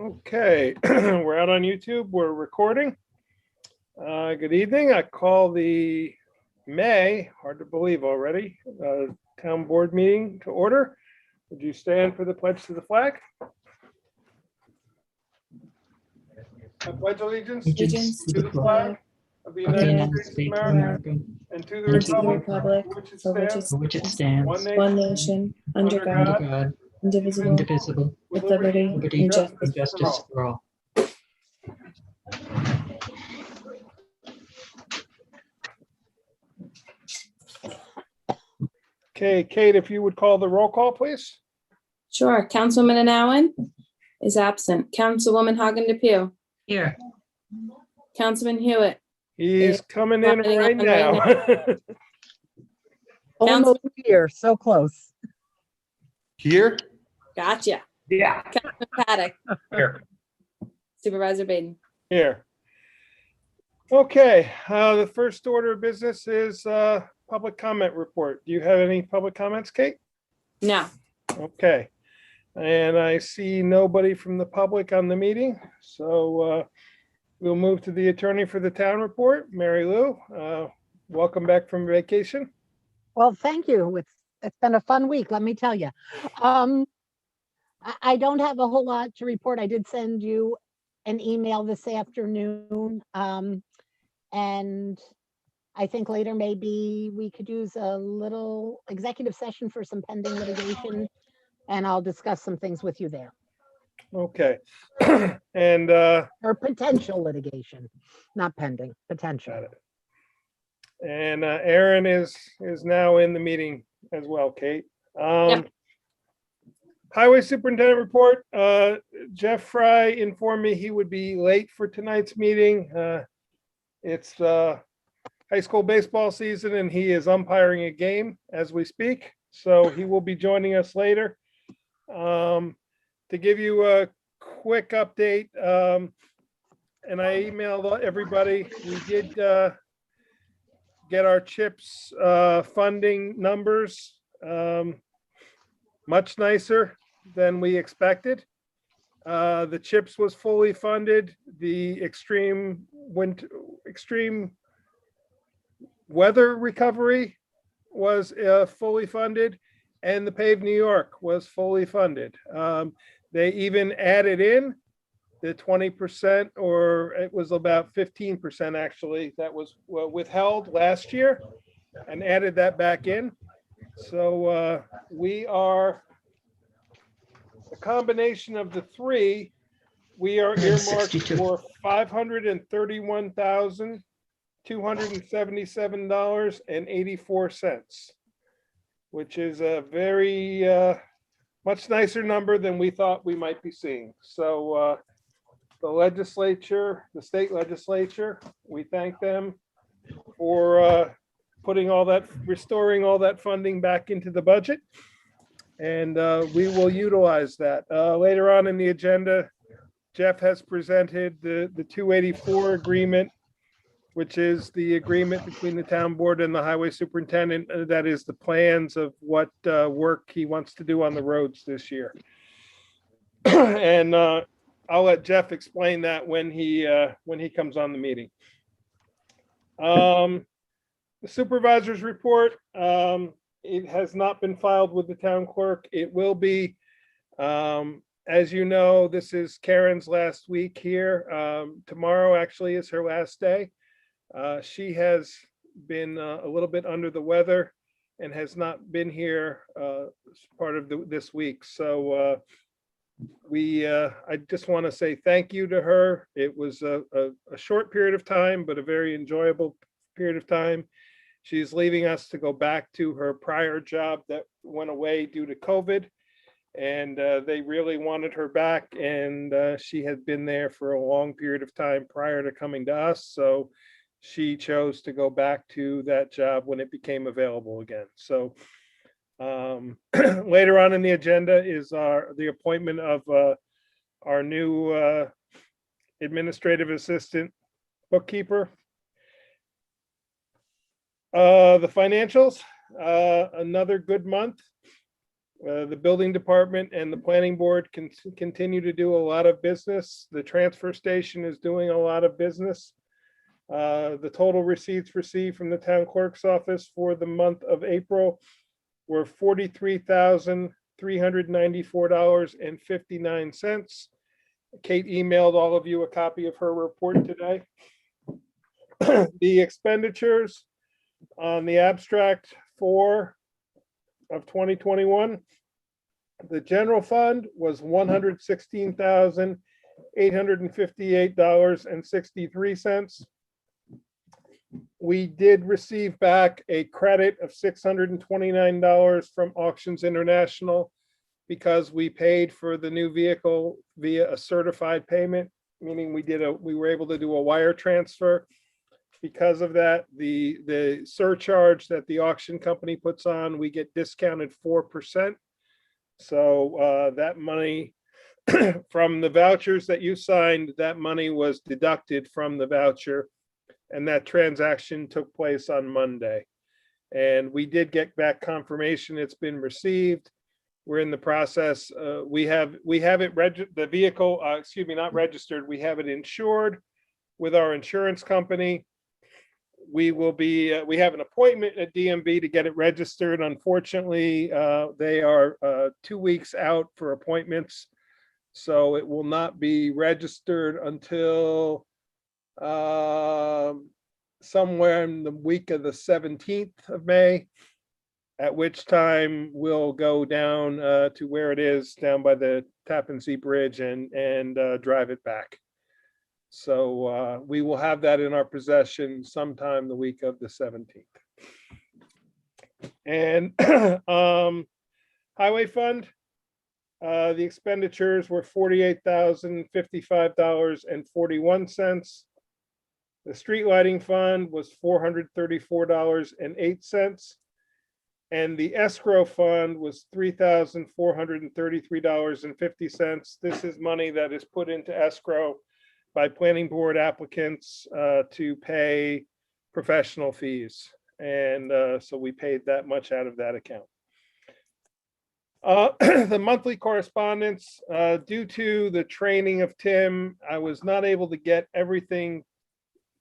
Okay, we're out on YouTube. We're recording. Good evening. I call the May, hard to believe already, town board meeting to order. Would you stand for the pledge to the flag? I pledge allegiance Allegiance to the flag of the of the United States of America and to the and to the republic republic for which it for which stands, it stands, one one nation, nation, under under God, God, indivisible, indivisible, with with liberty liberty and justice. and justice for all. Okay, Kate, if you would call the roll call, please. Sure. Councilwoman Anowen is absent. Councilwoman Hagen DePew. Here. Councilman Hewitt. He's coming in Coming right on right now. Almost here, so close. Here? Gotcha. Yeah. Councilman Paddock. Here. Supervisor Baden. Here. Okay, the first order of business is public comment report. Do you have any public comments, Kate? No. Okay. And I see nobody from the public on the meeting, so we'll move to the attorney for the town report, Mary Lou. Welcome back from vacation. Well, thank you. It's been a fun week, let me tell you. I don't have a whole lot to report. I did send you an email this afternoon. And I think later maybe we could use a little executive session for some pending litigation. And I'll discuss some things with you there, Okay. And or potential litigation, not pending, potential. got it. And Aaron is now in the meeting as well, Kate. Yep. Highway Superintendent report. Jeff Fry informed me he would be late for tonight's meeting. It's high school baseball season and he is umpiring a game as we speak. So he will be joining us later. To give you a quick update, and I emailed everybody, we did get our CHIPS funding numbers much nicer than we expected. The CHIPS was fully funded. The extreme weather recovery was fully funded, and the Pave New York was fully funded. They even added in the 20%, or it was about 15% actually, that was withheld last year, and added that back in. So we are, a combination of the three, we are earmarked 62. for $531,277.84, which is a very much nicer number than we thought we might be seeing. So the legislature, the state legislature, we thank them for putting all that, restoring all that funding back into the budget. And we will utilize that. Later on in the agenda, Jeff has presented the 284 agreement, which is the agreement between the town board and the highway superintendent. That is the plans of what work he wants to do on the roads this year. And I'll let Jeff explain that when he comes on the meeting. The supervisor's report, it has not been filed with the town clerk. It will be, as you know, this is Karen's last week here. Tomorrow actually is her last day. She has been a little bit under the weather and has not been here as part of this week. So I just want to say thank you to her. It was a short period of time, but a very enjoyable period of time. She's leaving us to go back to her prior job that went away due to COVID. And they really wanted her back, and she had been there for a long period of time prior to coming to us. So she chose to go back to that job when it became available again. So later on in the agenda is the appointment of our new administrative assistant bookkeeper. The financials, another good month. The building department and the planning board can continue to do a lot of business. The transfer station is doing a lot of business. The total receipts received from the town clerk's office for the month of April were $43,394.59. Kate emailed all of you a copy of her report today. The expenditures on the abstract 4 of 2021. The general fund was $116,858.63. We did receive back a credit of $629 from Auctions International because we paid for the new vehicle via a certified payment, meaning we were able to do a wire transfer. Because of that, the surcharge that the auction company puts on, we get discounted 4%. So that money from the vouchers that you signed, that money was deducted from the voucher. And that transaction took place on Monday. And we did get back confirmation it's been received. We're in the process. We have it the vehicle, not registered. We have it insured with our insurance company. We have an appointment at DMV to get it registered. Unfortunately, they are 2 weeks out for appointments. So it will not be registered until somewhere in the week of the 17th of May, at which time we'll go down to where it is down by the Tappan Zee Bridge and drive it back. So we will have that in our possession sometime the week of the 17th. And highway fund, the expenditures were $48,055.41. The street lighting fund was $434.08. And the escrow fund was $3,433.50. This is money that is put into escrow by planning board applicants to pay professional fees. And so we paid that much out of that account. The monthly correspondence, due to the training of Tim, I was not able to get everything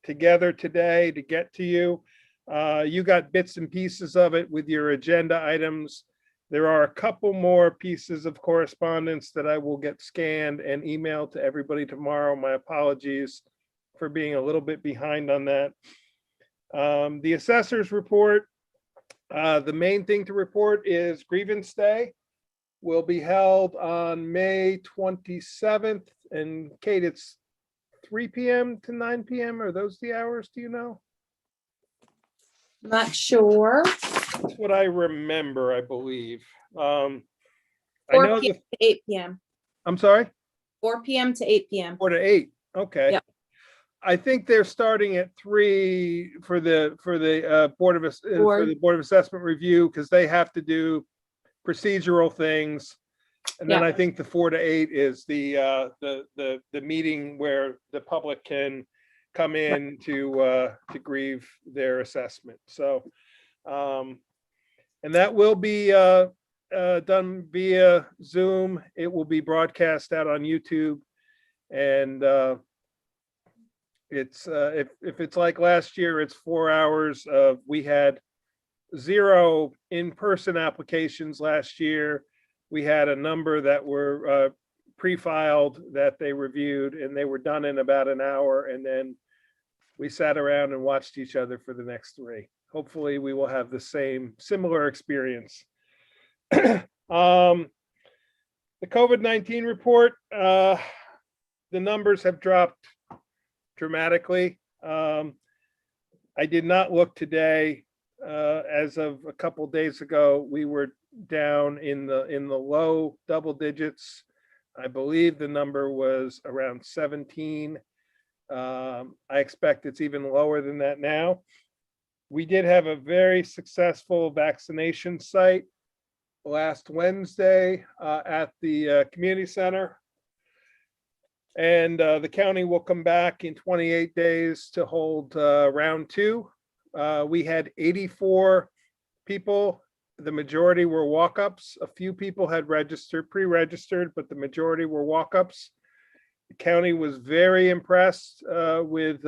together today to get to you. You got bits and pieces of it with your agenda items. There are a couple more pieces of correspondence that I will get scanned and emailed to everybody tomorrow. My apologies for being a little bit behind on that. The assessor's report, the main thing to report is grievance day will be held on May 27th. And Kate, it's 3 p.m. to 9 p.m. Are those the hours? Do you know? Not sure. That's what I remember, I believe. I 4 know p.m. to 8 p.m. I'm sorry? 4 p.m. to 8 p.m. 4 to 8. Okay. Yep. I think they're starting at 3 for the Board of Assessment review, because they have to do procedural things. And then Yeah. I think the 4 to 8 is the meeting where the public can come in to grieve their assessment. So and that will be done via Zoom. It will be broadcast out on YouTube. And it's if it's like last year, it's 4 hours of, we had 0 in-person applications last year. We had a number that were pre-filed that they reviewed, and they were done in about an hour. And then we sat around and watched each other for the next 3. Hopefully we will have the similar experience. The COVID-19 report, the numbers have dropped dramatically. I did not look today. As of a couple days ago, we were down in the low double digits. I believe the number was around 17. I expect it's even lower than that now. We did have a very successful vaccination site last Wednesday at the community center. And the county will come back in 28 days to hold round 2. We had 84 people The majority were walk-ups. A few people had registered, pre-registered, but the majority were walk-ups. The county was very impressed with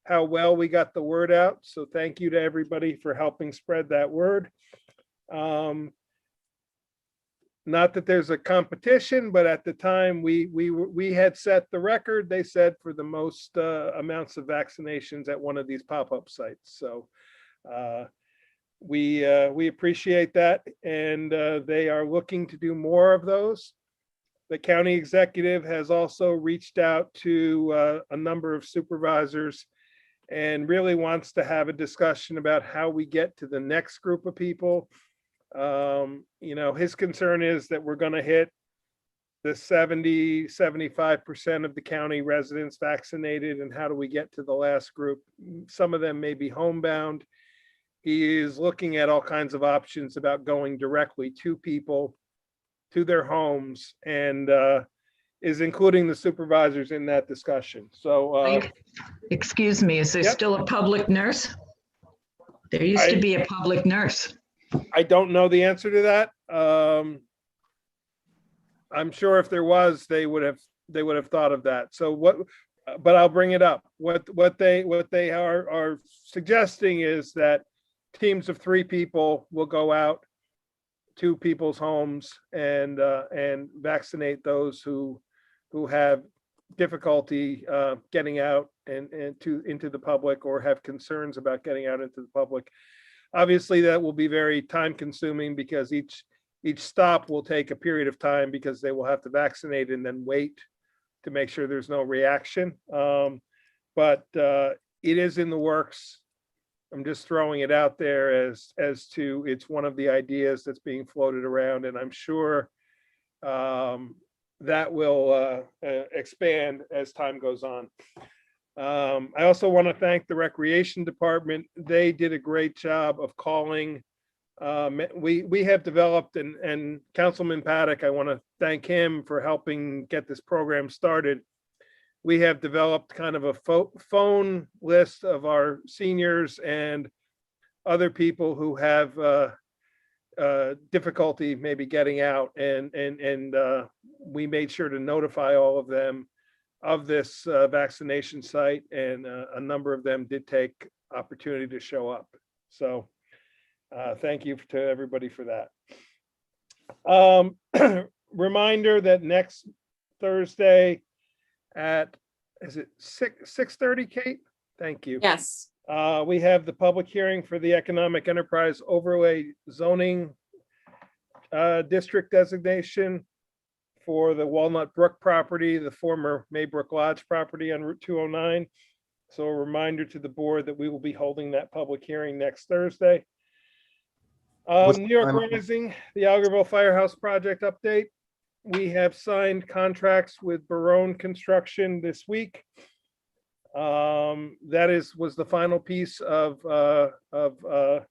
how well we got the word out. So thank you to everybody for helping spread that word. Not that there's a competition, but at the time we had set the record, they said, for the most amounts of vaccinations at one of these pop-up sites. So we appreciate that, and they are looking to do more of those. The county executive has also reached out to a number of supervisors and really wants to have a discussion about how we get to the next group of people. His concern is that we're going to hit the 75% of the county residents vaccinated, and how do we get to the last group? Some of them may be homebound. He is looking at all kinds of options about going directly to people, to their homes, and is including the supervisors in that discussion. So, Excuse me, is there Yep. still a public nurse? There used to be a public nurse. I don't know the answer to that. I'm sure if there was, they would have thought of that. So but I'll bring it up. What they are suggesting is that teams of 3 people will go out to people's homes and vaccinate those who have difficulty getting out and into the public, or have concerns about getting out into the public. Obviously, that will be very time consuming, because each stop will take a period of time, because they will have to vaccinate and then wait to make sure there's no reaction. But it is in the works. I'm just throwing it out there as to, it's one of the ideas that's being floated around, and I'm sure that will expand as time goes on. I also want to thank the Recreation Department. They did a great job of calling. We have developed, and Councilman Paddock, I want to thank him for helping get this program started. We have developed kind of a phone list of our seniors and other people who have difficulty maybe getting out, and we made sure to notify all of them of this vaccination site, and a number of them did take opportunity to show up. So thank you to everybody for that. Reminder that next Thursday at, is it 6:30, Kate? Thank you. Yes. We have the public hearing for the Economic Enterprise Overlay Zoning District designation for the Walnut Brook property, the former Maybrook Lodge property on Route 209. So a reminder to the board that we will be holding that public hearing next Thursday. What's New York the time? Rising, the Algerville Firehouse project update. We have signed contracts with Barone Construction this week. That was the final piece of the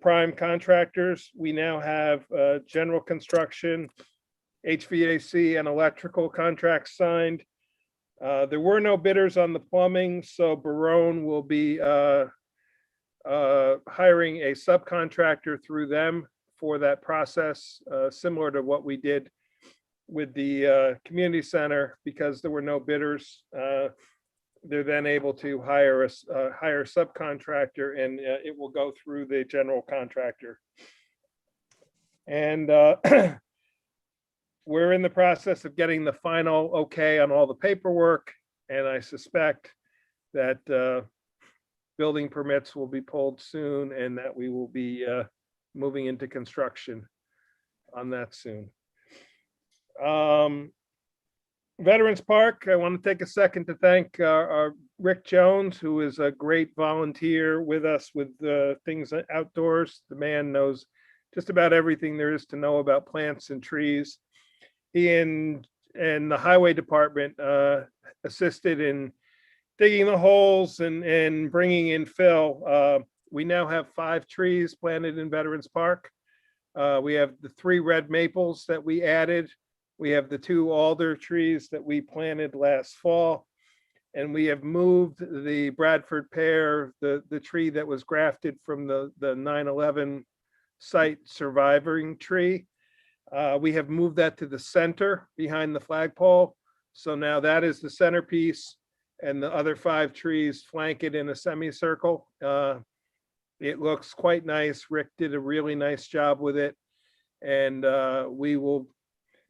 prime contractors. We now have general construction, HVAC, and electrical contracts signed. There were no bidders on the plumbing, so Barone will be hiring a subcontractor through them for that process, similar to what we did with the community center. Because there were no bidders, they're then able to hire a subcontractor, and it will go through the general contractor. And we're in the process of getting the final okay on all the paperwork, and I suspect that building permits will be pulled soon, and that we will be moving into construction on that soon. Veterans Park, I want to take a second to thank our Rick Jones, who is a great volunteer with us with things outdoors. The man knows just about everything there is to know about plants and trees. He and the highway department assisted in digging the holes and bringing in fill. We now have 5 trees planted in Veterans Park. We have the 3 red maples that we added. We have the 2 alder trees that we planted last fall. And we have moved the Bradford pear, the tree that was grafted from the 9/11 site surviving tree. We have moved that to the center behind the flagpole. So now that is the centerpiece, and the other 5 trees flank it in a semicircle. It looks quite nice. Rick did a really nice job with it. And we will,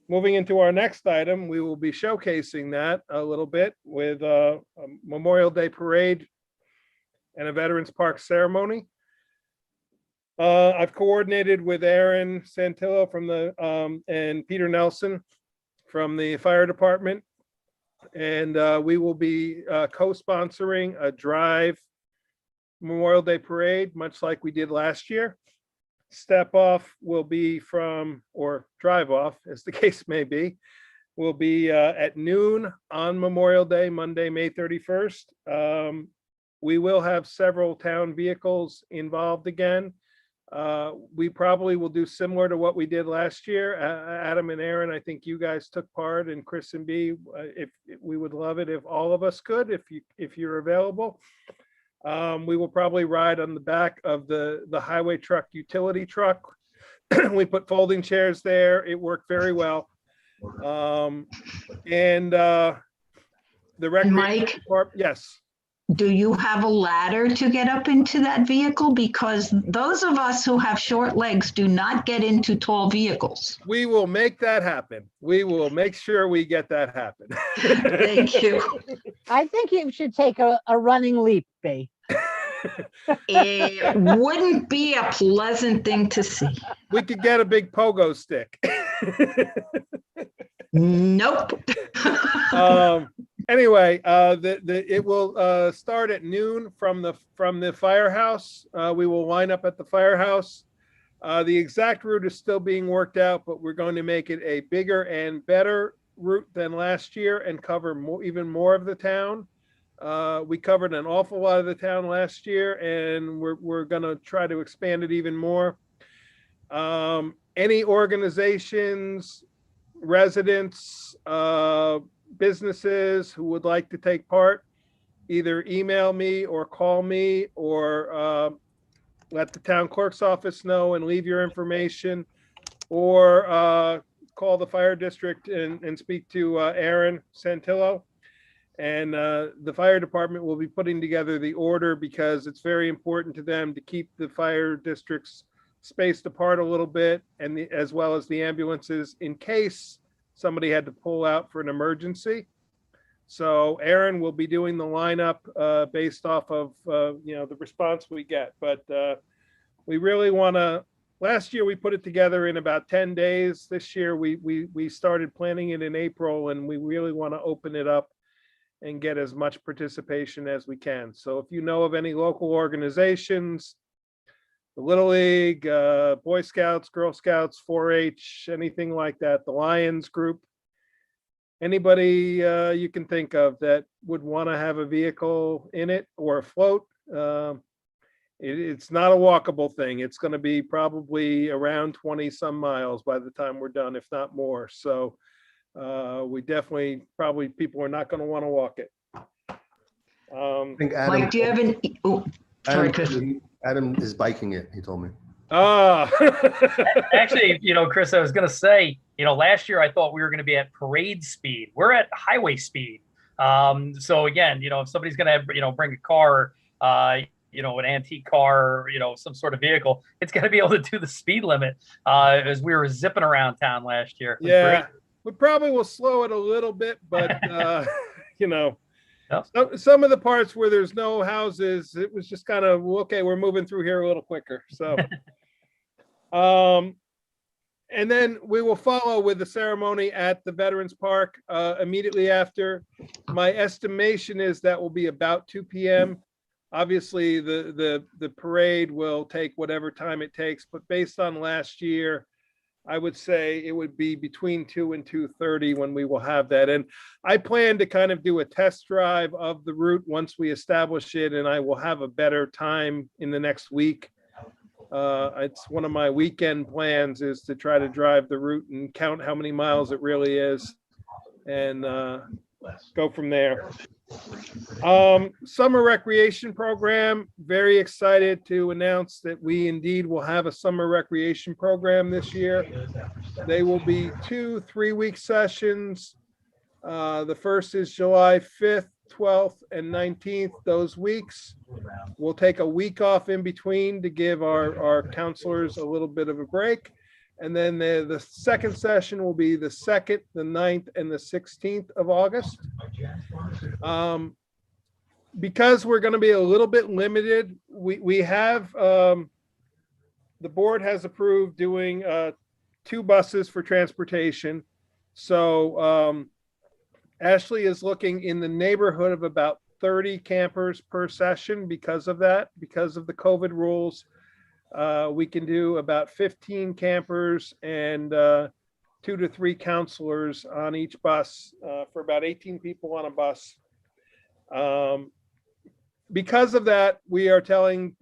moving into our next item, we will be showcasing that a little bit with a Memorial Day parade and a Veterans Park ceremony. I've coordinated with Aaron Santillo from the and Peter Nelson from the fire department. And we will be co-sponsoring a drive Memorial Day parade, much like we did last year. Step off will be from, or drive off, as the case may be, will be at noon on Memorial Day, Monday, May 31st. We will have several town vehicles involved again. We probably will do similar to what we did last year. Adam and Aaron, I think you guys took part, and Chris and B, if we would love it if all of us could, if you're available. We will probably ride on the back of the highway truck, utility truck. We put folding chairs there. It worked very well. And the recreation Mike? department, yes. Do you have a ladder to get up into that vehicle? Because those of us who have short legs do not get into tall vehicles. We will make that happen. We will make sure we get that happen. Thank you. I think you should take a running leap, B. It wouldn't be a pleasant thing to see. We could get a big pogo stick. Nope. Anyway, it will start at noon from the firehouse. We will line up at the firehouse. The exact route is still being worked out, but we're going to make it a bigger and better route than last year and cover even more of the town. We covered an awful lot of the town last year, and we're going to try to expand it even more. Any organizations, residents, businesses who would like to take part, either email me or call me, or let the town clerk's office know and leave your information, or call the fire district and speak to Aaron Santillo. And the fire department will be putting together the order, because it's very important to them to keep the fire districts spaced apart a little bit, and as well as the ambulances, in case somebody had to pull out for an emergency. So Aaron will be doing the lineup based off of the response we get. But we really want to. Last year we put it together in about 10 days. This year we started planning it in April, and we really want to open it up and get as much participation as we can. So if you know of any local organizations, the Little League, Boy Scouts, Girl Scouts, 4-H, anything like that, the Lions group, anybody you can think of that would want to have a vehicle in it or a float, it's not a walkable thing. It's going to be probably around 20 some miles by the time we're done, if not more. So we definitely, probably people are not going to want to walk it. I think Adam, Mike, do you have an, oh, sorry, Chris. Adam is biking it, he told me. Actually, Chris, I was going to say, last year I thought we were going to be at parade speed. We're at highway speed. So again, if somebody's going to, bring a car, an antique car, some sort of vehicle, it's going to be able to do the speed limit as we were zipping around town last year. Yeah, we probably will slow it a little bit, but some of the parts where there's no houses, it was just kind of, okay, we're moving through here a little quicker. So, and then we will follow with the ceremony at the Veterans Park immediately after. My estimation is that will be about 2 p.m. Obviously, the parade will take whatever time it takes, but based on last year, I would say it would be between 2 and 2:30 when we will have that. And I plan to kind of do a test drive of the route once we establish it, and I will have a better time in the next week. It's one of my weekend plans, is to try to drive the route and count how many miles it really is, and go from there. Summer recreation program, very excited to announce that we indeed will have a summer recreation program this year. They will be 2 3-week sessions. The first is July 5th, 12th, and 19th. Those weeks, we'll take a week off in between to give our counselors a little bit of a break. And then the second session will be the 2nd, the 9th, and the 16th of August. Because we're going to be a little bit limited, we have, the board has approved doing 2 buses for transportation. So Ashley is looking in the neighborhood of about 30 campers per session because of that, because of the COVID rules. We can do about 15 campers and 2 to 3 counselors on each bus for about 18 people on a bus. Because of that, we are telling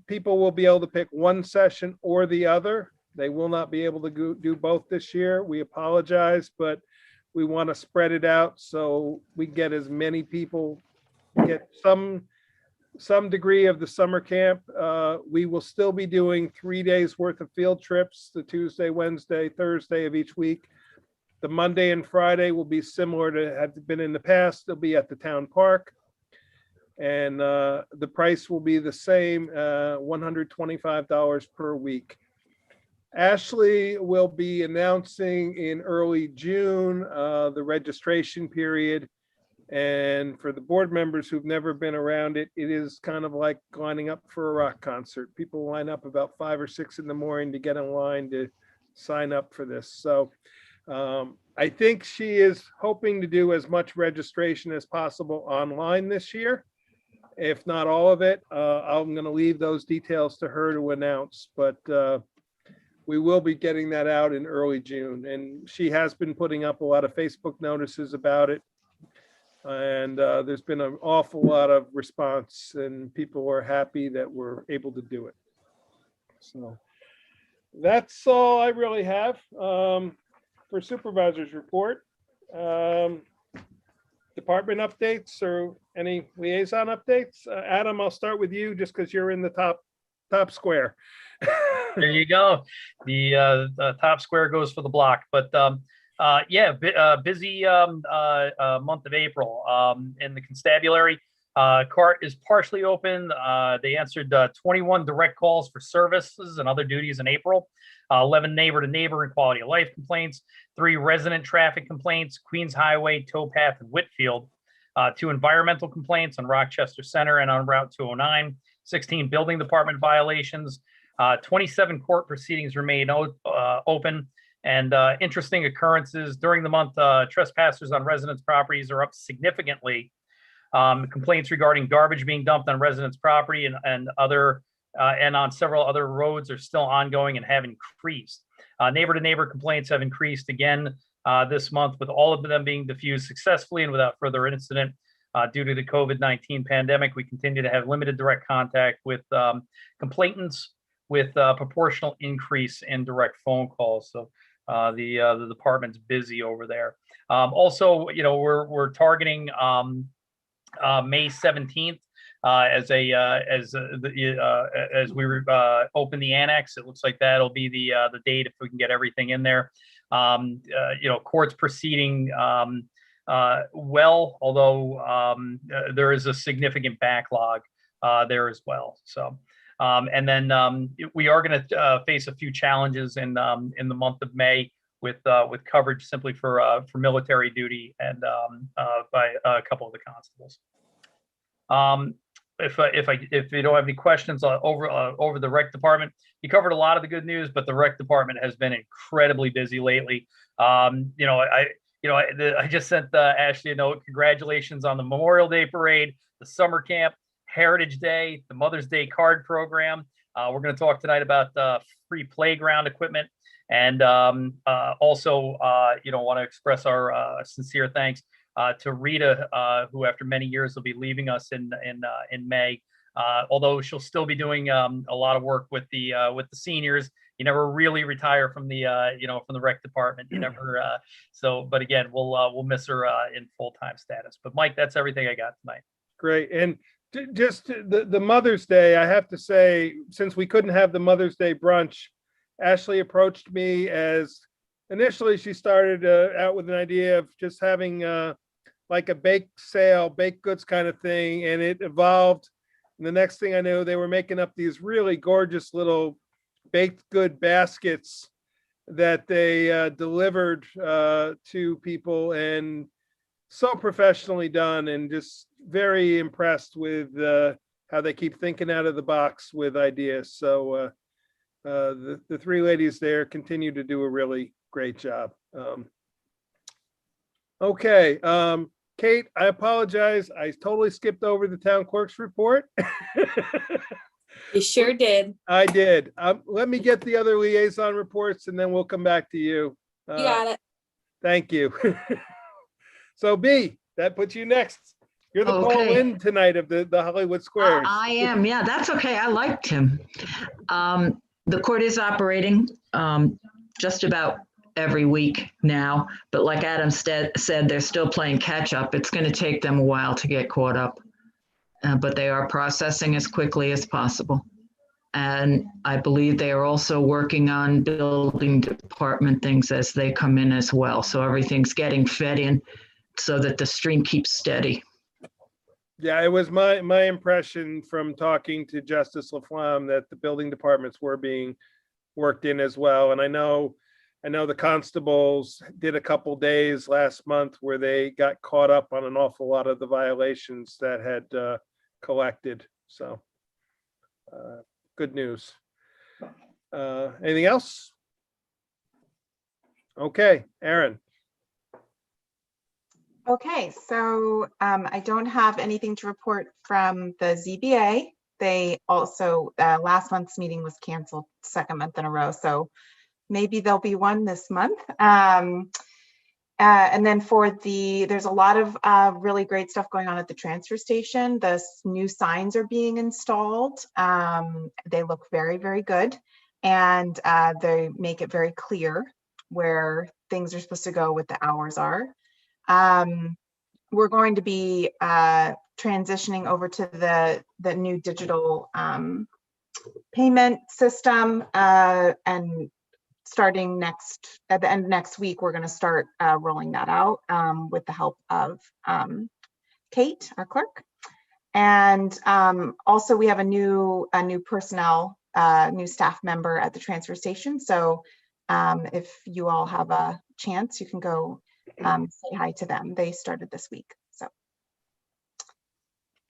people will be able to pick one session or the other. They will not be able to do both this year. We apologize, but we want to spread it out so we get as many people, get some degree of the summer camp. We will still be doing 3 days worth of field trips, the Tuesday, Wednesday, Thursday of each week. The Monday and Friday will be similar to have been in the past. They'll be at the town park. And the price will be the same, $125 per week. Ashley will be announcing in early June the registration period. And for the board members who've never been around it, it is kind of like lining up for a rock concert. People line up about 5 or 6 in the morning to get in line to sign up for this. So I think she is hoping to do as much registration as possible online this year. If not all of it, I'm going to leave those details to her to announce, but we will be getting that out in early June. And she has been putting up a lot of Facebook notices about it. And there's been an awful lot of response and people are happy that we're able to do it. So that's all I really have for supervisor's report. Department updates or any liaison updates? Adam, I'll start with you just because you're in the top square. There you go. The top square goes for the block, but yeah, busy month of April in the constabulary. CART is partially open. They answered 21 direct calls for services and other duties in April. 11 neighbor-to-neighbor and quality of life complaints, 3 resident traffic complaints, Queens Highway, Towpath, and Whitfield, 2 environmental complaints on Rochester Center and on Route 209, 16 building department violations, 27 court proceedings remain open, and interesting occurrences during the month. Trespassers on residents' properties are up significantly. Complaints regarding garbage being dumped on residents' property and on several other roads are still ongoing and have increased. Neighbor-to-neighbor complaints have increased again this month, with all of them being diffused successfully and without further incident. Due to the COVID-19 pandemic, we continue to have limited direct contact with complainants, with a proportional increase in direct phone calls. So the department's busy over there. Also, we're targeting May 17th as we open the annex. It looks like that'll be the date if we can get everything in there. Court's proceeding well, although there is a significant backlog there as well. So, and then we are going to face a few challenges in the month of May with coverage simply for military duty and by a couple of the constables. If you don't have any questions over the rec department, you covered a lot of the good news, but the rec department has been incredibly busy lately. I just sent Ashley a note. Congratulations on the Memorial Day parade, the summer camp, Heritage Day, the Mother's Day card program. We're going to talk tonight about free playground equipment, and also want to express our sincere thanks to Rita, who after many years will be leaving us in May. Although she'll still be doing a lot of work with the seniors you never really retire from the from the rec department. You never but again, we'll miss her in full-time status. But Mike, that's everything I got tonight. Great. And just the Mother's Day, I have to say, since we couldn't have the Mother's Day brunch, Ashley approached me as initially she started out with an idea of just having like a bake sale, baked goods kind of thing. And it evolved. And the next thing I knew, they were making up these really gorgeous little baked good baskets that they delivered to people, and so professionally done, and just very impressed with how they keep thinking out of the box with ideas. So the three ladies there continue to do a really great job. Okay, Kate, I apologize. I totally skipped over the town clerk's report. You sure did. I did. Let me get the other liaison reports and then we'll come back to you. You got it. Thank you. So B, that puts you next. You're the Paul Okay. Lynn tonight of the Hollywood Squares. I am, yeah, that's okay. I liked him. The court is operating just about every week now, but like Adam said, they're still playing catch up. It's going to take them a while to get caught up, but they are processing as quickly as possible. And I believe they are also working on building department things as they come in as well. So everything's getting fed in so that the stream keeps steady. Yeah, it was my impression from talking to Justice Laflamme that the building departments were being worked in as well. And I know the constables did a couple days last month where they got caught up on an awful lot of the violations that had collected. So good news. Anything else? Okay, Aaron. Okay, so I don't have anything to report from the ZBA. They also, last month's meeting was canceled second month in a row, so maybe there'll be one this month. And then there's a lot of really great stuff going on at the transfer station. The new signs are being installed. They look very, very good. And they make it very clear where things are supposed to go, what the hours are. We're going to be transitioning over to the new digital payment system, and starting at the end of next week, we're going to start rolling that out with the help of Kate, our clerk. And also we have a new personnel, new staff member at the transfer station. So if you all have a chance, you can go say hi to them. They started this week. So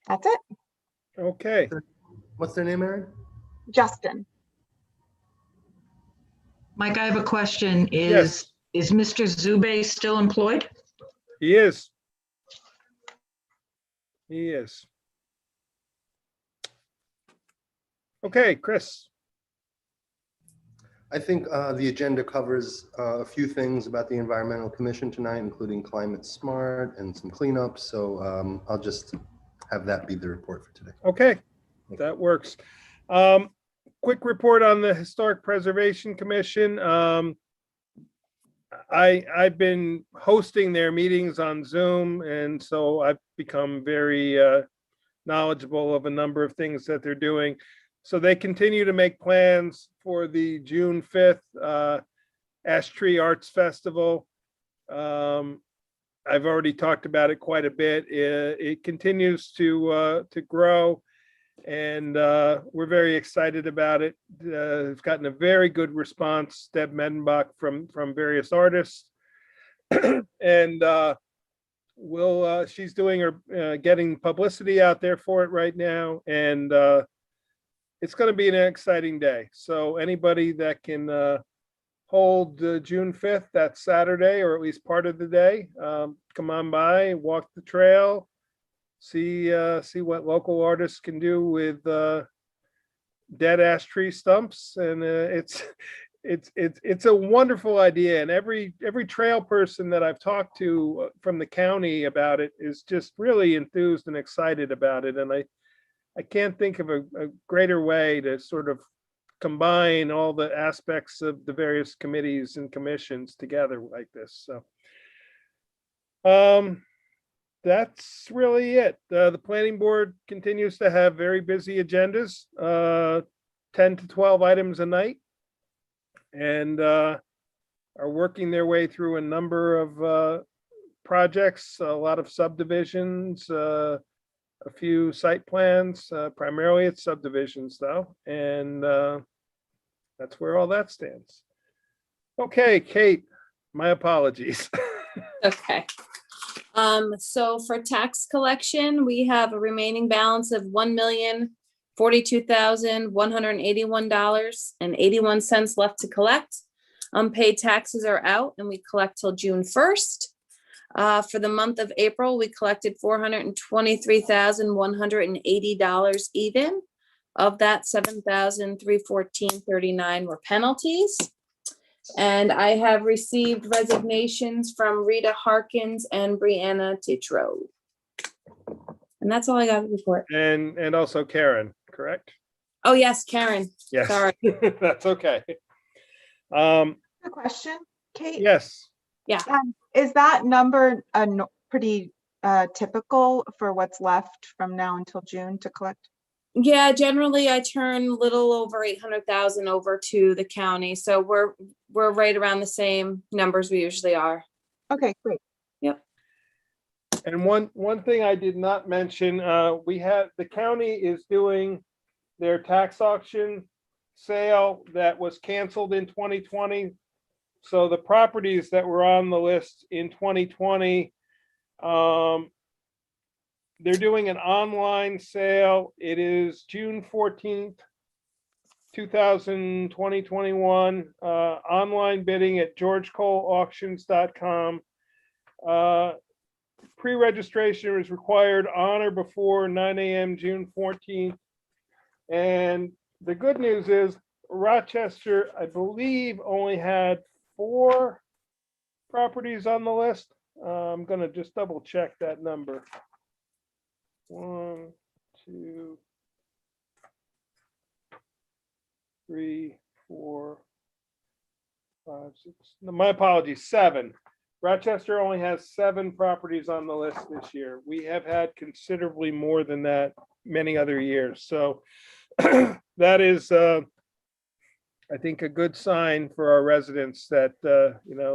that's it. Okay. What's their name, Aaron? Justin. Mike, I have a question. Yes. Is Mr. Zube still employed? He is. He is. Okay, Chris. I think the agenda covers a few things about the Environmental Commission tonight, including Climate Smart and some cleanups. So I'll just have that be the report for today. Okay, that works. Quick report on the Historic Preservation Commission. I've been hosting their meetings on Zoom, and so I've become very knowledgeable of a number of things that they're doing. So they continue to make plans for the June 5th Ash Tree Arts Festival. I've already talked about it quite a bit. It continues to grow, and we're very excited about it. It's gotten a very good response, Deb Medenbach, from various artists, and she's doing her getting publicity out there for it right now, and it's going to be an exciting day. So anybody that can hold June 5th, that Saturday, or at least part of the day, come on by, walk the trail, see what local artists can do with dead ash tree stumps. And it's a wonderful idea. And every trail person that I've talked to from the county about it is just really enthused and excited about it. And I can't think of a greater way to sort of combine all the aspects of the various committees and commissions together like this, so. That's really it. The planning board continues to have very busy agendas, 10 to 12 items a night. And are working their way through a number of projects, a lot of subdivisions, a few site plans, primarily it's subdivisions though, and that's where all that stands. Okay, Kate, my apologies. Okay. So for tax collection, we have a remaining balance of $1,042,181.81 left to collect. Unpaid taxes are out and we collect till June 1st. For the month of April, we collected $423,180 even. Of that, $7,314.39 were penalties. And I have received resignations from Rita Harkins and Brianna Titro. And that's all I got to report. And also Karen, correct? Oh, yes, Karen. Yes. Sorry. That's okay. A question, Kate? Yes. Is that number pretty typical for what's left from now until June to collect? Yeah, generally I turn a little over 800,000 over to the county. So we're right around the same numbers we usually are. Okay, great. And one thing I did not mention, the county is doing their tax auction sale that was canceled in 2020. So the properties that were on the list in 2020, they're doing an online sale. It is June 14th, 2021, online bidding at georgecoleauctions.com. Pre-registration is required on or before 9 a.m. June 14th. And the good news is Rochester, I believe, only had 4 properties on the list. I'm gonna just double check that number. 1, 2, 3, 4, 5, 6. No, my apologies, 7. Rochester only has 7 properties on the list this year. We have had considerably more than that many other years. So that is, I think, a good sign for our residents that,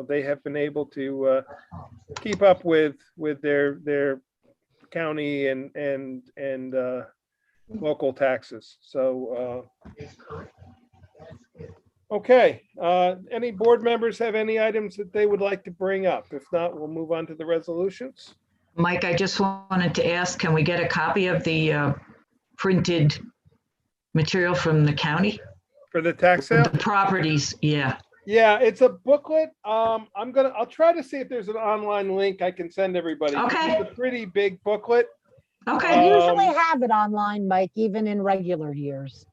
they have been able to keep up with their county and local taxes. So, okay, any board members have any items that they would like to bring up? If not, we'll move on to the resolutions. Mike, I just wanted to ask, can we get a copy of the printed material from the county? For the tax sale? The properties, yeah. Yeah, it's a booklet. I'll try to see if there's an online link I can send everybody. Okay. It's a pretty big booklet. Okay, I usually have it online, Mike, even in regular years.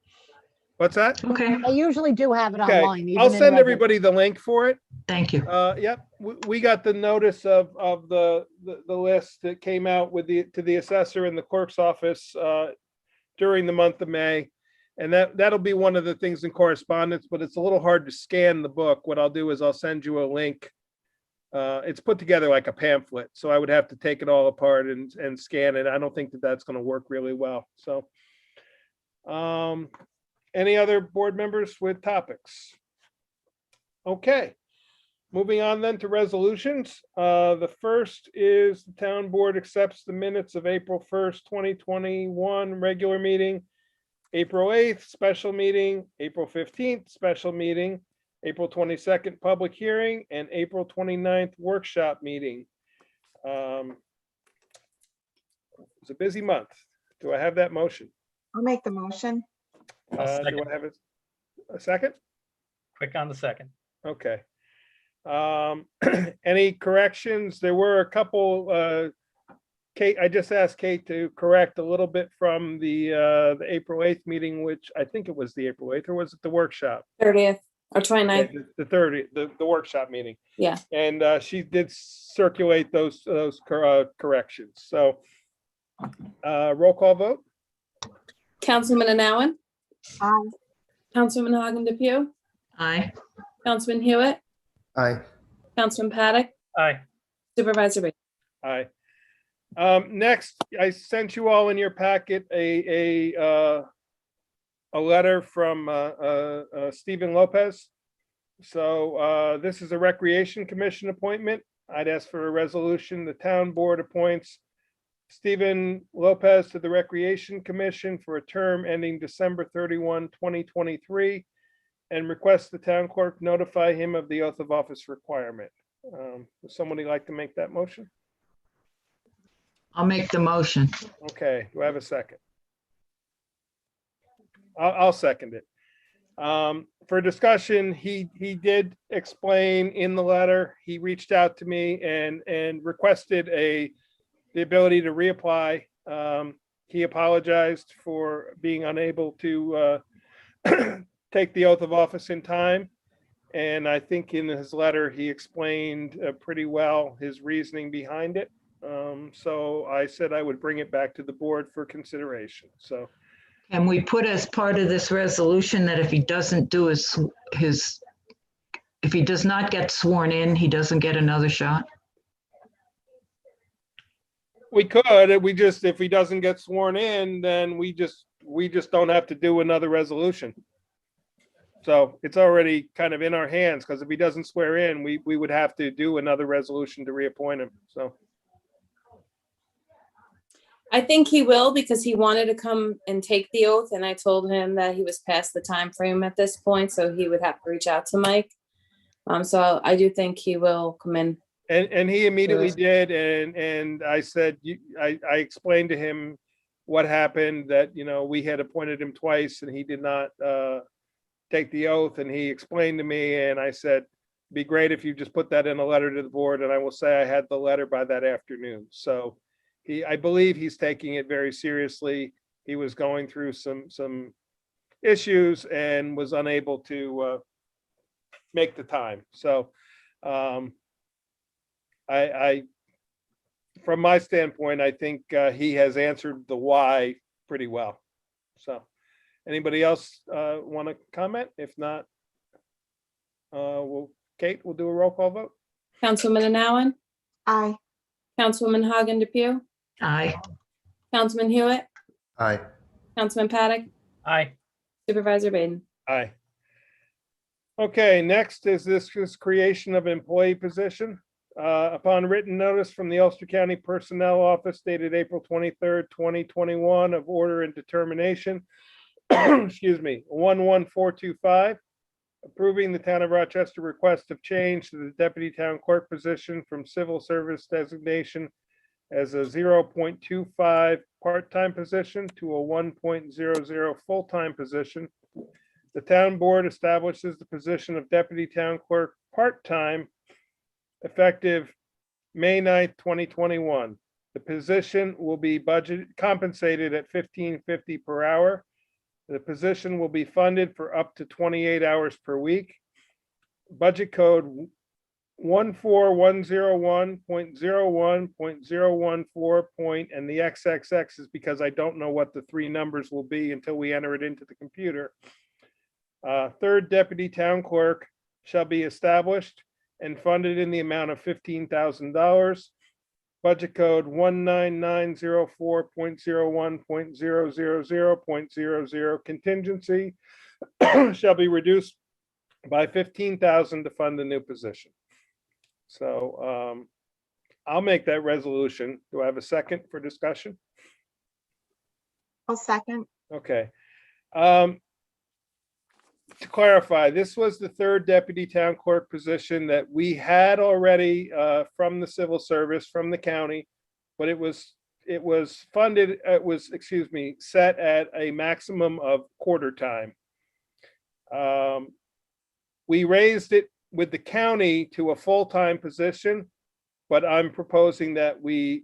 What's that? okay, I usually do have it Okay, online. even I'll in send regular- everybody the link for it. thank you. Yep, we got the notice of the list that came out to the assessor in the clerk's office during the month of May. And that'll be one of the things in correspondence, but it's a little hard to scan the book. What I'll do is I'll send you a link. It's put together like a pamphlet, so I would have to take it all apart and scan it. I don't think that that's going to work really well. So, any other board members with topics? Okay, moving on then to resolutions. The first is the town board accepts the minutes of April 1st, 2021 regular meeting, April 8th, special meeting, April 15th, special meeting, April 22nd, public hearing, and April 29th, workshop meeting. It's a busy month. Do I have that motion? I'll make the motion. I'll Do second. I have a second? Quick on the second. Okay. Any corrections? There were a couple, Kate, I just asked Kate to correct a little bit from the April 8th meeting, which I think it was the April 8th, or was it the workshop? 30th or 29th. Yeah, the 30th, the workshop meeting. Yeah. And she did circulate those corrections. So roll call vote. Councilman Anawen, Aye. Councilwoman Hagen DePew, Aye. Councilman Hewitt, Aye. Councilman Paddock, Aye. Supervisor Brady. Aye. Next, I sent you all in your packet a letter from Stephen Lopez. So this is a Recreation Commission appointment. I'd ask for a resolution. The town board appoints Stephen Lopez to the Recreation Commission for a term ending December 31, 2023, and requests the town clerk notify him of the oath of office requirement. Would somebody like to make that motion? I'll make the motion. Okay, do I have a second? I'll second it. For discussion, he did explain in the letter, he reached out to me and requested the ability to reapply. He apologized for being unable to take the oath of office in time. And I think in his letter, he explained pretty well his reasoning behind it. So I said I would bring it back to the board for consideration. So Can we put as part of this resolution that if he doesn't do if he does not get sworn in, he doesn't get another shot? we could, if he doesn't get sworn in, then we just don't have to do another resolution. So it's already kind of in our hands, because if he doesn't swear in, we would have to do another resolution to reappoint him. So I think he will, because he wanted to come and take the oath, and I told him that he was past the time frame at this point, so he would have to reach out to Mike. So I do think he will come in. And he immediately did, and I said, I explained to him what happened, that, we had appointed him twice and he did not take the oath, and he explained to me, and I said, be great if you just put that in a letter to the board, and I will say I had the letter by that afternoon. So I believe he's taking it very seriously. He was going through some issues and was unable to make the time. So I from my standpoint, I think he has answered the why pretty well. So anybody else want to comment? If not, Kate, we'll do a roll call vote. Councilwoman Anowen, Aye. Councilwoman Hagen DePew, Aye. Councilman Hewitt, Aye. Councilman Paddock, Aye. Supervisor Baden. Aye. Okay, next is this creation of employee position. Upon written notice from the Ulster County Personnel Office dated April 23rd, 2021 of order and determination, excuse me, 11425, approving the town of Rochester request of change to the deputy town clerk position from civil service designation as a 0.25 part-time position to a 1.00 full-time position. The town board establishes the position of deputy town clerk part-time effective May 9th, 2021. The position will be compensated at $15.50 per hour. The position will be funded for up to 28 hours per week. Budget code 14101.01.014. And the XXX is because I don't know what the three numbers will be until we enter it into the computer. Third deputy town clerk shall be established and funded in the amount of $15,000. Budget code 19904.01.000.00 contingency shall be reduced by $15,000 to fund the new position. So I'll make that resolution. Do I have a second for discussion? I'll second. Okay. To clarify, this was the third deputy town clerk position that we had already from the civil service, from the county, but it was funded, set at a maximum of quarter time. We raised it with the county to a full-time position, but I'm proposing that we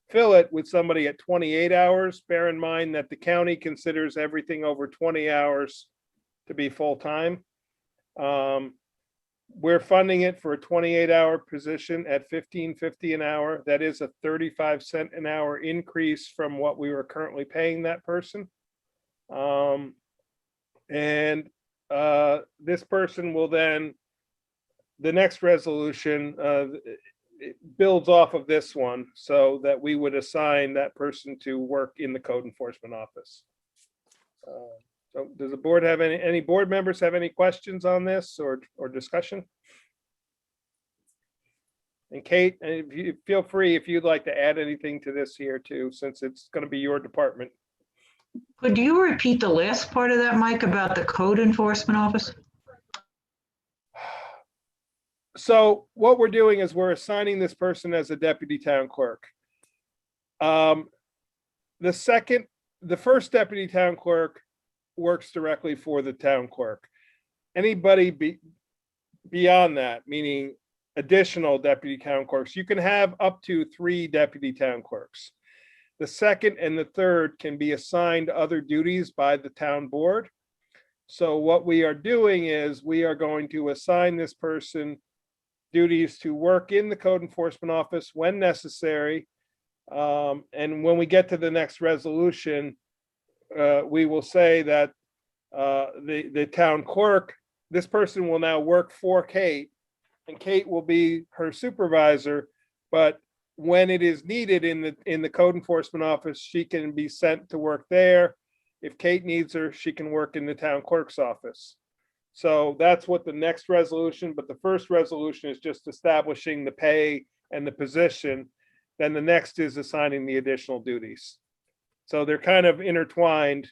fill it with somebody at 28 hours. Bear in mind that the county considers everything over 20 hours to be full-time. We're funding it for a 28-hour position at $15.50 an hour. That is a 35-cent an hour increase from what we were currently paying that person. And this person will then, the next resolution it builds off of this one, so that we would assign that person to work in the code enforcement office. So does the board have any board members have any questions on this or discussion? And Kate, if you feel free, if you'd like to add anything to this here too, since it's going to be your department. Could you repeat the last part of that, Mike, about the code enforcement office? So what we're doing is we're assigning this person as a deputy town clerk. The first deputy town clerk works directly for the town clerk. Anybody beyond that, meaning additional deputy town clerks, you can have up to 3 deputy town clerks. The second and the third can be assigned other duties by the town board. So what we are doing is we are going to assign this person duties to work in the code enforcement office when necessary. And when we get to the next resolution, we will say that the town clerk, this person will now work for Kate, and Kate will be her supervisor. But when it is needed in the code enforcement office, she can be sent to work there. If Kate needs her, she can work in the town clerk's office. So that's what the next resolution, but the first resolution is just establishing the pay and the position. Then the next is assigning the additional duties. So they're kind of intertwined,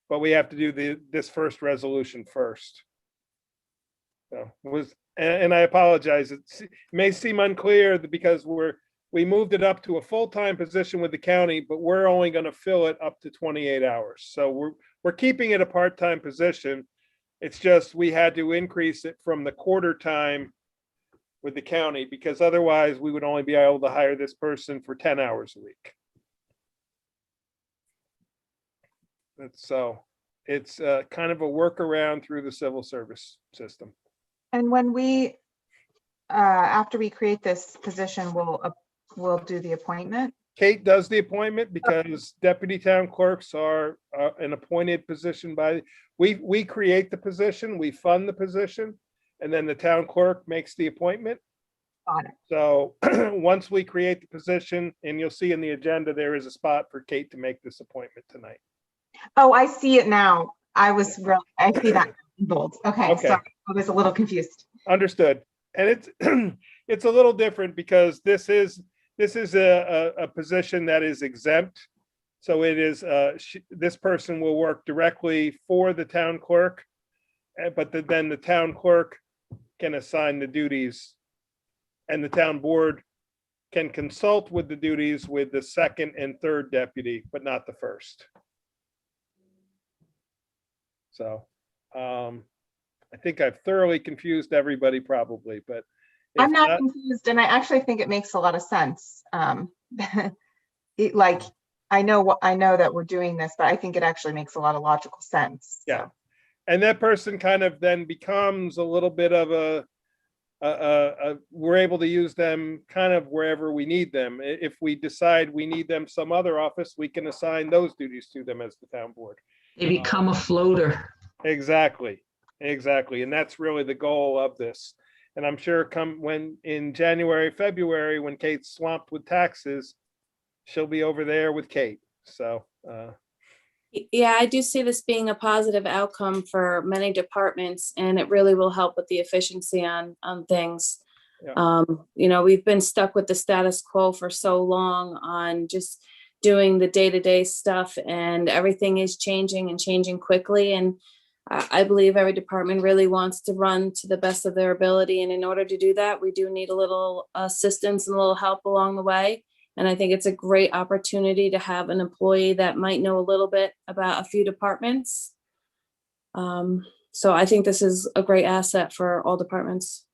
but we have to do this first resolution first. So and I apologize. It may seem unclear because we moved it up to a full-time position with the county, but we're only going to fill it up to 28 hours. So we're keeping it a part-time position. It's just we had to increase it from the quarter time with the county, because otherwise we would only be able to hire this person for 10 hours a week. So it's kind of a workaround through the civil service system. And when we, after we create this position, we'll do the appointment. Kate does the appointment because deputy town clerks are an appointed position by, we create the position, we fund the position, and then the town clerk makes the appointment. Got it. So once we create the position, and you'll see in the agenda, there is a spot for Kate to make this appointment tonight. Oh, I see it now. I see that in bold. Okay, Okay. sorry, I was a little confused. Understood. And it's it's a little different because this is a position that is exempt. So it is this person will work directly for the town clerk, but then the town clerk can assign the duties, and the town board can consult with the duties with the second and third deputy, but not the first. So I think I've thoroughly confused everybody probably, but if I'm not confused, and I actually think it makes a lot of sense. Like, I know that we're doing this, but I think it actually makes a lot of logical sense. So. Yeah. And that person kind of then becomes a little bit of we're able to use them kind of wherever we need them. If we decide we need them some other office, we can assign those duties to them as the town board. They become a floater. Exactly. And that's really the goal of this. And I'm sure when in January, February, when Kate's swamped with taxes, she'll be over there with Kate. So Yeah, I do see this being a positive outcome for many departments, and it really will help with the efficiency on things. Yeah. We've been stuck with the status quo for so long on just doing the day-to-day stuff, and everything is changing and changing quickly. And I believe every department really wants to run to the best of their ability. And in order to do that, we do need a little assistance and a little help along the way. And I think it's a great opportunity to have an employee that might know a little bit about a few departments. So I think this is a great asset for all departments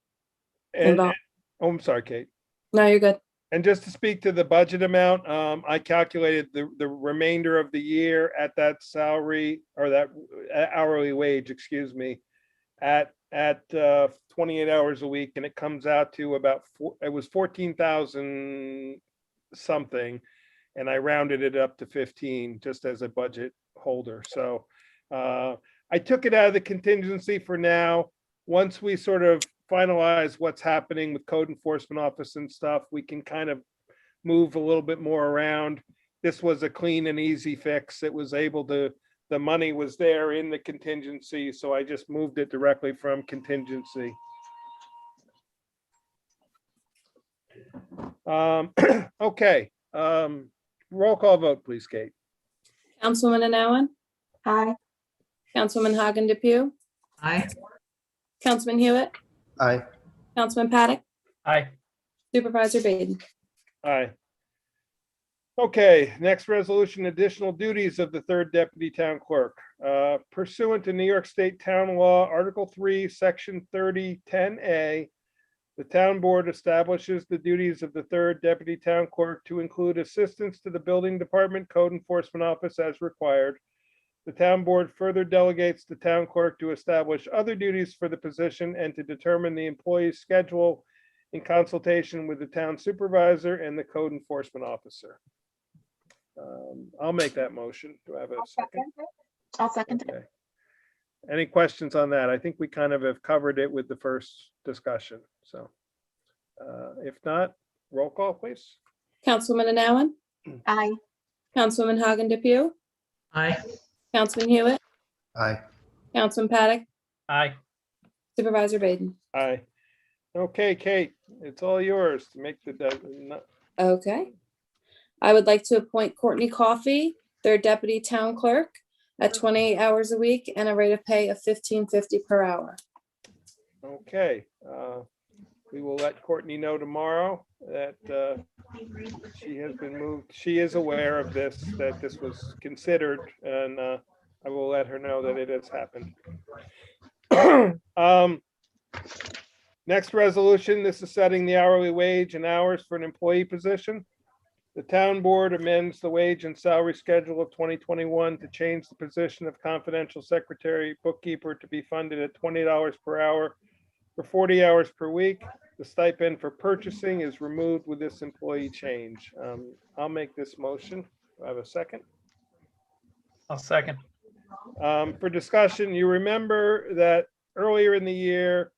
involved. I'm sorry, Kate. No, you're good. And just to speak to the budget amount, I calculated the remainder of the year at that salary, or that hourly wage, excuse me, at 28 hours a week, and it comes out to about it was 14,000 something, and I rounded it up to 15 just as a budget holder. So I took it out of the contingency for now. Once we sort of finalize what's happening with code enforcement office and stuff, we can kind of move a little bit more around. This was a clean and easy fix. It was able to, the money was there in the contingency, so I just moved it directly from contingency. Okay, roll call vote, please, Kate. Councilwoman Anowen, Aye. Councilwoman Hagen Depew, Aye. Councilman Hewitt, Aye. Councilman Paddock, Aye. Supervisor Baden. Aye. Okay, next resolution, additional duties of the third deputy town clerk. Pursuant to New York State Town Law, Article 3, Section 3010A, the town board establishes the duties of the third deputy town clerk to include assistance to the building department code enforcement office as required. The town board further delegates the town clerk to establish other duties for the position and to determine the employee's schedule in consultation with the town supervisor and the code enforcement officer. I'll make that motion. Do I have a second? I'll second it. Okay. Any questions on that? I think we kind of have covered it with the first discussion, so. If not, roll call, please. Councilwoman Anowen, Aye. Councilwoman Hagen Depew, Aye. Councilman Hewitt, Aye. Councilman Paddock, Aye. Supervisor Baden. Aye. Okay, Kate, it's all yours to make the, Okay. I would like to appoint Courtney Coffey, third deputy town clerk, at 28 hours a week and a rate of pay of $15.50 per hour. okay. We will let Courtney know tomorrow that she has been moved. She is aware of this, that this was considered, and I will let her know that it has happened. Next resolution, this is setting the hourly wage and hours for an employee position. The town board amends the wage and salary schedule of 2021 to change the position of confidential secretary bookkeeper to be funded at $20 per hour for 40 hours per week. The stipend for purchasing is removed with this employee change. I'll make this motion. Do I have a second? I'll second. For discussion, you remember that earlier in the year,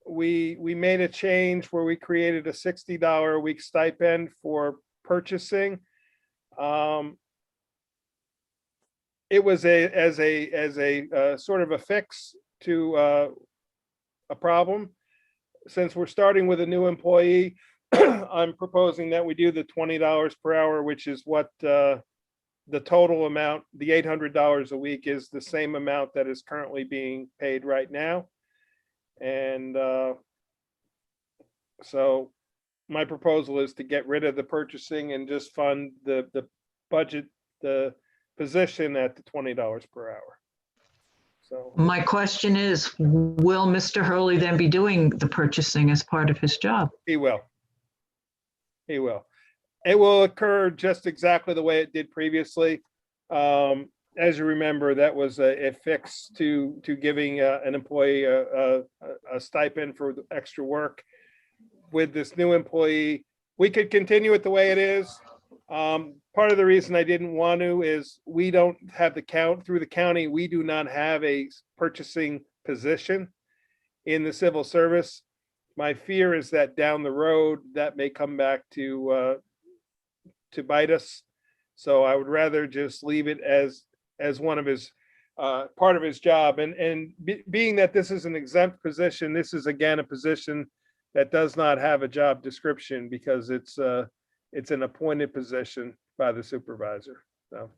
we made a change where we created a $60 a week stipend for purchasing. It was as a sort of a fix to a problem. Since we're starting with a new employee, I'm proposing that we do the $20 per hour, which is what the total amount, the $800 a week, is the same amount that is currently being paid right now. And so my proposal is to get rid of the purchasing and just fund the budget, the position at the $20 per hour. So My question is, will Mr. Hurley then be doing the purchasing as part of his job? he will. He will. It will occur just exactly the way it did previously. As you remember, that was a fix to giving an employee a stipend for the extra work. With this new employee, we could continue it the way it is. Part of the reason I didn't want to is we don't have the count through the county. We do not have a purchasing position in the civil service. My fear is that down the road, that may come back to bite us. So I would rather just leave it as one of his part of his job. And being that this is an exempt position, this is again a position that does not have a job description because it's an appointed position by the supervisor. So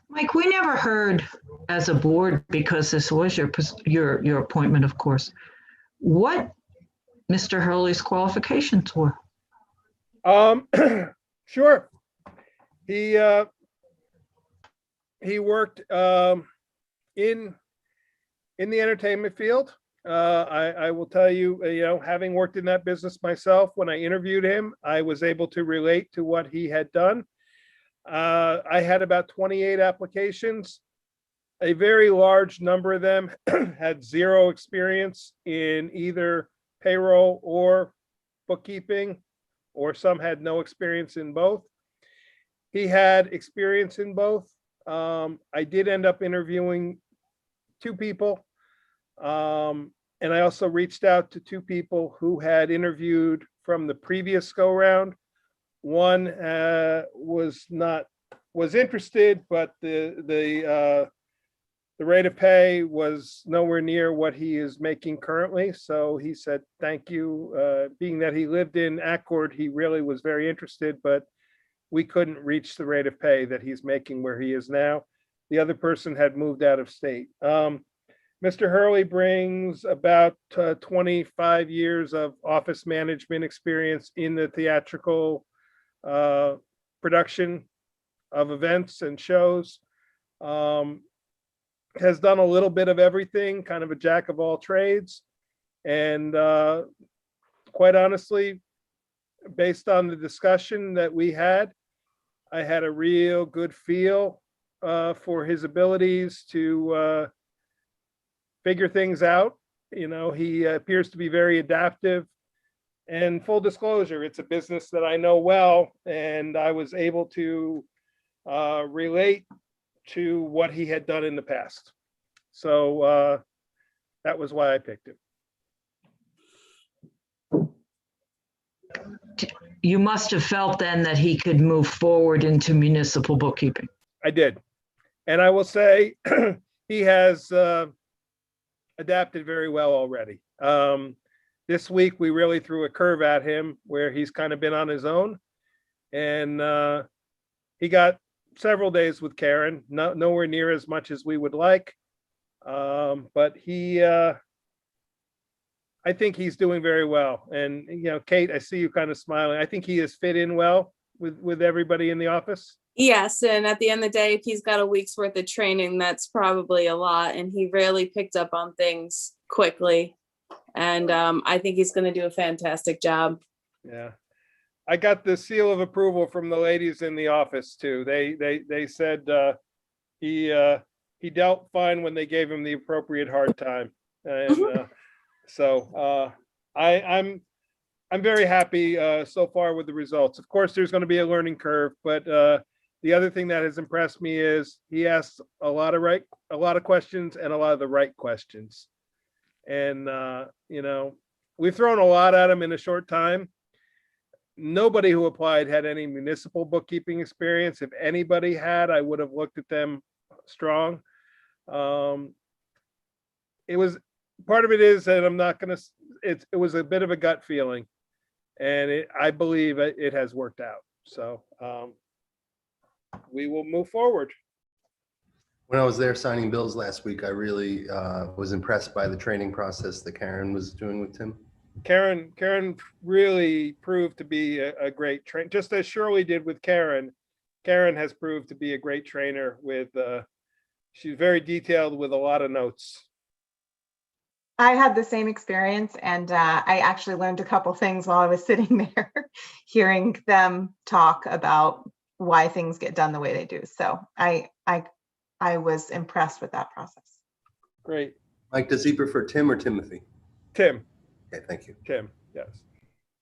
Mike, we never heard as a board, because this was your appointment, of course, what Mr. Hurley's qualifications were. sure. He worked in the entertainment field. I will tell you, having worked in that business myself, when I interviewed him, I was able to relate to what he had done. I had about 28 applications. A very large number of them had zero experience in either payroll or bookkeeping, or some had no experience in both. He had experience in both. I did end up interviewing two people. And I also reached out to two people who had interviewed from the previous go round. One was interested, but the rate of pay was nowhere near what he is making currently. So he said, thank you. Being that he lived in Accord, he really was very interested, but we couldn't reach the rate of pay that he's making where he is now. The other person had moved out of state. Mr. Hurley brings about 25 years of office management experience in the theatrical production of events and shows. Has done a little bit of everything, kind of a jack of all trades. And quite honestly, based on the discussion that we had, I had a real good feel for his abilities to figure things out. You know, he appears to be very adaptive. And full disclosure, it's a business that I know well, and I was able to relate to what he had done in the past. So that was why I picked him. You must have felt then that he could move forward into municipal bookkeeping. I did. And I will say he has adapted very well already. This week, we really threw a curve at him where he's kind of been on his own. And he got several days with Karen, nowhere near as much as we would like. But I think he's doing very well. And, you know, Kate, I see you kind of smiling. I think he has fit in well with everybody in the office. Yes, and at the end of the day, if he's got a week's worth of training, that's probably a lot. And he really picked up on things quickly. And I think he's going to do a fantastic job. Yeah. I got the seal of approval from the ladies in the office too. They said he dealt fine when they gave him the appropriate hard time. And so I'm very happy so far with the results. Of course, there's going to be a learning curve, but the other thing that has impressed me is he asks a lot of questions and a lot of the right questions. And you know, we've thrown a lot at him in a short time. Nobody who applied had any municipal bookkeeping experience. If anybody had, I would have looked at them strong. It was part of it is that I'm not going to, it was a bit of a gut feeling, and I believe it has worked out. So we will move forward. When I was there signing bills last week, I really was impressed by the training process that Karen was doing with Tim. Karen really proved to be a great trainer, just as Shirley did with Karen. Karen has proved to be a great trainer with, she's very detailed with a lot of notes. I had the same experience, and I actually learned a couple things while I was sitting there, hearing them talk about why things get done the way they do. So I was impressed with that process. Great. Mike, does he prefer Tim or Timothy? Tim. Okay, thank you. Tim, yes.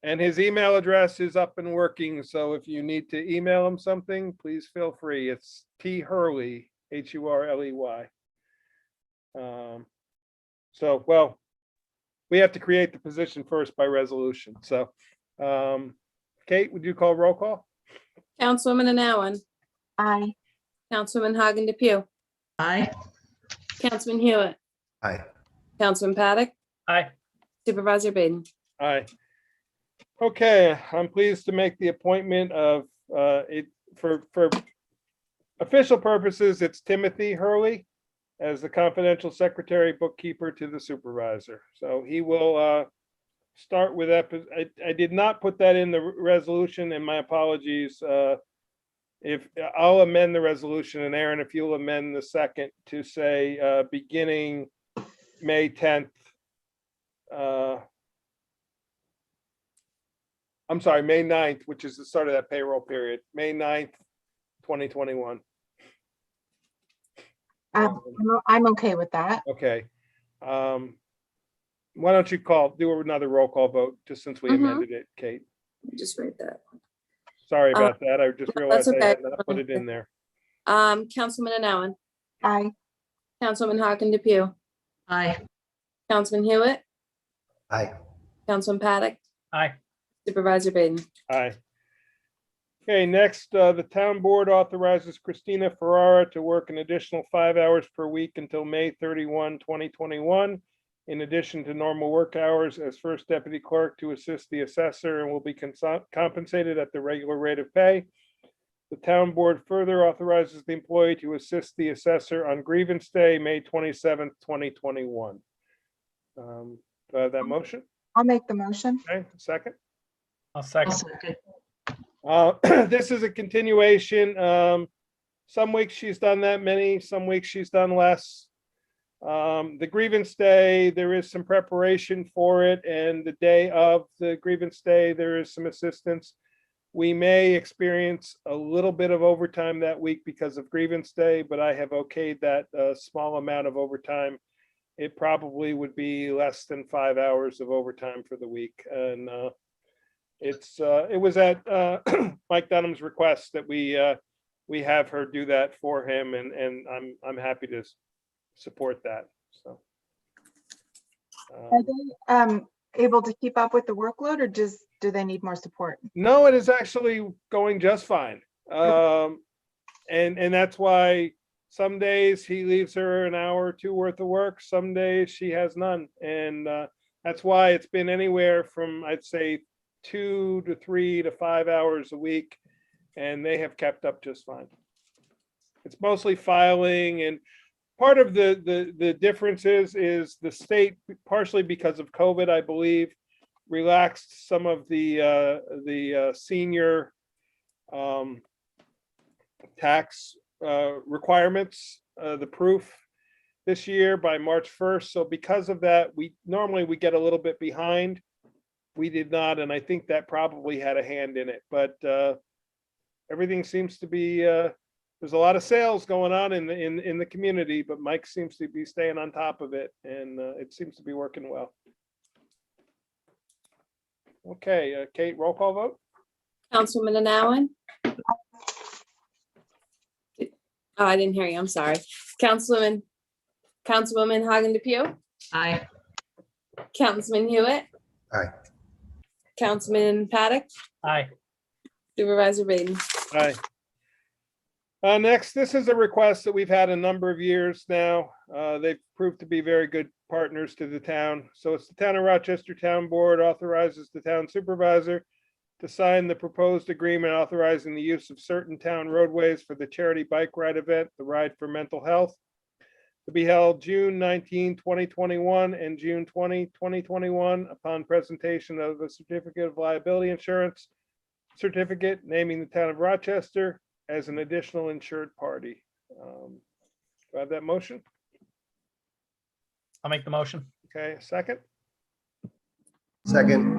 And his email address is up and working. So if you need to email him something, please feel free. It's T Hurley, Hurley. So, well, we have to create the position first by resolution. So, Kate, would you call roll call? Councilwoman Anowen, Aye. Councilwoman Hagen DePew, Aye. Councilman Hewitt, Hi. Councilman Paddock, Aye. Supervisor Baden. Aye. Okay, I'm pleased to make the appointment of it for official purposes. It's Timothy Hurley as the confidential secretary bookkeeper to the supervisor. So he will start with that. I did not put that in the resolution, and my apologies. If I'll amend the resolution, and Aaron, if you'll amend the second to say beginning May 10th. I'm sorry, May 9th, which is the start of that payroll period, May 9th, 2021. I'm okay with that. Okay. Why don't you do another roll call vote, just since we amended it, Kate? Just read that. Sorry about that. I just realized I okay. had not put it in there. Councilman Anowen, Aye. Councilwoman Hawken Depew, Aye. Councilman Hewitt, Aye. Councilman Paddock, Aye. Supervisor Baden. Aye. Okay, next, the town board authorizes Christina Ferrara to work an additional 5 hours per week until May 31, 2021. In addition to normal work hours as first deputy clerk to assist the assessor and will be compensated at the regular rate of pay. The town board further authorizes the employee to assist the assessor on grievance day, May 27th, 2021. Do I have that motion? I'll make the motion. Okay, second. I'll I'll second. second. This is a continuation. Some weeks she's done that many, some weeks she's done less. The grievance day, there is some preparation for it, and the day of the grievance day, there is some assistance. We may experience a little bit of overtime that week because of grievance day, but I have okayed that small amount of overtime. It probably would be less than 5 hours of overtime for the week, and it was at Mike Dunham's request that we have her do that for him, and I'm happy to support that. So. Are they able to keep up with the workload, or do they need more support? No, it is actually going just fine. And that's why some days he leaves her an hour or two worth of work. Some days she has none. And that's why it's been anywhere from, I'd say, 2 to 3 to 5 hours a week. And they have kept up just fine. It's mostly filing, and part of the differences is the state, partially because of COVID, I believe, relaxed some of the senior tax requirements, the proof this year by March 1st. So because of that, we get a little bit behind. We did not, and I think that probably had a hand in it. But everything seems to be there's a lot of sales going on in the community, but Mike seems to be staying on top of it, and it seems to be working well. Okay, Kate, roll call vote. Councilwoman Anowen? Oh, I didn't hear you. I'm sorry. Councilwoman Hagen Depew, Aye. Councilman Hewitt, Aye. Councilman Paddock, Aye. Supervisor Baden. Aye. Next, this is a request that we've had a number of years now. They've proved to be very good partners to the town. So it's the Town of Rochester Town Board authorizes the town supervisor to sign the proposed agreement authorizing the use of certain town roadways for the charity bike ride event, the Ride for Mental Health, to be held June 19, 2021 and June 20, 2021, upon presentation of a certificate of liability insurance certificate naming the town of Rochester as an additional insured party. Do I have that motion? I'll make the motion. Okay, second. Second.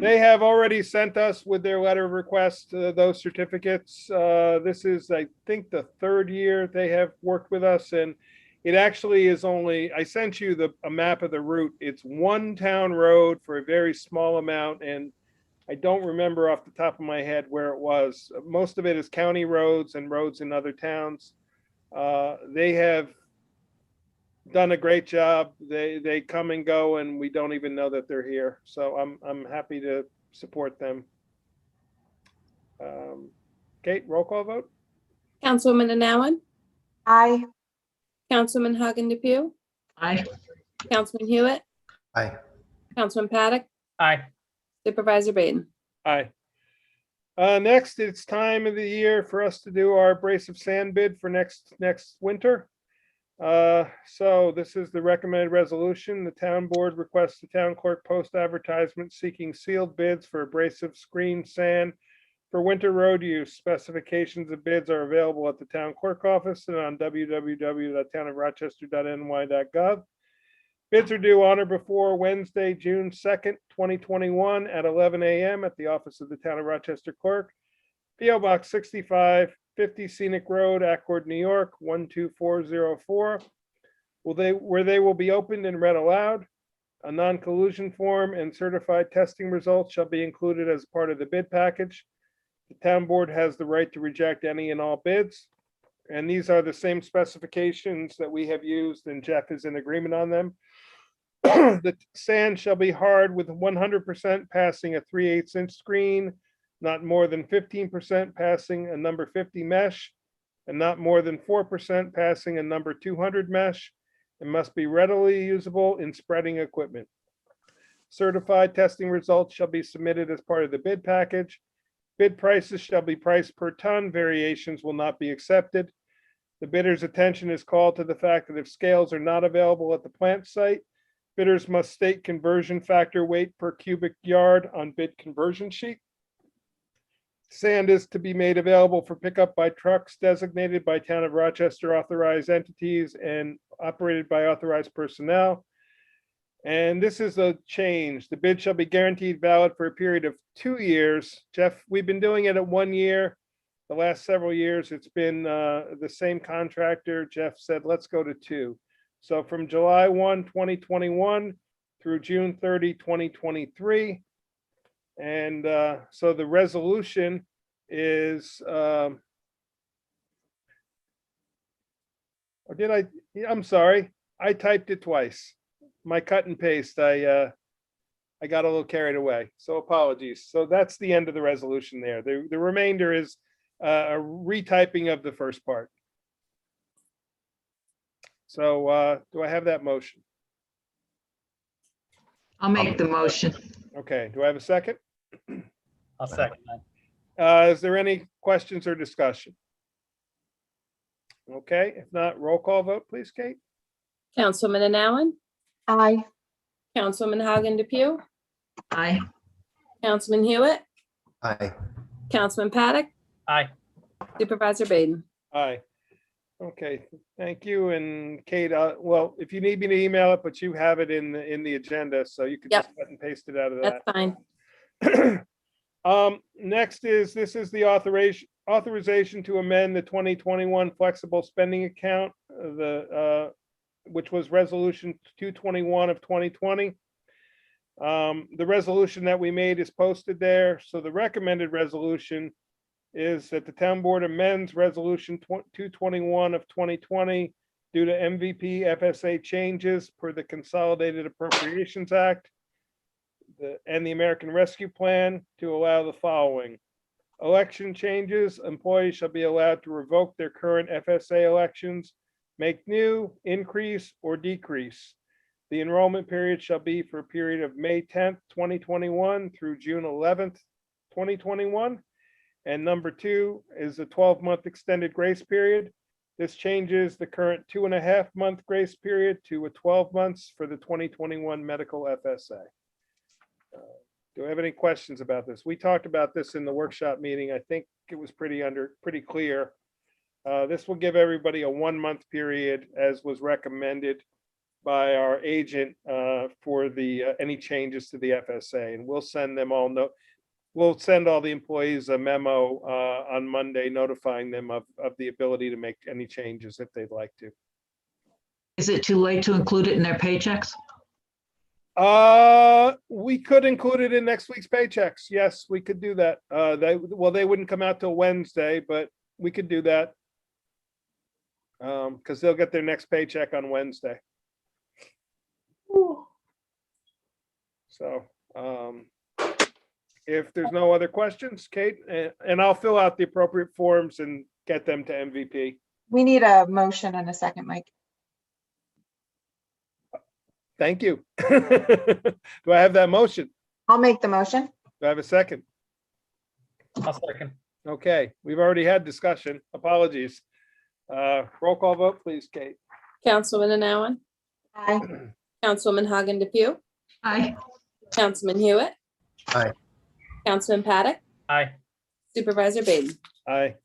They have already sent us with their letter of request those certificates. This is, I think, the third year they have worked with us, and it actually is only, I sent you a map of the route. It's one town road for a very small amount, and I don't remember off the top of my head where it was. Most of it is county roads and roads in other towns. They have done a great job. They come and go, and we don't even know that they're here. So I'm happy to support them. Kate, roll call vote. Councilwoman Anowen, Aye. Councilman Hagen Depew, Aye. Councilman Hewitt, Aye. Councilman Paddock, Aye. Supervisor Baden. Aye. Next, it's time of the year for us to do our abrasive sand bid for next winter. So this is the recommended resolution. The town board requests the town clerk post advertisement seeking sealed bids for abrasive screen sand for winter road use. Specifications of bids are available at the town clerk office and on www.townofrochester.ny.gov. Bids are due on or before Wednesday, June 2nd, 2021 at 11 a.m. at the office of the Town of Rochester Clerk. P.O. Box 65, 50 Scenic Road, Accord, New York, 12404. Where they will be opened and read aloud. A non-collusion form and certified testing results shall be included as part of the bid package. The town board has the right to reject any and all bids. And these are the same specifications that we have used, and Jeff is in agreement on them. The sand shall be hard with 100% passing a 3/8 inch screen, not more than 15% passing a number 50 mesh, and not more than 4% passing a number 200 mesh, and must be readily usable in spreading equipment. Certified testing results shall be submitted as part of the bid package. Bid prices shall be priced per ton. Variations will not be accepted. The bidder's attention is called to the fact that if scales are not available at the plant site, bidders must state conversion factor weight per cubic yard on bid conversion sheet. Sand is to be made available for pickup by trucks designated by Town of Rochester authorized entities and operated by authorized personnel. And this is a change. The bid shall be guaranteed valid for a period of 2 years. Jeff, we've been doing it at 1 year. The last several years, it's been the same contractor. Jeff said, let's go to 2. So from July 1, 2021 through June 30, 2023. And so the resolution is, or did I, I'm sorry, I typed it twice. My cut and paste, I got a little carried away, so apologies. So that's the end of the resolution there. The remainder is a retyping of the first part. So do I have that motion? I'll make the motion. Okay, do I have a second? I'll second that. Is there any questions or discussion? Okay, if not, roll call vote, please, Kate. Councilwoman Allen, Aye. Councilwoman Hagen Depew, Aye. Councilman Hewitt, Aye. Councilman Paddock, Aye. Supervisor Baden. Aye. Okay, thank you. And Kate, well, if you need me to email it, but you have it in the agenda, so you can Yep. just cut and paste it out of That's that. fine. Next is, this is the authorization to amend the 2021 flexible spending account, which was resolution 221 of 2020. The resolution that we made is posted there. So the recommended resolution is that the town board amends resolution 221 of 2020 due to MVP FSA changes per the Consolidated Appropriations Act and the American Rescue Plan to allow the following. Election changes, employees shall be allowed to revoke their current FSA elections, make new, increase, or decrease. The enrollment period shall be for a period of May 10th, 2021 through June 11th, 2021. And number 2 is a 12-month extended grace period. This changes the current 2.5-month grace period to a 12 months for the 2021 medical FSA. Do I have any questions about this? We talked about this in the workshop meeting. I think it was pretty clear. This will give everybody a 1-month period, as was recommended by our agent for the any changes to the FSA, and we'll send them all we'll send all the employees a memo on Monday notifying them of the ability to make any changes if they'd like to. Is it too late to include it in their paychecks? We could include it in next week's paychecks. Yes, we could do that. They wouldn't come out till Wednesday, but we could do that. Because they'll get their next paycheck on Wednesday. So, if there's no other questions, Kate, and I'll fill out the appropriate forms and get them to MVP. We need a motion and a second, Mike. Thank you. Do I have that motion? I'll make the motion. Do I have a second? I'll second. Okay, we've already had discussion. Apologies. Roll call vote, please, Kate. Councilwoman Allen, Aye. Councilwoman Hagen Depew, Aye. Councilman Hewitt. Aye. Councilman Paddock, Aye. Supervisor Baden. Aye.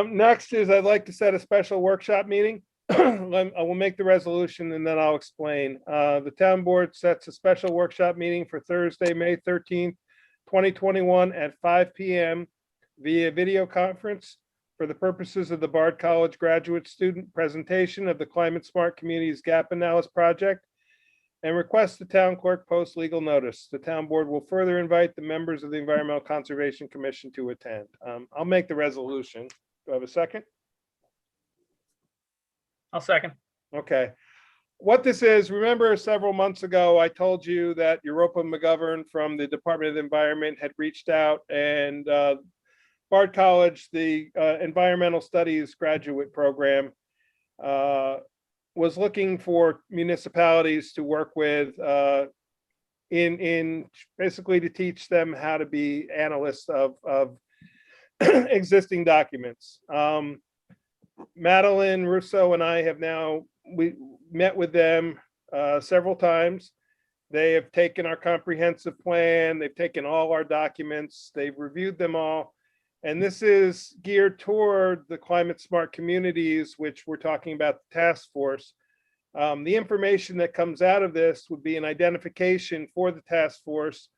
Next is I'd like to set a special workshop meeting. I will make the resolution and then I'll explain. The town board sets a special workshop meeting for Thursday, May 13th, 2021 at 5 p.m. via video conference for the purposes of the Bard College graduate student presentation of the Climate Smart Communities Gap Analysis Project and request the town clerk post legal notice. The town board will further invite the members of the Environmental Conservation Commission to attend. I'll make the resolution. Do I have a second? I'll second. Okay. What this is, remember several months ago, I told you that Europa McGovern from the Department of the Environment had reached out, and Bard College, the Environmental Studies graduate program, was looking for municipalities to work with in basically to teach them how to be analysts of existing documents. Madeline Russo and I have now, we met with them several times. They have taken our comprehensive plan, they've taken all our documents, they've reviewed them all. And this is geared toward the climate smart communities, which we're talking about the task force. The information that comes out of this would be an identification for the task force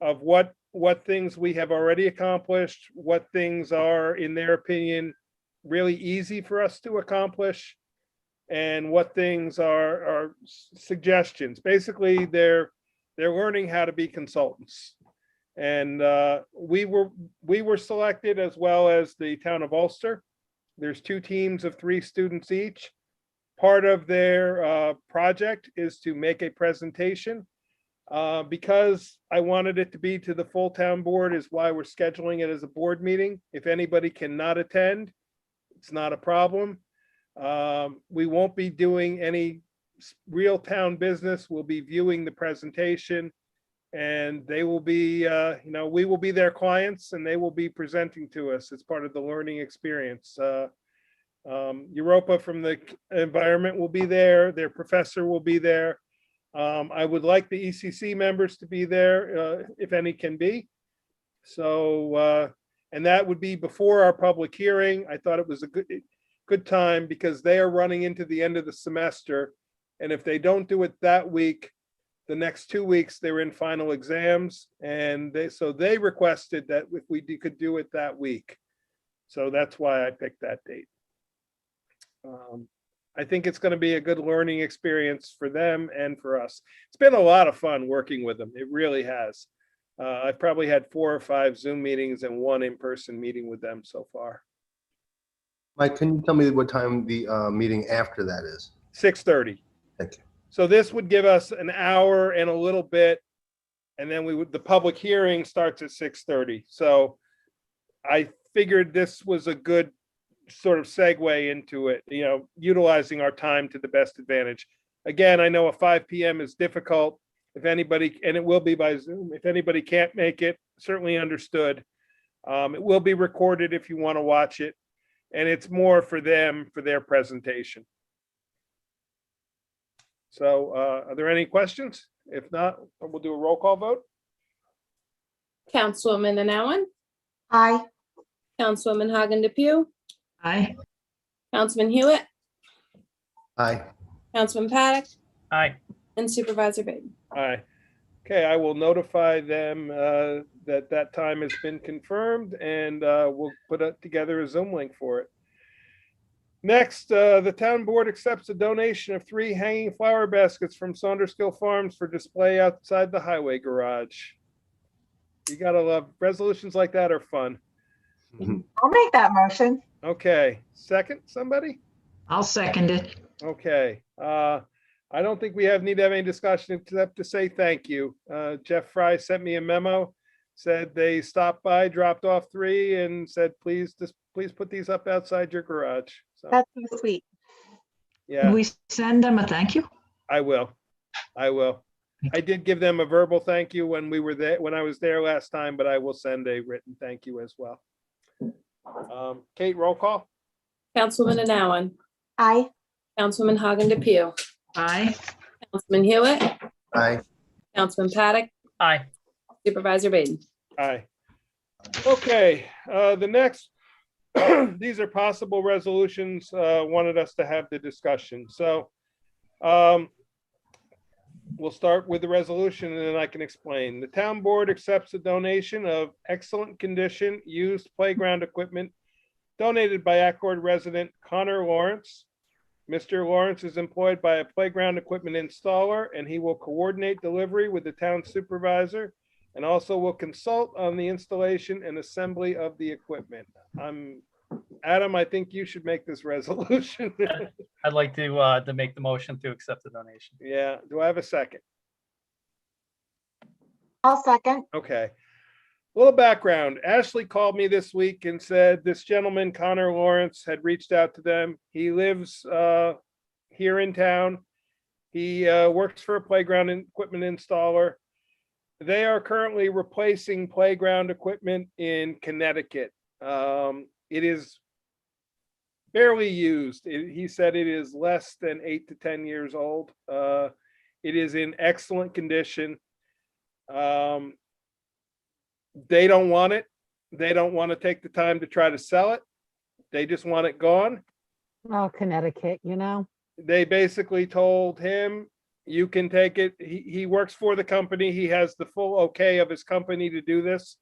of what things we have already accomplished, what things are, in their opinion, really easy for us to accomplish, and what things are suggestions. Basically, they're learning how to be consultants. And we were selected, as well as the town of Ulster. There's 2 teams of 3 students each. Part of their project is to make a presentation. Because I wanted it to be to the full town board is why we're scheduling it as a board meeting. If anybody cannot attend, it's not a problem. We won't be doing any real town business. We'll be viewing the presentation, and they will be, we will be their clients, and they will be presenting to us as part of the learning experience. Europa from the environment will be there. Their professor will be there. I would like the ECC members to be there, if any can be. So, and that would be before our public hearing. I thought it was a good time because they are running into the end of the semester. And if they don't do it that week, the next 2 weeks, they're in final exams. And they requested that if we could do it that week. So that's why I picked that date. I think it's going to be a good learning experience for them and for us. It's been a lot of fun working with them. It really has. I've probably had 4 or 5 Zoom meetings and 1 in-person meeting with them so far. Mike, can you tell me what time the meeting after that is? 6:30. Thank you. So this would give us an hour and a little bit, and then the public hearing starts at 6:30. So I figured this was a good sort of segue into it, utilizing our time to the best advantage. Again, I know a 5 p.m. is difficult. If anybody, and it will be by Zoom, if anybody can't make it, certainly understood. It will be recorded if you want to watch it, and it's more for them, for their presentation. So are there any questions? If not, we'll do a roll call vote. Councilwoman Anowen, Aye. Councilwoman Hagen DePew, Aye. Councilman Hewitt, Aye. Councilman Paddock, Aye. and Supervisor Baden. Aye. Okay, I will notify them that time has been confirmed, and we'll put together a Zoom link for it. Next, the town board accepts a donation of 3 hanging flower baskets from Saunderskill Farms for display outside the highway garage. You gotta love resolutions like that are fun. I'll make that motion. Okay, second, somebody? I'll second it. Okay, I don't think we need to have any discussion except to say thank you. Jeff Fry sent me a memo, said they stopped by, dropped off 3, and said, please put these up outside your garage. So, That's so sweet. yeah, Can we send them a thank you? I will. I did give them a verbal thank you when I was there last time, but I will send a written thank you as well. Kate, roll call. Councilwoman Anowen, Aye. Councilwoman Hagen DePew, Aye. Councilman Hewitt, Aye. Councilman Paddock, Aye. Supervisor Baden. Aye. Okay, the next, these are possible resolutions, wanted us to have the discussion. So we'll start with the resolution and then I can explain. The town board accepts a donation of excellent condition used playground equipment donated by Accord resident Connor Lawrence. Mr. Lawrence is employed by a playground equipment installer, and he will coordinate delivery with the town supervisor and also will consult on the installation and assembly of the equipment. I'm Adam, I think you should make this resolution. I'd like to make the motion to accept the donation. Yeah, do I have a second? I'll second. Okay. Little background. Ashley called me this week and said this gentleman, Connor Lawrence, had reached out to them. He lives here in town. He works for a playground equipment installer. They are currently replacing playground equipment in Connecticut. It is barely used. He said it is less than 8 to 10 years old. It is in excellent condition. They don't want it. They don't want to take the time to try to sell it. They just want it gone. Oh, Connecticut, you know? They basically told him, you can take it. He works for the company. He has the full okay of his company to do this.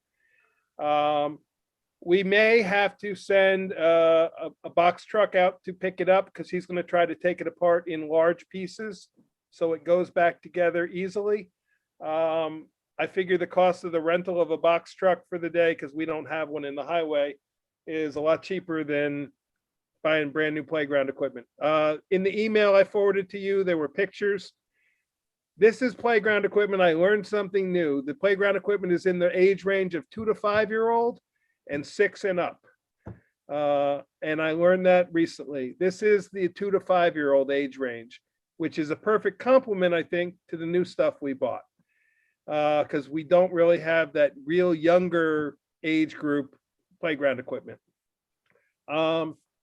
We may have to send a box truck out to pick it up because he's going to try to take it apart in large pieces so it goes back together easily. I figure the cost of the rental of a box truck for the day, because we don't have one in the highway, is a lot cheaper than buying brand new playground equipment. In the email I forwarded to you, there were pictures. This is playground equipment. I learned something new. The playground equipment is in the age range of 2 to 5 year old and 6 and up. And I learned that recently. This is the 2 to 5 year old age range, which is a perfect complement, I think, to the new stuff we bought. Because we don't really have that real younger age group playground equipment.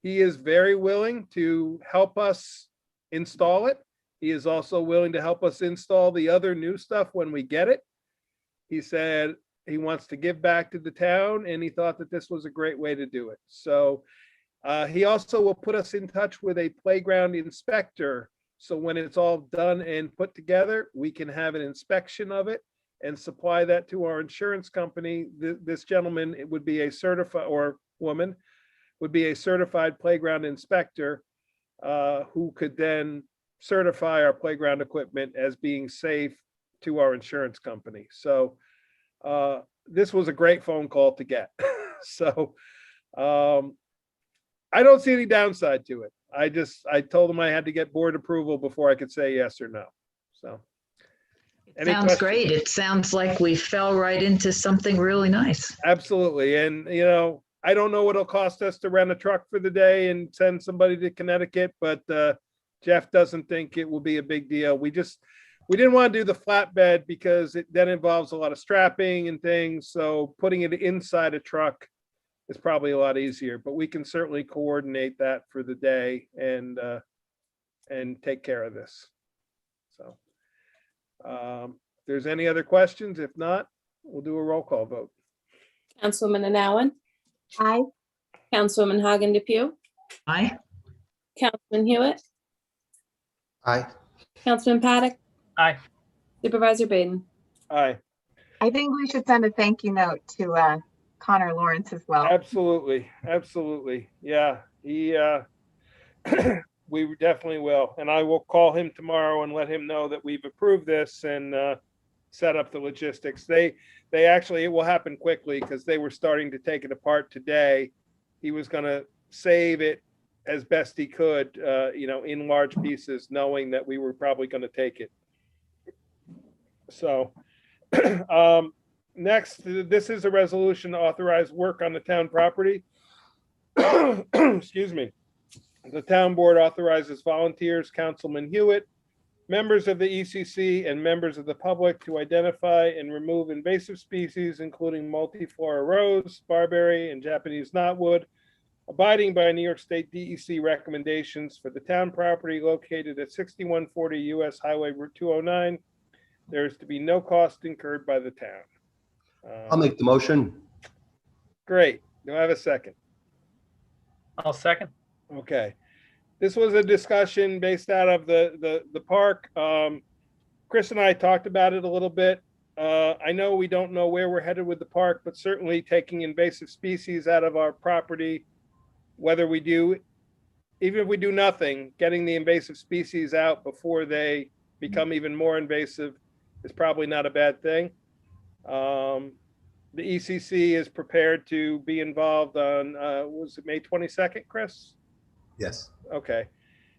He is very willing to help us install it. He is also willing to help us install the other new stuff when we get it. He said he wants to give back to the town, and he thought that this was a great way to do it. So he also will put us in touch with a playground inspector. So when it's all done and put together, we can have an inspection of it and supply that to our insurance company. This gentleman, it would be a certified, or woman, would be a certified playground inspector who could then certify our playground equipment as being safe to our insurance company. So this was a great phone call to get. So I don't see any downside to it. I told him I had to get board approval before I could say yes or no. So. Any Sounds questions? great. It sounds like we fell right into something really nice. Absolutely. And, you know, I don't know what it'll cost us to rent a truck for the day and send somebody to Connecticut, but Jeff doesn't think it will be a big deal. We didn't want to do the flatbed because it then involves a lot of strapping and things. So putting it inside a truck is probably a lot easier, but we can certainly coordinate that for the day and take care of this. So. If there's any other questions, if not, we'll do a roll call vote. Councilwoman Anowen, Aye. Councilwoman Hagen DePew, Aye. Councilman Hewitt, Aye. Councilman Paddock, Aye. Supervisor Baden. Aye, I think we should send a thank you note to Connor Lawrence as well. absolutely, absolutely. Yeah, he, we definitely will. And I will call him tomorrow and let him know that we've approved this and set up the logistics. They actually, it will happen quickly because they were starting to take it apart today. He was going to save it as best he could, you know, in large pieces, knowing that we were probably going to take it. So next, this is a resolution to authorize work on the town property. Excuse me. The town board authorizes volunteers, Councilman Hewitt, members of the ECC, and members of the public to identify and remove invasive species, including multiflora rose, barberry, and Japanese knotwood, abiding by New York State DEC recommendations for the town property located at 6140 US Highway Route 209. There is to be no cost incurred by the town. I'll make the motion. Great. Do I have a second? I'll second. Okay. This was a discussion based out of the park. Chris and I talked about it a little bit. I know we don't know where we're headed with the park, but certainly taking invasive species out of our property, whether we do, even if we do nothing, getting the invasive species out before they become even more invasive is probably not a bad thing. the ECC is prepared to be involved on, was it May 22nd, Chris? Yes. Okay.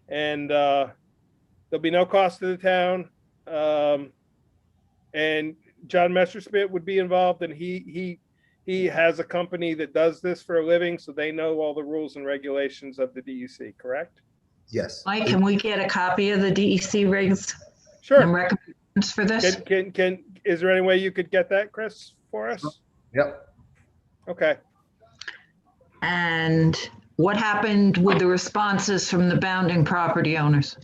And there'll be no cost to the town. And John Messerschmidt would be involved, and he has a company that does this for a living, so they know all the rules and regulations of the DEC, correct? Yes. Mike, can we get a copy of the DEC regs and Sure. recommendations for this? Is there any way you could get that, Chris, for us? Yep. Okay. And what happened with the responses from the bounding property owners?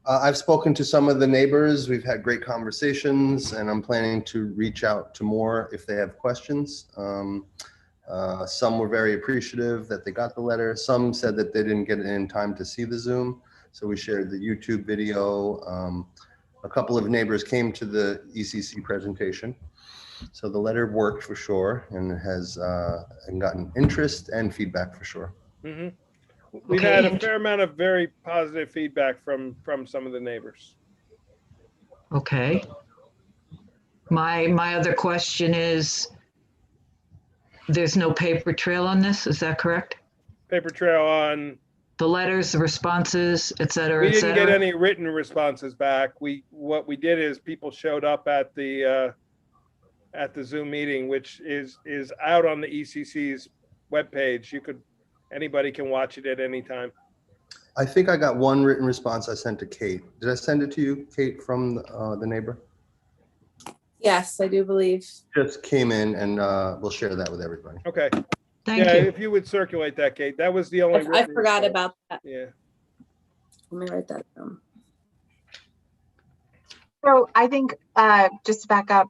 I've spoken to some of the neighbors. We've had great conversations, and I'm planning to reach out to more if they have questions. Some were very appreciative that they got the letter. Some said that they didn't get it in time to see the Zoom. So we shared the YouTube video. A couple of neighbors came to the ECC presentation. So the letter worked for sure, and has gotten interest and feedback for sure. Mhm. We've Okay, had a and- fair amount of very positive feedback from some of the neighbors. Okay. My other question is, there's no paper trail on this, is that correct? Paper trail on, The letters, the responses, et cetera, we et didn't get cetera? any written responses back. What we did is people showed up at the Zoom meeting, which is out on the ECC's webpage. Anybody can watch it at any time. I think I got one written response I sent to Kate. Did I send it to you, Kate, from the neighbor? Yes, I do believe. Just came in, and we'll share that with everybody. Okay. Thank Yeah, you. if you would circulate that, Kate, that was the only. I written forgot response. about that. Yeah. Let me write that down. So I think, just to back up,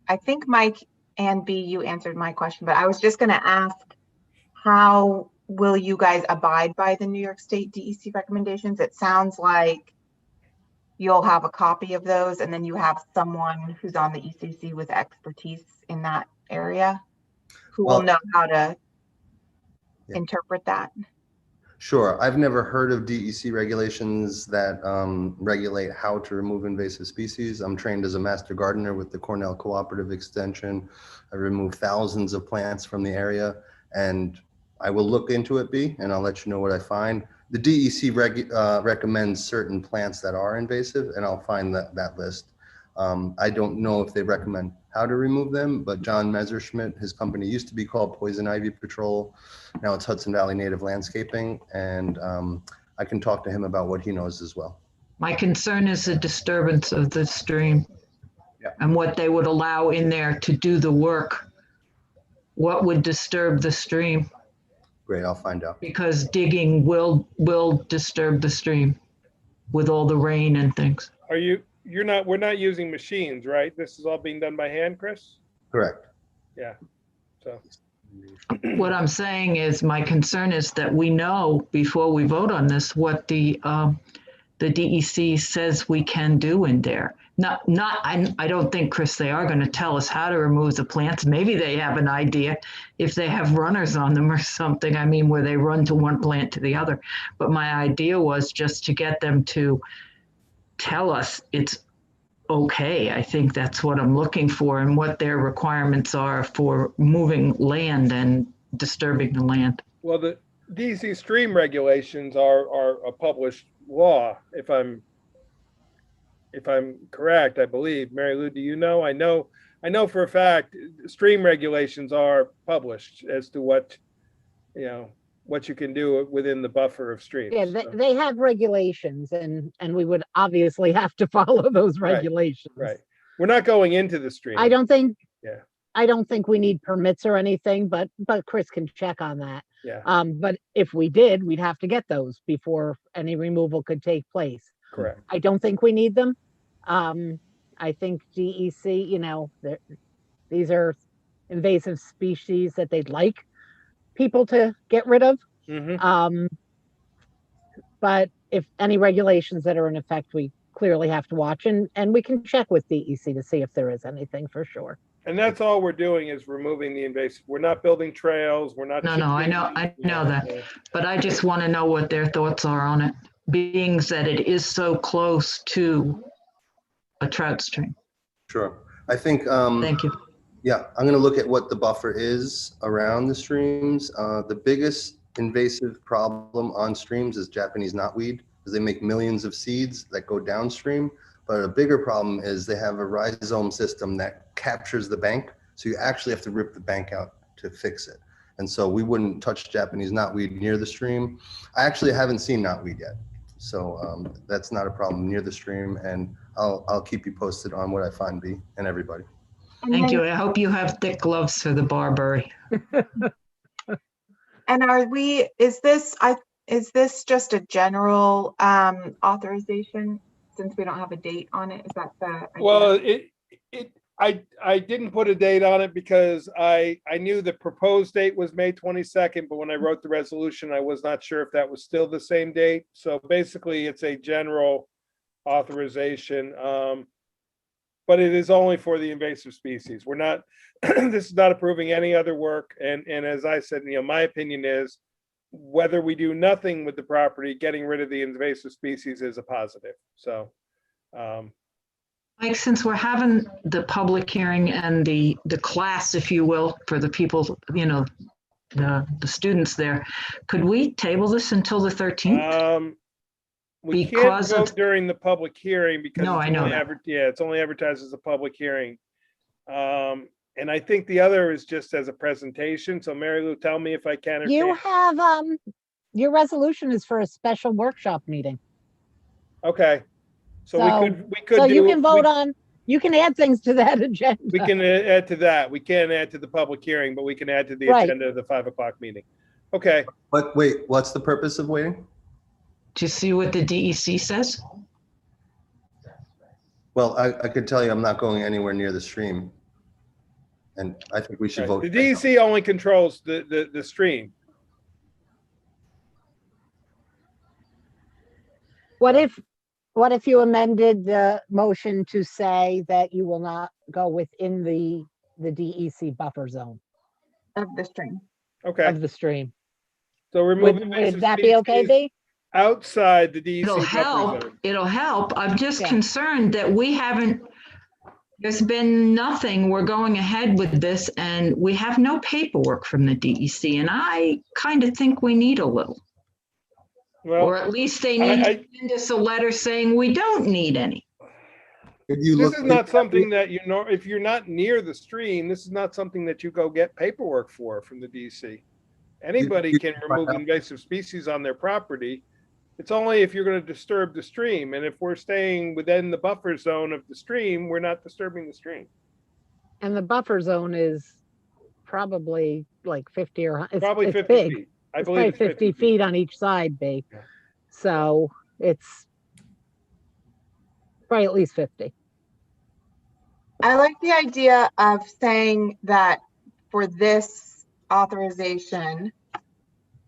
I think Mike and B, you answered my question, but I was just gonna ask, how will you guys abide by the New York State DEC recommendations? It sounds like you'll have a copy of those, and then you have someone who's on the ECC with expertise in that area who will Well- know how to Yeah. interpret that. Sure. I've never heard of DEC regulations that regulate how to remove invasive species. I'm trained as a master gardener with the Cornell Cooperative Extension. I remove thousands of plants from the area, and I will look into it, B, and I'll let you know what I find. The DEC recommends certain plants that are invasive, and I'll find that list. I don't know if they recommend how to remove them, but John Messerschmidt, his company used to be called Poison Ivy Patrol. Now it's Hudson Valley Native Landscaping, and I can talk to him about what he knows as well. My concern is the disturbance of the stream. Yeah. And what they would allow in there to do the work. What would disturb the stream? Great, I'll find out. Because digging will disturb the stream with all the rain and things. We're not using machines, right? This is all being done by hand, Chris? Correct. Yeah. So, What I'm saying is, my concern is that we know before we vote on this, what the DEC says we can do in there. I don't think, Chris, they are going to tell us how to remove the plants. Maybe they have an idea if they have runners on them or something. I mean, where they run to one plant to the other. But my idea was just to get them to tell us it's okay. I think that's what I'm looking for, and what their requirements are for moving land and disturbing the land. well, the DEC stream regulations are a published law, if I'm correct, I believe. Mary Lou, do you know? I know for a fact, stream regulations are published as to what you can do within the buffer of streams. Yeah, So, they have regulations, and we would obviously have to follow those Right, regulations. right. We're not going into the stream. I don't think. Yeah. I don't think we need permits or anything, but Chris can check on that. Yeah, But if we did, we'd have to get those before any removal could take place. correct. I don't think we need them. I think DEC, these are invasive species that they'd like people to get rid of. Mhm. But if any regulations that are in effect, we clearly have to watch, and we can check with DEC to see if there is anything for sure. And that's all we're doing is removing the invasive. We're not building trails. We're not. No, I know that. Yeah. But I just want to know what their thoughts are on it, being that it is so close to a trout stream. Sure. I think Thank you. Yeah, I'm gonna look at what the buffer is around the streams. The biggest invasive problem on streams is Japanese knotweed, because they make millions of seeds that go downstream. But a bigger problem is they have a rhizome system that captures the bank. So you actually have to rip the bank out to fix it. And so we wouldn't touch Japanese knotweed near the stream. I actually haven't seen knotweed yet. So that's not a problem near the stream. And I'll keep you posted on what I find, B, and everybody. And Thank then- you. I hope you have thick gloves for the barberry. And is this just a general authorization since we don't have a date on it? Is that the idea? Well, I didn't put a date on it because I knew the proposed date was May 22nd, but when I wrote the resolution, I was not sure if that was still the same date. So basically, it's a general authorization. But it is only for the invasive species. We're not, this is not approving any other work. And as I said, my opinion is whether we do nothing with the property, getting rid of the invasive species is a positive. So, Mike, since we're having the public hearing and the class, if you will, for the people, the students there, could we table this until the 13th? we can't Because of- vote during the public hearing because No, it's I know only that. it's only advertised as a public hearing. And I think the other is just as a presentation. So Mary Lou, tell me if I can or You can't. have, your resolution is for a special workshop meeting. Okay. So we could So you do, can vote on, you can add things to that agenda. we can add to that. We can't add to the public hearing, but we can add to the Right. agenda of the 5 o'clock meeting. Okay. But wait, what's the purpose of waiting? Do you see what the DEC says? Well, I could tell you I'm not going anywhere near the stream. And I think we should Right. vote. The DEC only controls the stream. What if you amended the motion to say that you will not go within the DEC buffer zone Of the stream. Okay. of the stream? So remove Would invasive that be okay, species B? outside the DEC It'll buffer help. zone. It'll help. I'm just Yeah. concerned that there's been nothing. We're going ahead with this and we have no paperwork from the DEC. And I kind of think we need a little, or Well, at least they need I- to send us a letter saying we don't need any. Could you this look is not into that? something that if you're not near the stream, this is not something that you go get paperwork for from the DEC. Anybody you can find remove out? invasive species on their property. It's only if you're going to disturb the stream. And if we're staying within the buffer zone of the stream, we're not disturbing the stream. And the buffer zone is probably like 50 or, it's Probably it's 50 big. feet. I It's believe probably it's 50 feet on each side, B. Yeah. So it's probably at least 50. I like the idea of saying that for this authorization,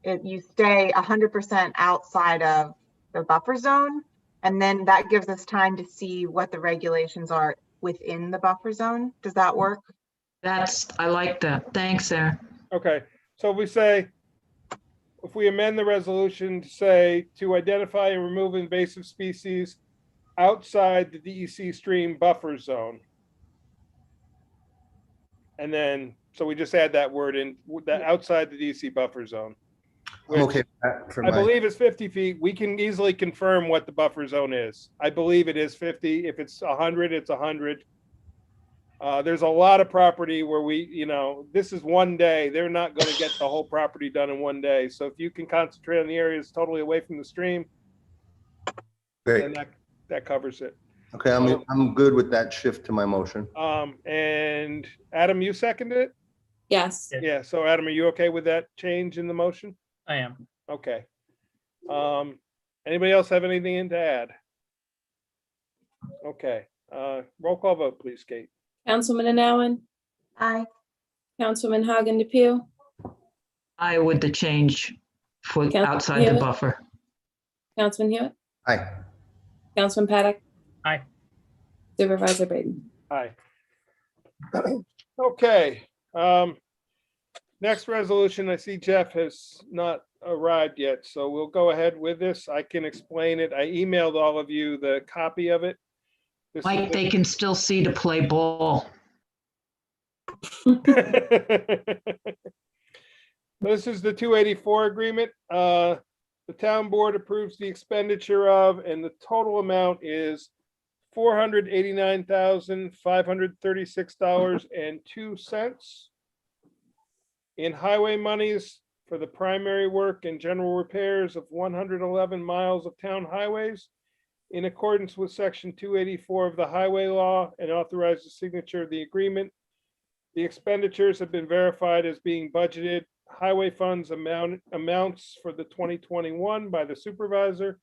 if you stay 100% outside of the buffer zone, and then that gives us time to see what the regulations are within the buffer zone. Does that work? I like that. Thanks, Aaron. Okay, so if we amend the resolution to say to identify and remove invasive species outside the DEC stream buffer zone. And then, so we just add that word in, that outside the DEC buffer zone. I'm okay which with that for I my, believe it's 50 feet. We can easily confirm what the buffer zone is. I believe it is 50. If it's 100, it's 100. There's a lot of property where this is one day. They're not going to get the whole property done in one day. So if you can concentrate on the areas totally away from the stream, then great. that covers it. Okay, I'm good with that shift to my motion. And Adam, you seconded it? Yes. Yeah. Yeah. So Adam, are you okay with that change in the motion? I am. Okay. Anybody else have anything to add? Okay. Roll call vote, please, Kate. Councilman Anowen, Aye. Councilman Hagen DePew, I would the change for Councilman outside the Hewitt? buffer. Councilman Hewitt, Aye. Councilman Paddock. Aye. Supervisor Brayden. Aye. Okay. Next resolution, I see Jeff has not arrived yet, so we'll go ahead with this. I can explain it. I emailed all of you the copy of it. This is Mike, the- they can still see to play ball. This is the 284 agreement. The town board approves the expenditure of, and the total amount is $489,536.02 in highway monies for the primary work and general repairs of 111 miles of town highways in accordance with section 284 of the highway law, and authorize the signature of the agreement. The expenditures have been verified as being budgeted highway funds amounts for the 2021 by the supervisor.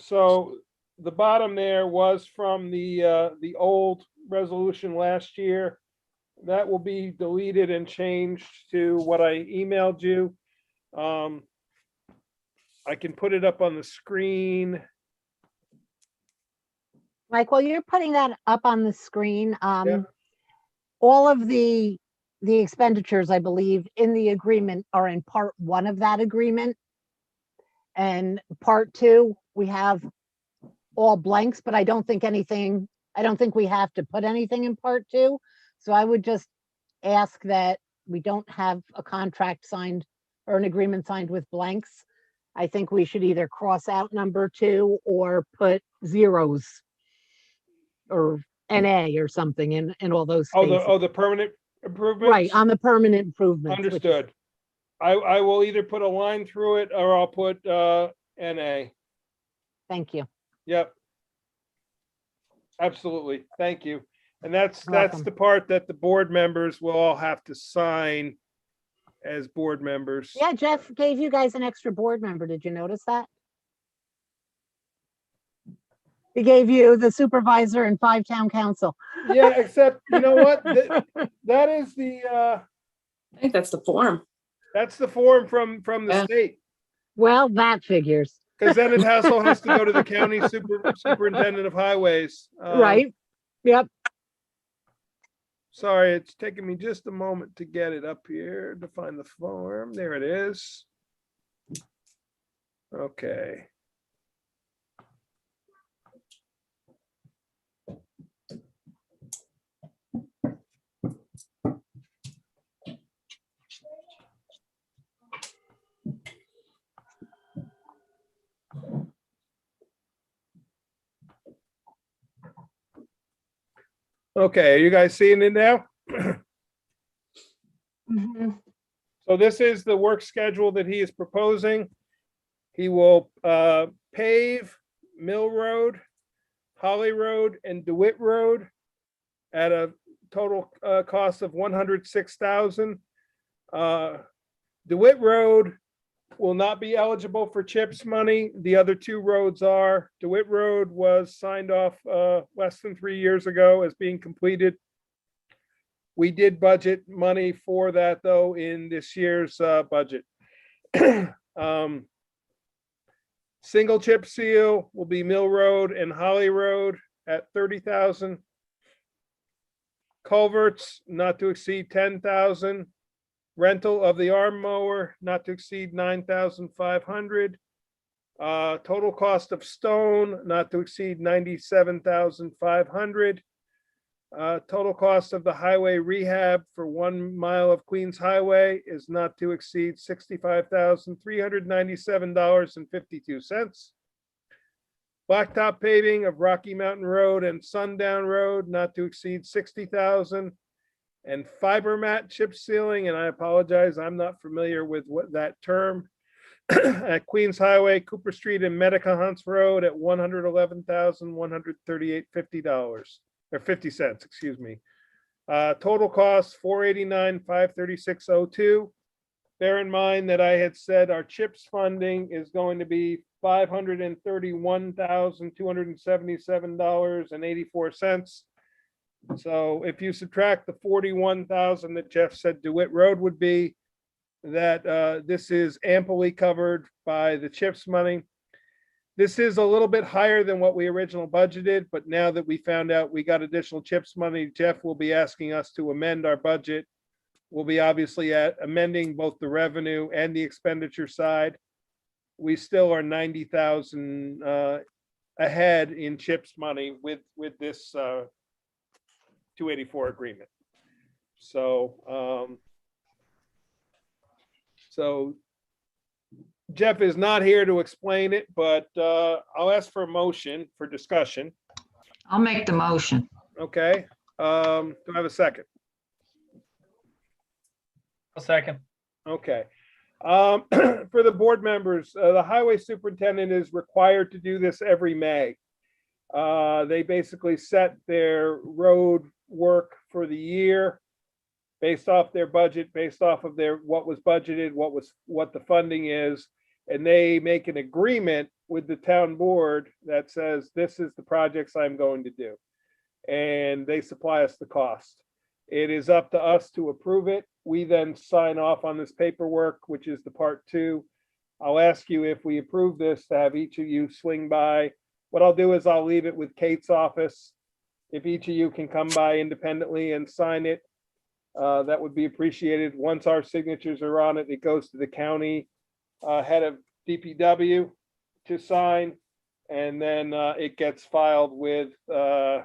So the bottom there was from the old resolution last year. That will be deleted and changed to what I emailed you. I can put it up on the screen. Mike, while you're putting that up on the screen, all of the expenditures, I believe, in the agreement are in part one of that agreement. And part two, we have all blanks, but I don't think we have to put anything in part two. So I would just ask that we don't have a contract signed or an agreement signed with blanks. I think we should either cross out number two or put zeros or NA or something in all those spaces. The permanent improvements? Right, on the permanent improvements. which is- Understood. I will either put a line through it or I'll put NA. Thank you. Yep. Absolutely. Thank you. And that's Welcome. the part that the board members will all have to sign as board members. Yeah, Jeff gave you guys an extra board member. Did you notice that? He gave you the supervisor and 5 town council. Yeah, except, you know what? That is I think that's the form. that's the form from the Yeah. state. Well, that figures, Because then it also has to go to the county superintendent of highways. right? Yep. Sorry, it's taking me just a moment to get it up here to find the form. There it is. Okay. Okay, are you guys seeing it now? Mhm. So this is the work schedule that he is proposing. He will pave Mill Road, Holly Road, and DeWitt Road at a total cost of $106,000. DeWitt Road will not be eligible for CHIPS money. The other 2 roads are. DeWitt Road was signed off less than 3 years ago as being completed. We did budget money for that, though, in this year's budget. Single chip seal will be Mill Road and Holly Road at $30,000. Culverts not to exceed $10,000. Rental of the arm mower not to exceed $9,500. Total cost of stone not to exceed $97,500. Total cost of the highway rehab for 1 mile of Queens Highway is not to exceed $65,397.52. Blacktop paving of Rocky Mountain Road and Sundown Road not to exceed $60,000. And fiber mat chip sealing, and I apologize, I'm not familiar with what that term. At Queens Highway, Cooper Street and Medica Hunts Road at $111,138.50 or 50 cents, excuse me. Total cost $489,536.02. Bear in mind that I had said our CHIPS funding is going to be $531,277.84. So if you subtract the 41,000 that Jeff said DeWitt Road would be, that this is amply covered by the CHIPS money. This is a little bit higher than what we originally budgeted, but now that we found out we got additional CHIPS money, Jeff will be asking us to amend our budget. We'll be obviously amending both the revenue and the expenditure side. We still are 90,000 ahead in CHIPS money with this 284 agreement. So, so Jeff is not here to explain it, but I'll ask for a motion for discussion. I'll make the motion. Okay, do I have a second? A second. Okay. For the board members, the highway superintendent is required to do this every May. They basically set their road work for the year based off their budget, based off of what was budgeted, what the funding is, and they make an agreement with the town board that says, this is the projects I'm going to do. And they supply us the cost. It is up to us to approve it. We then sign off on this paperwork, which is the part 2. I'll ask you, if we approve this, to have each of you swing by. What I'll do is I'll leave it with Kate's office. If each of you can come by independently and sign it, that would be appreciated. Once our signatures are on it, it goes to the county head of DPW to sign, and then it gets filed with the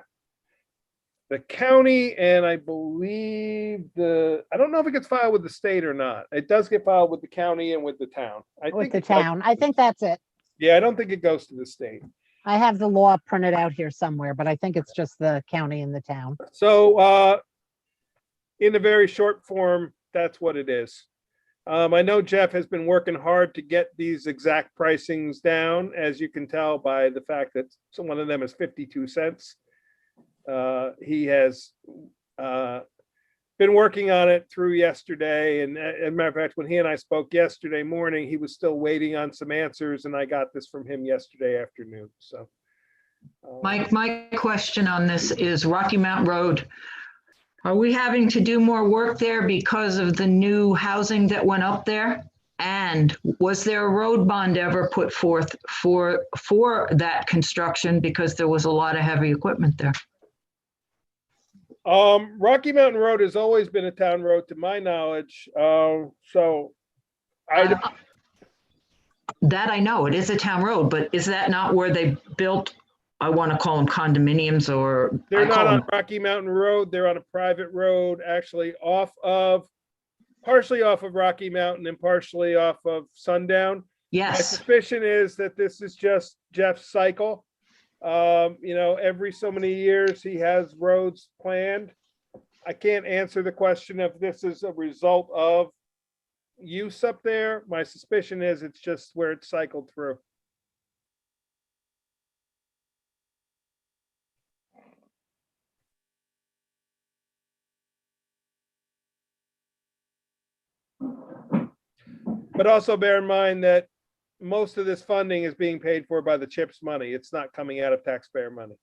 county, and I believe I don't know if it gets filed with the state or not. It does get filed with the county and with the town. With the town. I think that's it. Yeah, I don't think it goes to the state. I have the law printed out here somewhere, but I think it's just the county and the town. So in a very short form, that's what it is. I know Jeff has been working hard to get these exact pricings down, as you can tell by the fact that one of them is 52 cents. He has been working on it through yesterday, and as a matter of fact, when he and I spoke yesterday morning, he was still waiting on some answers, and I got this from him yesterday afternoon. So Mike, my question on this is Rocky Mountain Road. Are we having to do more work there because of the new housing that went up there? And was there a road bond ever put forth for that construction, because there was a lot of heavy equipment there? Rocky Mountain Road has always been a town road to my knowledge. So That I know, it is a town road, but is that not where they built, I want to call them condominiums, or they're I call not on them, Rocky Mountain Road. They're on a private road, actually partially off of Rocky Mountain and partially off of Sundown. My yes, suspicion is that this is just Jeff's cycle. Every so many years he has roads planned. I can't answer the question if this is a result of use up there. My suspicion is it's just where it's cycled through. But also bear in mind that most of this funding is being paid for by the CHIPS money. It's not coming out of taxpayer money.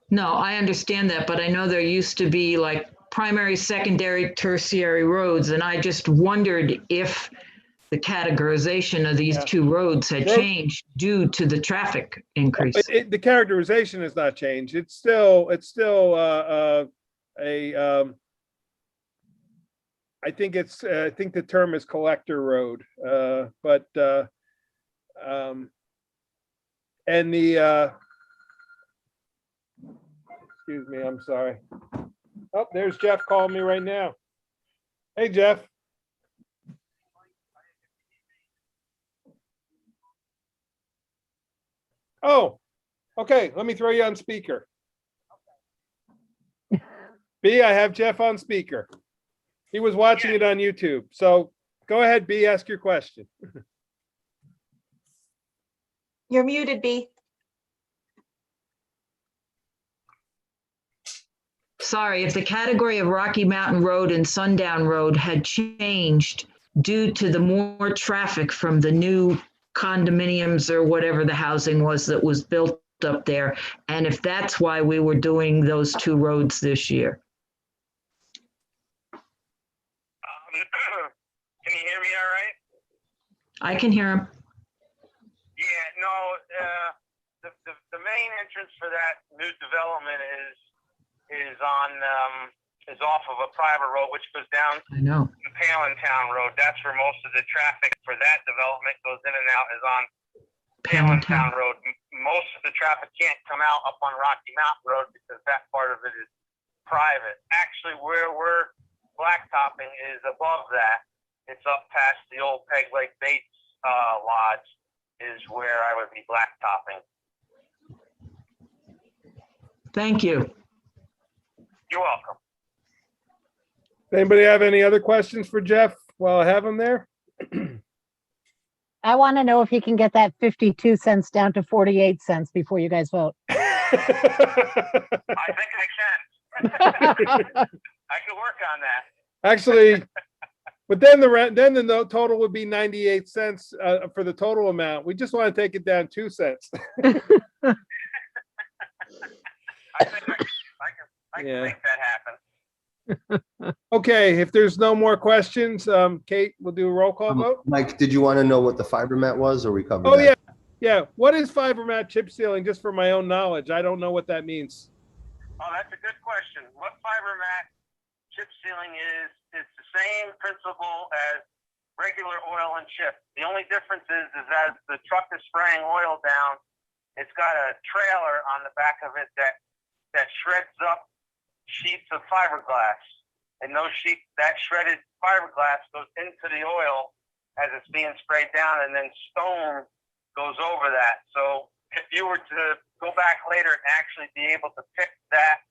no, I understand that, but I know there used to be like primary, secondary, tertiary roads, and I just wondered if the categorization of these Yeah. two roads had Road- changed due to the traffic increase. The characterization has not changed. It's still I think the term is collector road, and excuse me, I'm sorry. Oh, there's Jeff calling me right now. Hey, Jeff. Oh, okay, let me throw you on speaker. B, I have Jeff on speaker. He was watching it on YouTube. So go ahead, B, ask your question. You're muted, B. Sorry, if the category of Rocky Mountain Road and Sundown Road had changed due to the more traffic from the new condominiums or whatever the housing was that was built up there, and if that's why we were doing those two roads this year. Can you hear me all right? I can hear him. Yeah, no, the main entrance for that new development is off of a private road, which goes down I know. to Palentown Road. That's where most of the traffic for that development goes in and out, is on Palentown Road. Most of the traffic can't come out up on Rocky Mountain Road because that part of it is private. Actually, where we're blacktopping is above that. It's up past the old Peg Lake Bates Lodge is where I would be blacktopping. Thank you. You're welcome. Anybody have any other questions for Jeff while I have him there? I want to know if he can get that 52 cents down to 48 cents before you guys vote. I think I can. I can work on that. Actually, but then the total would be 98 cents for the total amount. We just want to take it down 2 cents. I think I can Yeah. make that happen. Okay, if there's no more questions, Kate, we'll do a roll call vote. Mike, did you want to know what the fiber mat was, or we covered Oh, that? yeah. What is fiber mat chip sealing? Just for my own knowledge. I don't know what that means. Oh, that's a good question. What fiber mat chip sealing is the same principle as regular oil and chip. The only difference is as the truck is spraying oil down, it's got a trailer on the back of it that shreds up sheets of fiberglass. And that shredded fiberglass goes into the oil as it's being sprayed down, and then stone goes over that. So if you were to go back later and actually be able to pick that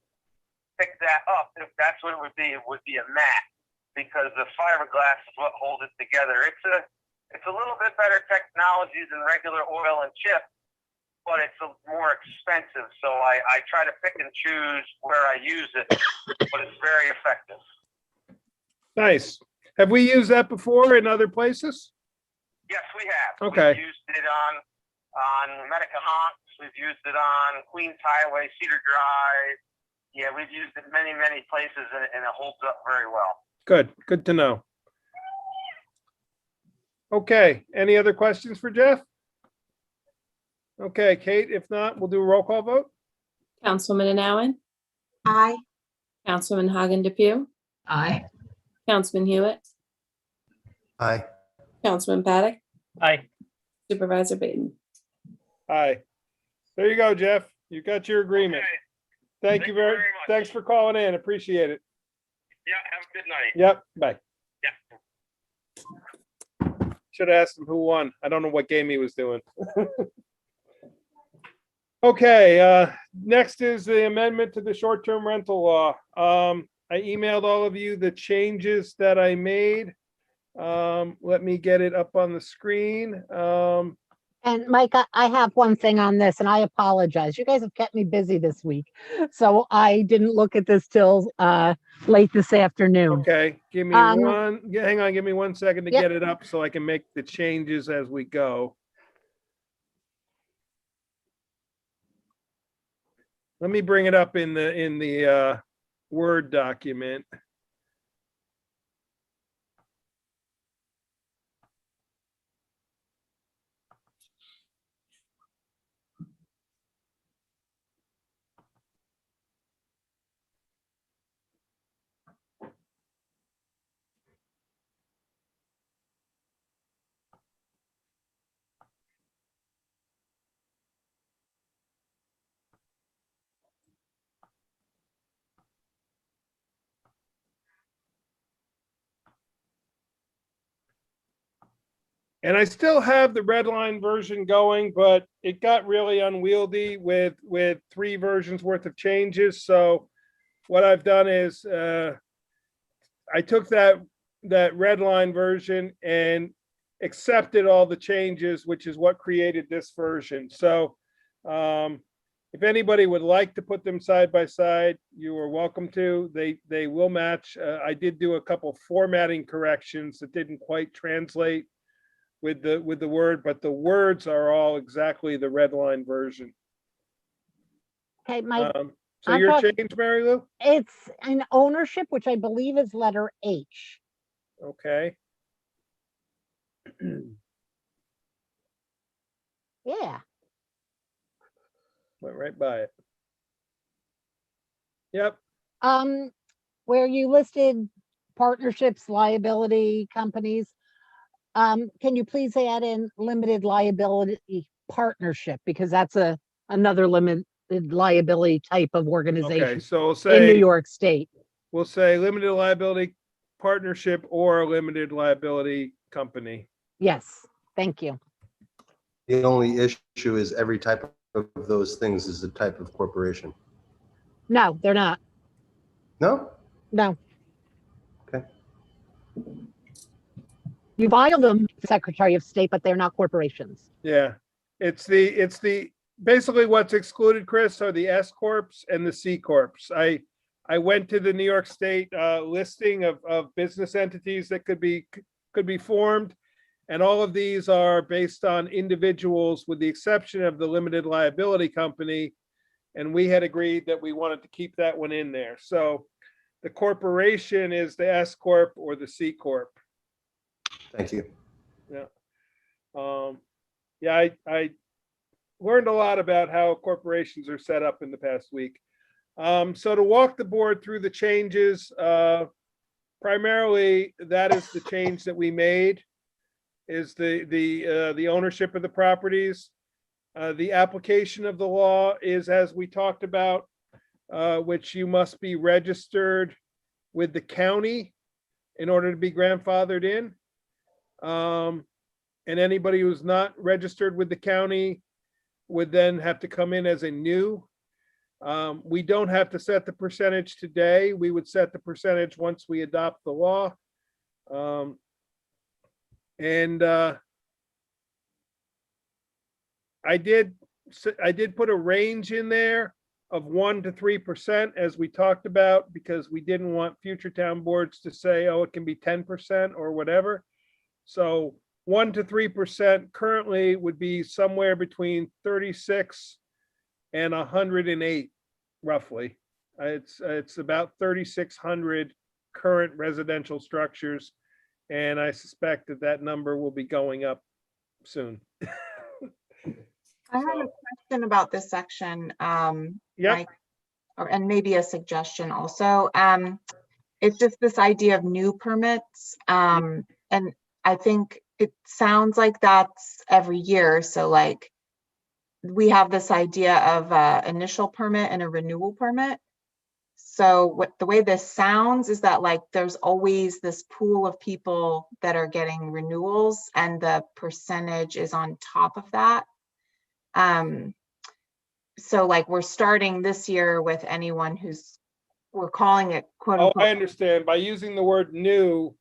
up, if that's what it would be a mat, because the fiberglass is what holds it together. It's a little bit better technology than regular oil and chip, but it's more expensive. So I try to pick and choose where I use it, but it's very effective. Nice. Have we used that before in other places? Yes, we have. Okay. We've used it on Medicahonks. We've used it on Queens Highway, Cedar Drive. Yeah, we've used it many, many places, and it holds up very well. Good to know. Okay, any other questions for Jeff? Okay, Kate, if not, we'll do a roll call vote. Councilwoman Anowen, Aye. Councilman Hagen Depew, Aye. Councilman Hewitt, Aye. Councilman Paddock, Aye. Supervisor Baden. Aye. There you go, Jeff. You got your agreement. Okay. Thank you very, much. thanks for calling in. Appreciate it. Yeah, have a good night. Yep, bye. Yeah. Should have asked him who won. I don't know what game he was doing. Okay, next is the amendment to the short-term rental law. I emailed all of you the changes that I made. Let me get it up on the screen. And Mike, I have one thing on this, and I apologize. You guys have kept me busy this week, so I didn't look at this till late this afternoon. Okay, give me Um, hang on, give me 1 second to Yep. get it up so I can make the changes as we go. Let me bring it up in the Word document. And I still have the red line version going, but it got really unwieldy with 3 versions worth of changes. So what I've done is I took that red line version and accepted all the changes, which is what created this version. So if anybody would like to put them side by side, you are welcome to. They will match. I did do a couple formatting corrections that didn't quite translate with the word, but the words are all exactly the red line version. Okay, Mike, So I'm your talking- change, Mary Lou? it's an ownership, which I believe is letter H. Okay. Yeah, Went right by it. Yep. where you listed partnerships, liability companies. Can you please add in limited liability partnership, because that's another liability type of Okay, organization so we'll in New say, York State. we'll say limited liability partnership or a limited liability company. Yes, thank you. The only issue is every type of those things is a type of corporation. No, they're not. No? No. Okay. You file them, Secretary of State, but they're not corporations. Yeah, it's the, basically what's excluded, Chris, are the S corps and the C corps. I went to the New York State listing of business entities that could be formed. And all of these are based on individuals with the exception of the limited liability company. And we had agreed that we wanted to keep that one in there. So the corporation is the S corp or the C corp. Thank you. Yeah, I learned a lot about how corporations are set up in the past week. So to walk the board through the changes, primarily that is the change that we made, is the ownership of the properties. The application of the law is, as we talked about, which you must be registered with the county in order to be grandfathered in. And anybody who's not registered with the county would then have to come in as a new. We don't have to set the percentage today. We would set the percentage once we adopt the law. And I did put a range in there of 1 to 3%, as we talked about, because we didn't want future town boards to say, oh, it can be 10% or whatever. So 1 to 3% currently would be somewhere between 36 and 108, roughly. It's about 3,600 current residential structures, and I suspect that number will be going up soon. I have a question about this section. Yep. Mike, and maybe a suggestion also. It's just this idea of new permits. And I think it sounds like that's every year. So like we have this idea of initial permit and a renewal permit. So what the way this sounds is that like there's always this pool of people that are getting renewals and the percentage is on top of that. So like we're starting this year with anyone who's, we're calling it quote Oh, unquote. I understand. By using the word new,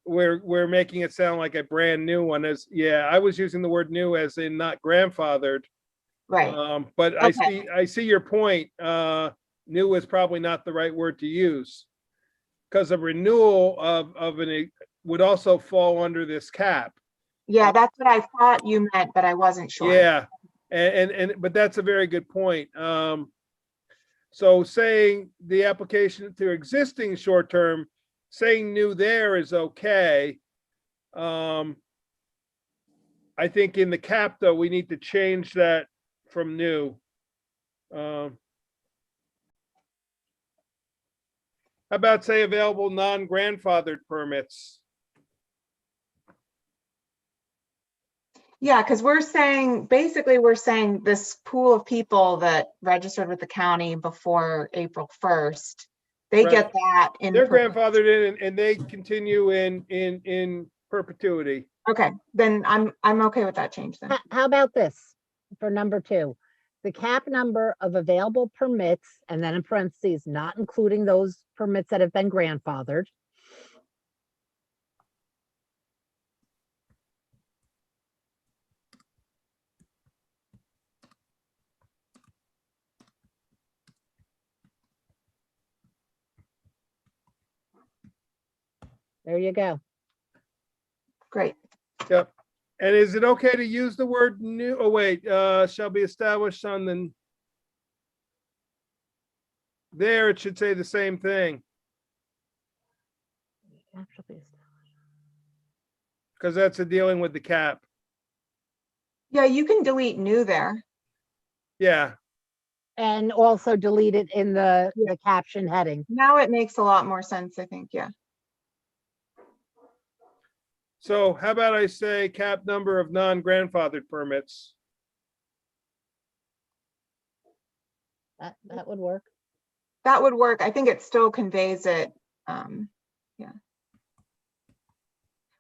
we're making it sound like a brand new one. As, yeah, I was using the word new as in not grandfathered. Right. But Okay. I see your point. New is probably not the right word to use, because a renewal of an would also fall under this cap. Yeah, that's what I thought you meant, but I wasn't sure. Yeah, but that's a very good point. So saying the application to existing short-term, saying new there is okay. I think in the cap though, we need to change that from new. How about say available non-grandfathered permits? Yeah, because we're saying, basically, we're saying this pool of people that registered with the county before April 1st, they get that in. They're grandfathered in and they continue in perpetuity. Okay, then I'm okay with that change then. How about this for number 2? The cap number of available permits, and then in parentheses, not including those permits that have been grandfathered. There you go. Great. Yep. And is it okay to use the word new? Oh, wait, shall be established on the. There, it should say the same thing, because that's a dealing with the cap. Yeah, you can delete new there. Yeah, And also delete it in the caption heading. Now it makes a lot more sense, I think, yeah. so how about I say cap number of non-grandfathered permits? That would work. That would work. I think it still conveys it. Yeah.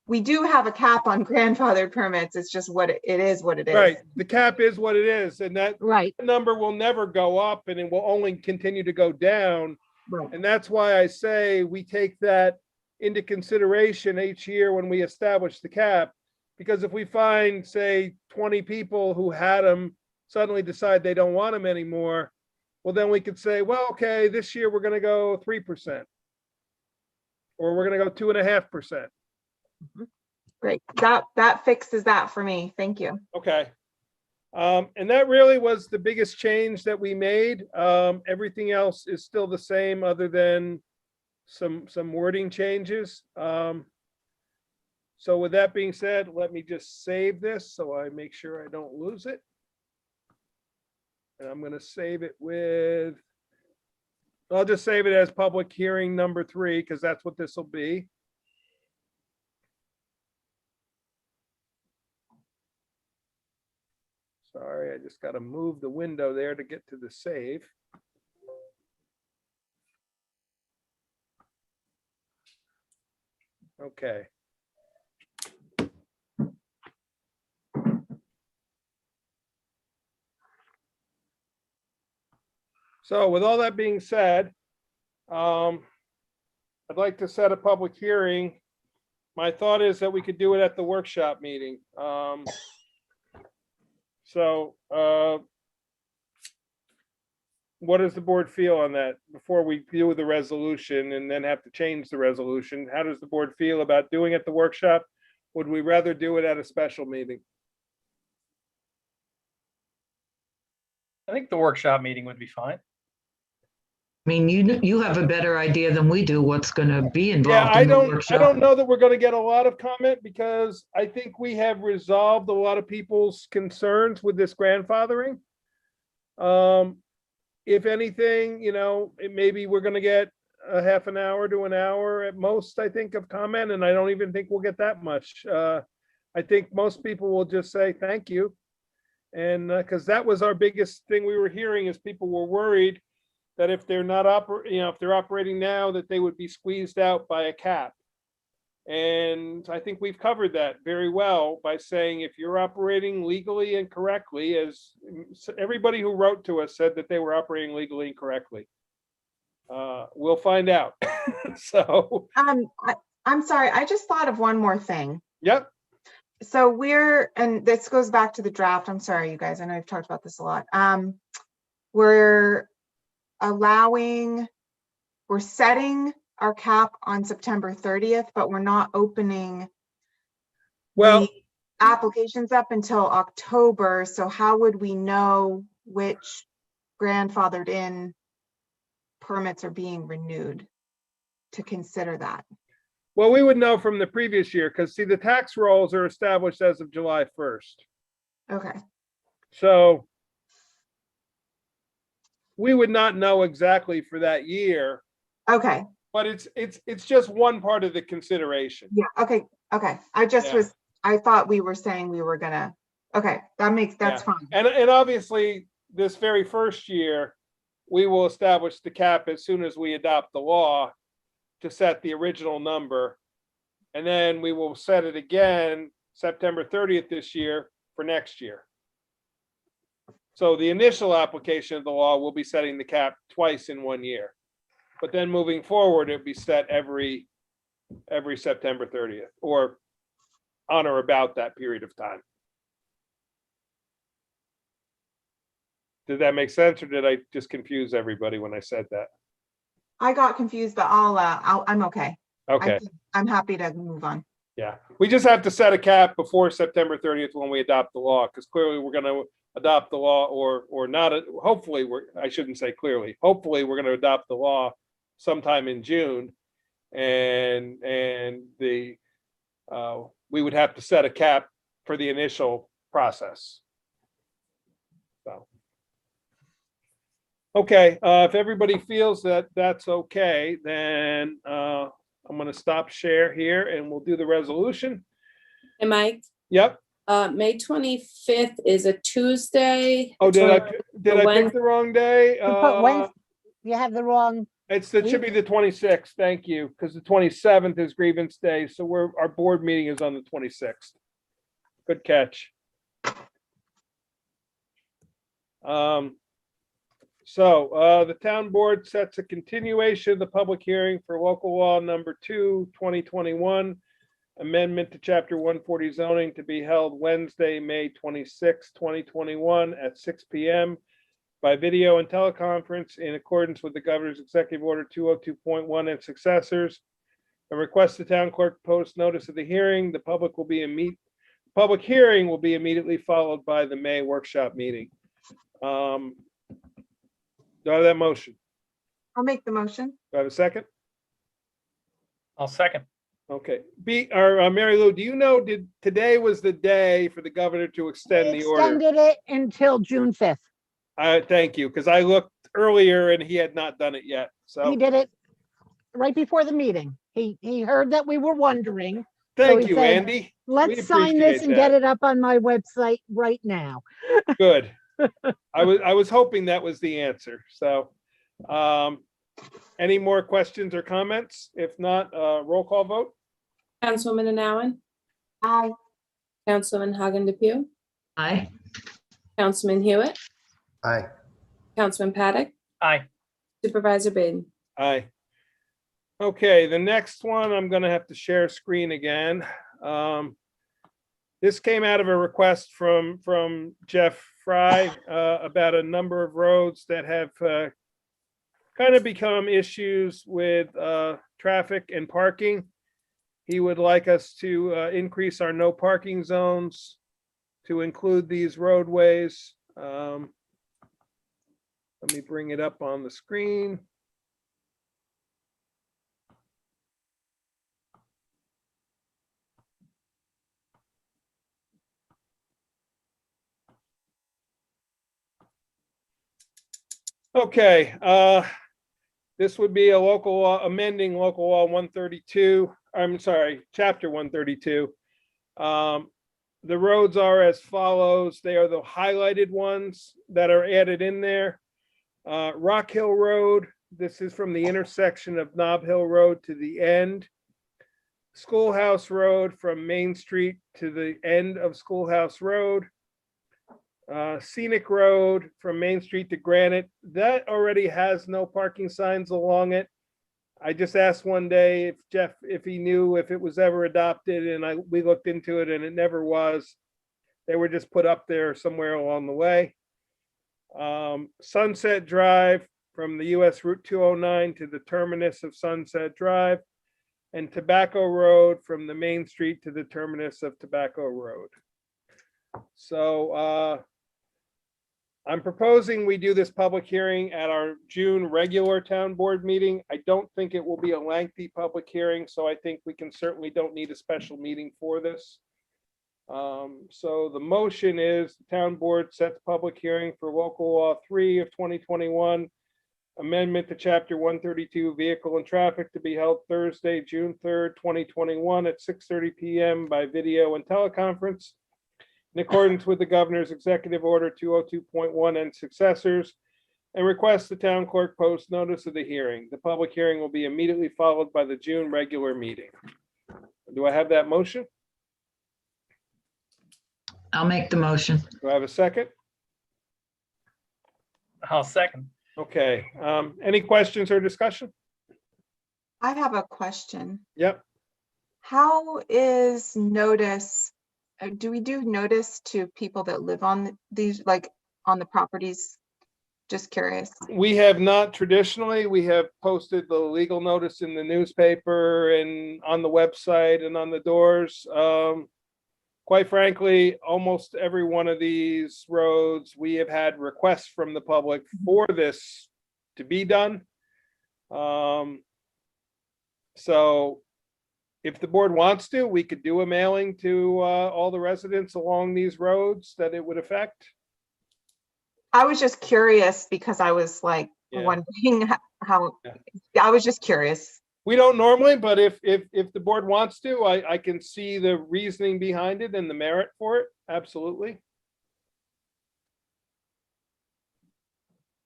We do have a cap on grandfathered permits. It's just what it is, what it is. Right, the cap is what it is, and that Right. number will never go up, and it will only continue to go down. Right. And that's why I say we take that into consideration each year when we establish the cap. Because if we find, say, 20 people who had them suddenly decide they don't want them anymore, well, then we could say, well, okay, this year we're gonna go 3%. Or we're gonna go 2.5%. Great. That fixes that for me. Thank you. Okay. And that really was the biggest change that we made. Everything else is still the same other than some wording changes. So with that being said, let me just save this so I make sure I don't lose it. And I'm gonna save it with, I'll just save it as public hearing number 3, because that's what this will be. Sorry, I just got to move the window there to get to the save. Okay. So with all that being said, I'd like to set a public hearing. My thought is that we could do it at the workshop meeting. So, what does the board feel on that before we deal with the resolution and then have to change the resolution? How does the board feel about doing it at the workshop? Would we rather do it at a special meeting? I think the workshop meeting would be fine. I mean, you have a better idea than we do what's going to be Yeah, involved I in the don't workshop. know that we're gonna get a lot of comment because I think we have resolved a lot of people's concerns with this grandfathering. If anything, maybe we're gonna get a half an hour to an hour at most, I think, of comment, and I don't even think we'll get that much. I think most people will just say, thank you. And, because that was our biggest thing we were hearing is people were worried that if they're not if they're operating now, that they would be squeezed out by a cap. And I think we've covered that very well by saying if you're operating legally and correctly, as everybody who wrote to us said that they were operating legally and correctly. We'll find out. So, I'm sorry. I just thought of one more thing. yep, So and this goes back to the draft. I'm sorry, you guys. I know I've talked about this a lot. We're setting our cap on September 30th, but we're not opening well, the applications up until October. So how would we know which grandfathered in permits are being renewed to consider that? well, we would know from the previous year, because see, the tax rolls are established as of July 1st. Okay. So we would not know exactly for that year, Okay. but it's just one part of the consideration. Yeah. Okay. Okay. I just Yeah. I thought we were saying we were gonna, okay, that's Yeah. fine. And obviously, this very first year, we will establish the cap as soon as we adopt the law to set the original number. And then we will set it again September 30th this year for next year. So the initial application of the law will be setting the cap twice in 1 year. But then moving forward, it'll be set every September 30th or on or about that period of time. Did that make sense, or did I just confuse everybody when I said that? I got confused, but I'm okay. Okay, I'm happy to move on. yeah. We just have to set a cap before September 30th when we adopt the law, because clearly we're going to adopt the law or not. Hopefully, I shouldn't say clearly. Hopefully, we're going to adopt the law sometime in June. And we would have to set a cap for the initial process. So. Okay, if everybody feels that that's okay, then I'm going to stop share here and we'll do the resolution. Hey, Mike, Yep, May 25th is a Tuesday. Oh, did I When- pick the wrong day? You put Wednesday, you have the wrong, It should be the 26th, thank you, because the 27th is grievance day, so our board meeting is on the 26th. Good catch. The town board sets a continuation of the public hearing for local law number 2, 2021, amendment to chapter 140 zoning to be held Wednesday, May 26, 2021 at 6 p.m. by video and teleconference in accordance with the governor's executive order 202.1 and successors. A request the town clerk post notice of the hearing. The public hearing will be immediately followed by the May workshop meeting. Do I have that motion? I'll make the motion. Do I have a second? I'll second. Okay. Mary Lou, do you know, today was the day for the governor to extend the order? extended it until June 5th. Thank you, because I looked earlier and he had not done it yet. So He did it right before the meeting. He heard that we were wondering. thank he you, said, Andy. Let's sign this appreciate and get it up on my website right now. Good. I was hoping that was the answer. So, any more questions or comments? If not, roll call vote. Councilwoman Anowen, Aye. Councilman Hagen Depew, Aye. Councilman Hewitt, Aye. Councilman Paddock, Aye. Supervisor Baden. Aye. Okay, the next one, I'm gonna have to share screen again. This came out of a request from Jeff Fry about a number of roads that have kind of become issues with traffic and parking. He would like us to increase our no parking zones to include these roadways. Let me bring it up on the screen. Okay, this would be a local law, amending local law 132, I'm sorry, chapter 132. The roads are as follows. They are the highlighted ones that are added in there. Rock Hill Road, this is from the intersection of Nob Hill Road to the end. Schoolhouse Road from Main Street to the end of Schoolhouse Road. Scenic Road from Main Street to Granite, that already has no parking signs along it. I just asked one day if Jeff, if he knew if it was ever adopted, and we looked into it and it never was. They were just put up there somewhere along the way. Sunset Drive from the US Route 209 to the terminus of Sunset Drive, and Tobacco Road from the Main Street to the terminus of Tobacco Road. So I'm proposing we do this public hearing at our June regular town board meeting. I don't think it will be a lengthy public hearing, so I think we can certainly don't need a special meeting for this. So the motion is the town board sets public hearing for local law 3 of 2021, amendment to chapter 132 vehicle and traffic to be held Thursday, June 3rd, 2021 at 6:30 p.m. by video and teleconference in accordance with the governor's executive order 202.1 and successors, and request the town clerk post notice of the hearing. The public hearing will be immediately followed by the June regular meeting. Do I have that motion? I'll make the motion. Do I have a second? I'll second. Okay, any questions or discussion? I have a question. Yep. How is notice, do we do notice to people that live on these, like on the properties? Just curious. We have not traditionally. We have posted the legal notice in the newspaper and on the website and on the doors. Quite frankly, almost every one of these roads, we have had requests from the public for this to be done. So if the board wants to, we could do a mailing to all the residents along these roads that it would affect. I was just curious because I was like Yeah. wondering how, Yeah. I was just curious. We don't normally, but if the board wants to, I can see the reasoning behind it and the merit for it. absolutely.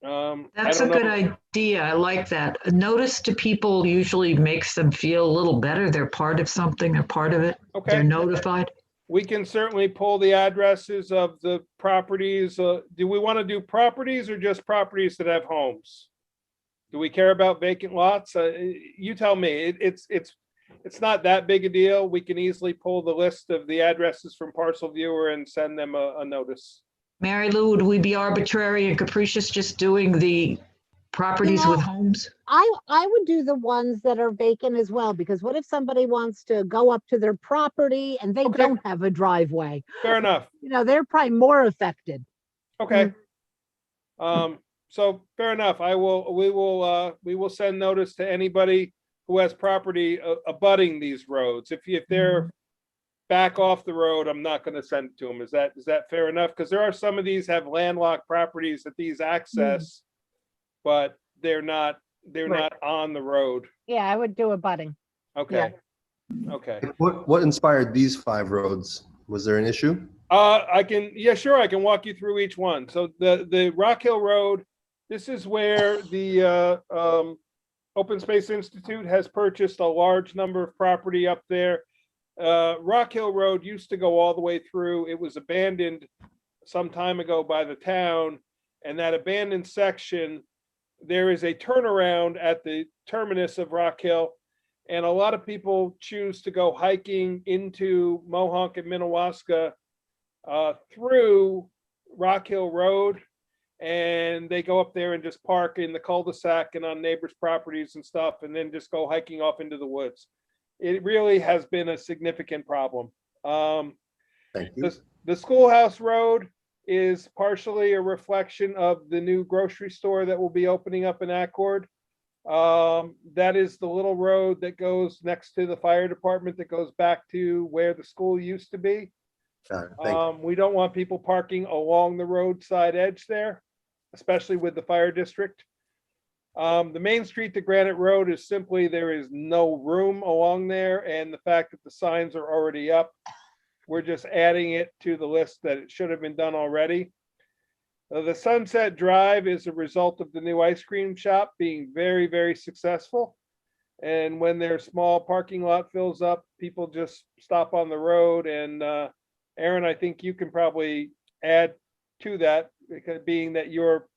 I That's a don't good know. idea. I like that. A notice to people usually makes them feel a little better. They're part of something, they're part of it. They're Okay, notified. we can certainly pull the addresses of the properties. Do we want to do properties or just properties that have homes? Do we care about vacant lots? You tell me. It's not that big a deal. We can easily pull the list of the addresses from Parcel Viewer and send them a notice. Mary Lou, would we be arbitrary and capricious just doing the properties with know, homes? I would do the ones that are vacant as well, because what if somebody wants to go up to their property and they Okay. don't have a driveway? Fair enough. You know, they're probably more affected. Okay. So fair enough. We will send notice to anybody who has property abutting these roads. If they're back off the road, I'm not going to send it to them. Is that fair enough? Because there are some of these have landlocked properties that these access, but they're not on the road. Yeah, I would do a budding. Okay. Okay. What inspired these 5 roads? Was there an issue? Yeah, sure. I can walk you through each one. So the Rock Hill Road, this is where the Open Space Institute has purchased a large number of property up there. Rock Hill Road used to go all the way through. It was abandoned some time ago by the town, and that abandoned section, there is a turnaround at the terminus of Rock Hill, and a lot of people choose to go hiking into Mohonk and Minnewaska through Rock Hill Road, and they go up there and just park in the cul-de-sac and on neighbors' properties and stuff, and then just go hiking off into the woods. It really has been a significant problem. Thank you. The Schoolhouse Road is partially a reflection of the new grocery store that will be opening up in Accord. That is the little road that goes next to the fire department that goes back to where the school used to be. Got it. Thank you. We don't want people parking along the roadside edge there, especially with the fire district. The Main Street to Granite Road is simply, there is no room along there, and the fact that the signs are already up, we're just adding it to the list that it should have been done already. The Sunset Drive is a result of the new ice cream shop being very, very successful. And when their small parking lot fills up, people just stop on the road. And Aaron, I think you can probably add to that, because being that your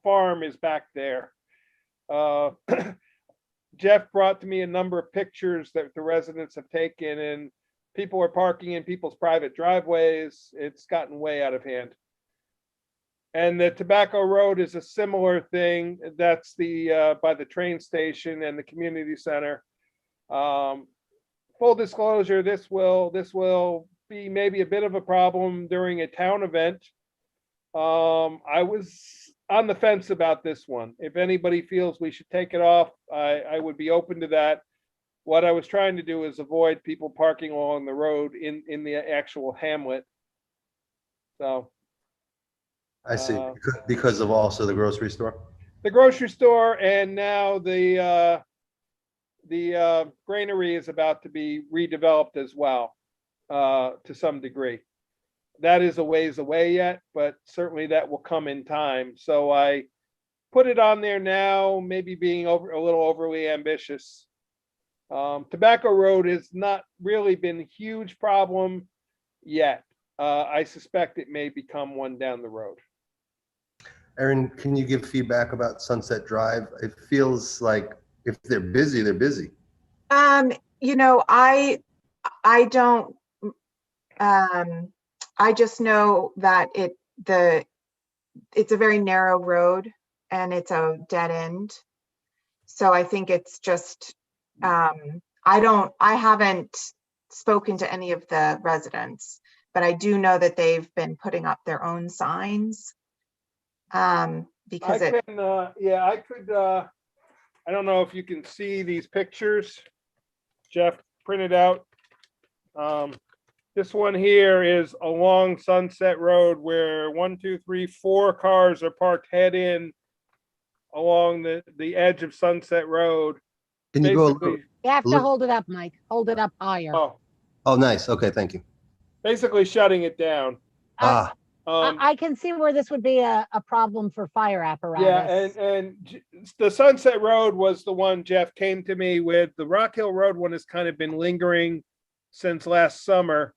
farm is back there. Jeff brought to me a number of pictures that the residents have taken, and people are parking in people's private driveways. It's gotten way out of hand. And the Tobacco Road is a similar thing. That's the by the train station and the community center. Full disclosure, this will be maybe a bit of a problem during a town event. I was on the fence about this one. If anybody feels we should take it off, I would be open to that. What I was trying to do is avoid people parking along the road in the actual hamlet. So. I see. Because of also the grocery store? The grocery store, and now the granary is about to be redeveloped as well, to some degree. That is a ways away yet, but certainly that will come in time. So I put it on there now, maybe being a little overly ambitious. Tobacco Road has not really been a huge problem yet. I suspect it may become one down the road. Erin, can you give feedback about Sunset Drive? It feels like if they're busy, they're busy. You know, I don't, I just know that it's a very narrow road and it's a dead end. So I think it's just, I haven't spoken to any of the residents, but I do know that they've been putting up their own signs. Because I don't know if you can see these pictures Jeff printed out. This one here is along Sunset Road where 1, 2, 3, 4 cars are parked head in along the edge of Sunset Road. Can you go a Basically- little? You have to Look- hold it up, Mike. Hold it up higher. Oh, Oh, nice. Okay, thank you. basically shutting it down. Ah, I can see where this would be a problem for fire Yeah, apparatus. the Sunset Road was the one Jeff came to me with. The Rock Hill Road one has kind of been lingering since last summer.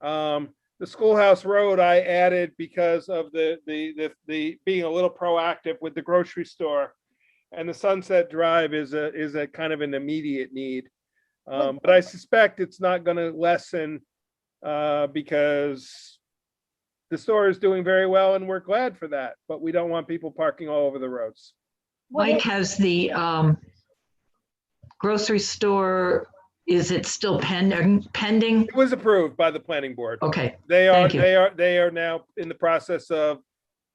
The Schoolhouse Road I added because of the being a little proactive with the grocery store. And the Sunset Drive is a kind of an immediate need. But I suspect it's not gonna lessen because the store is doing very well and we're glad for that, but we don't want people parking all over the roads. Would Mike it- has the grocery store, is it still pending? It was approved by the planning board. Okay, They are, Thank you. they are now in the process of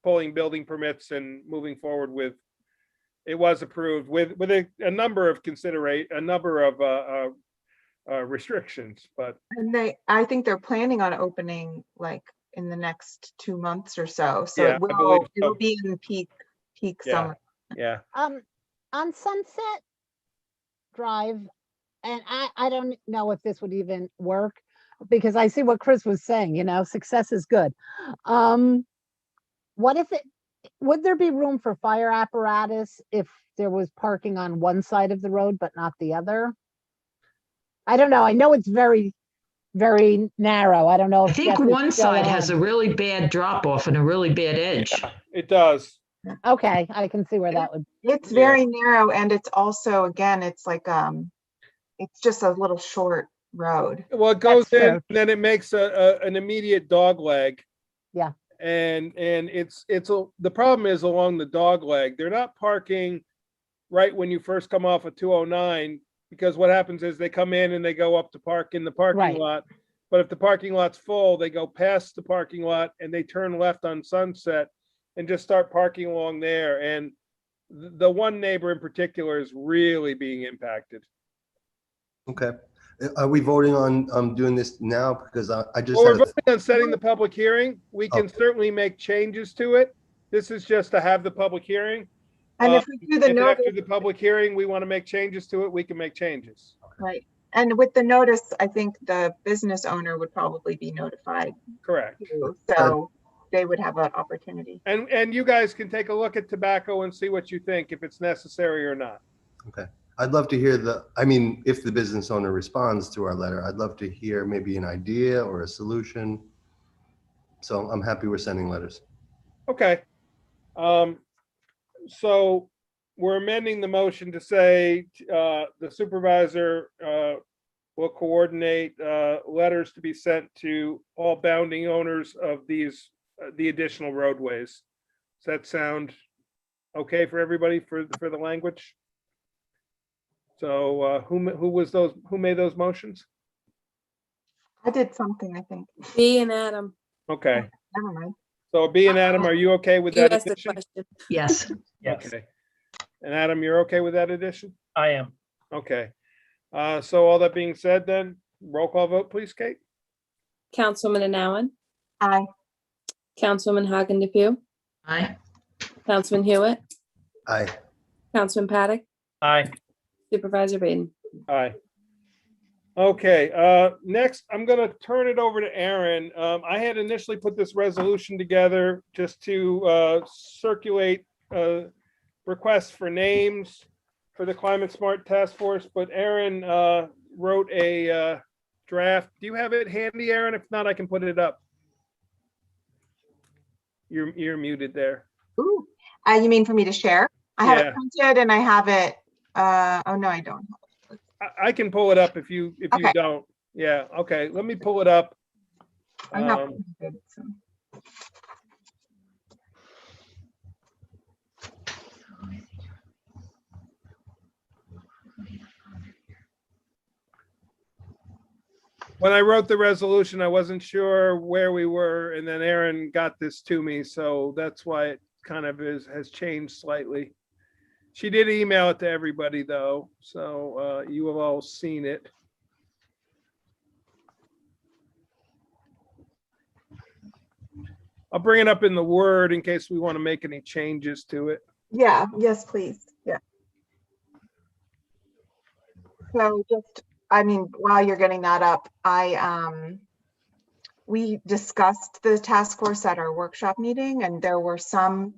pulling building permits and moving forward with. It was approved with a number of restrictions, but And I think they're planning on opening like in the next 2 months or so. So Yeah, I believe it'll so. be in peak Yeah. summer. yeah. On Sunset Drive, and I don't know if this would even work, because I see what Chris was saying, success is good. What if would there be room for fire apparatus if there was parking on one side of the road but not the other? I don't know. I know it's very, very narrow. I don't know I if think Jeff is one still side has on. a really bad drop off and a really bad edge. It does. Okay, I can see where that would, It's Yeah. very narrow and it's also, again, it's like, it's just a little short road. Well, it goes That's in, true. and then it makes an immediate dog leg. Yeah. And the problem is along the dog leg, they're not parking right when you first come off of 209, because what happens is they come in and they go up to park in the parking Right. lot. But if the parking lot's full, they go past the parking lot and they turn left on Sunset and just start parking along there. And the one neighbor in particular is really being impacted. okay. Are we voting on doing this now? Because I just Well, we're had, a- voting on setting the public hearing. We can certainly make changes to it. This is just to have the public hearing. And if we do the If notice, after the public hearing, we want to make changes to it, we can make changes. right, and with the notice, I think the business owner would probably be notified Correct. too. So they would have an opportunity. And you guys can take a look at tobacco and see what you think, if it's necessary or not. I'd love to hear if the business owner responds to our letter, I'd love to hear maybe an idea or a solution. So I'm happy we're sending letters. Okay. So we're amending the motion to say, the supervisor, will coordinate, letters to be sent to all bounding owners of these, the additional roadways. Does that sound okay for everybody for the language? So, who made those motions? I did something, I think. B and Adam, Okay, Never mind. so B and Adam, are you okay with you that asked the addition? question. Yes, Yes, Okay. And Adam, you're okay with that addition? I am. Okay. So all that being said, then roll call vote, please, Kate? Councilwoman Anowen, Aye. Councilwoman Hagen DePew, aye. Councilman Hewitt, Aye. Councilman Paddock, Aye. Supervisor Baden. Aye. Okay, next, I'm gonna turn it over to Aaron. I had initially put this resolution together just to circulate requests for names for the Climate Smart Task Force, but Aaron wrote a draft. Do you have it handy, Aaron? If not, I can put it up. You're muted there. Ooh, you mean for me to share? I have Yeah. it printed and I have it, oh no, I don't. I can pull it up if you Okay. don't. Yeah, okay, let me pull it up. I have Um, it printed, so. When I wrote the resolution, I wasn't sure where we were, and then Aaron got this to me, so that's why it kind of has changed slightly. She did email it to everybody though, so you have all seen it. I'll bring it up in the Word in case we want to make any changes to it. Yeah, yes, please, yeah. So just, I mean, while you're getting that up, we discussed the task force at our workshop meeting, and there were some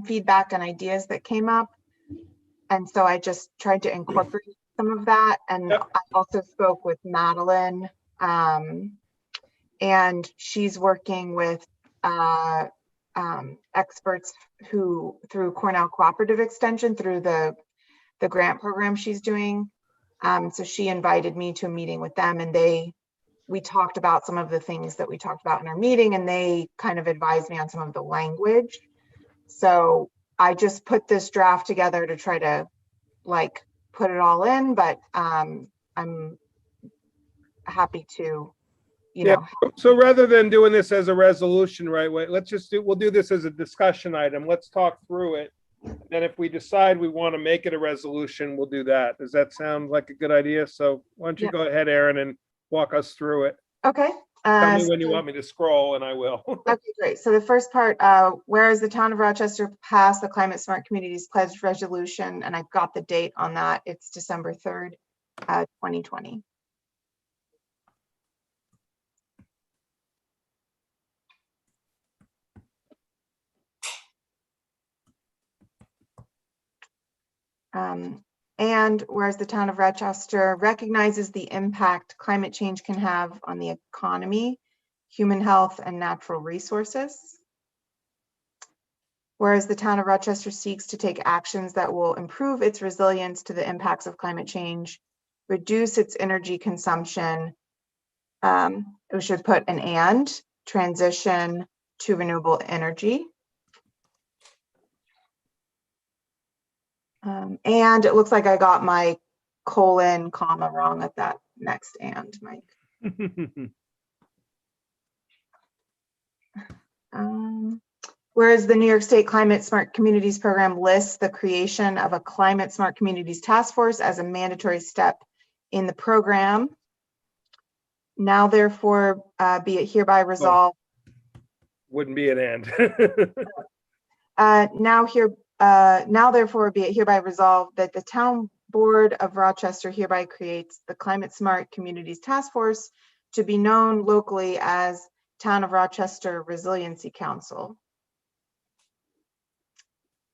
feedback and ideas that came up. And so I just tried to incorporate some of that. And Yep. I also spoke with Madeline, and she's working with experts who, through Cornell Cooperative Extension, through the grant program she's doing. So she invited me to a meeting with them, and we talked about some of the things that we talked about in our meeting, and they kind of advised me on some of the language. So I just put this draft together to try to like put it all in, but I'm happy to, you Yeah. know, So rather than doing this as a resolution, right, we'll do this as a discussion item. Let's talk through it. Then if we decide we want to make it a resolution, we'll do that. Does that sound like a good idea? So why don't you Yep. go ahead, Aaron, and walk us through it? okay. Tell me when you So- want me to scroll and I will. Okay, great. So the first part, whereas the town of Rochester passed the Climate Smart Communities Pledge Resolution, and I've got the date on that. It's December 3rd, 2020. And whereas the town of Rochester recognizes the impact climate change can have on the economy, human health, and natural resources. Whereas the town of Rochester seeks to take actions that will improve its resilience to the impacts of climate change, reduce its energy consumption. We should put an and, transition to renewable energy. And it looks like I got my colon, comma wrong at that next and, Mike. Whereas the New York State Climate Smart Communities Program lists the creation of a Climate Smart Communities Task Force as a mandatory step in the program. Now therefore be it hereby resolved. Wouldn't be an and. Now therefore be it hereby resolved that the Town Board of Rochester hereby creates the Climate Smart Communities Task Force to be known locally as Town of Rochester Resiliency Council.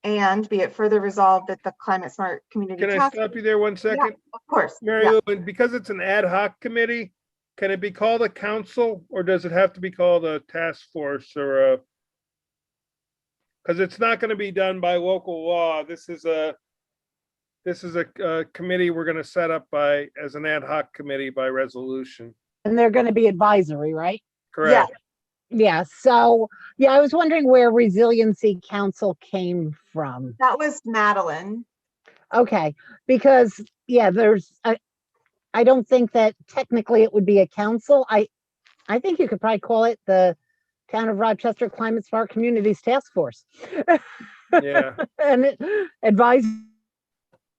And be it further resolved that the Climate Smart Community Can I Task, stop you there 1 second? of course, Mary yeah. Lou, because it's an ad hoc committee, can it be called a council or does it have to be called a task force or a? Because it's not going to be done by local law. This is a committee we're going to set up as an ad hoc committee by resolution. And they're going to be advisory, right? Correct. Yeah. So, yeah, I was wondering where Resiliency Council came from. That was Madeline. Okay, because yeah, I don't think that technically it would be a council. I think you could probably call it the Town of Rochester Climate Smart Communities Task Force. Yeah. And advise.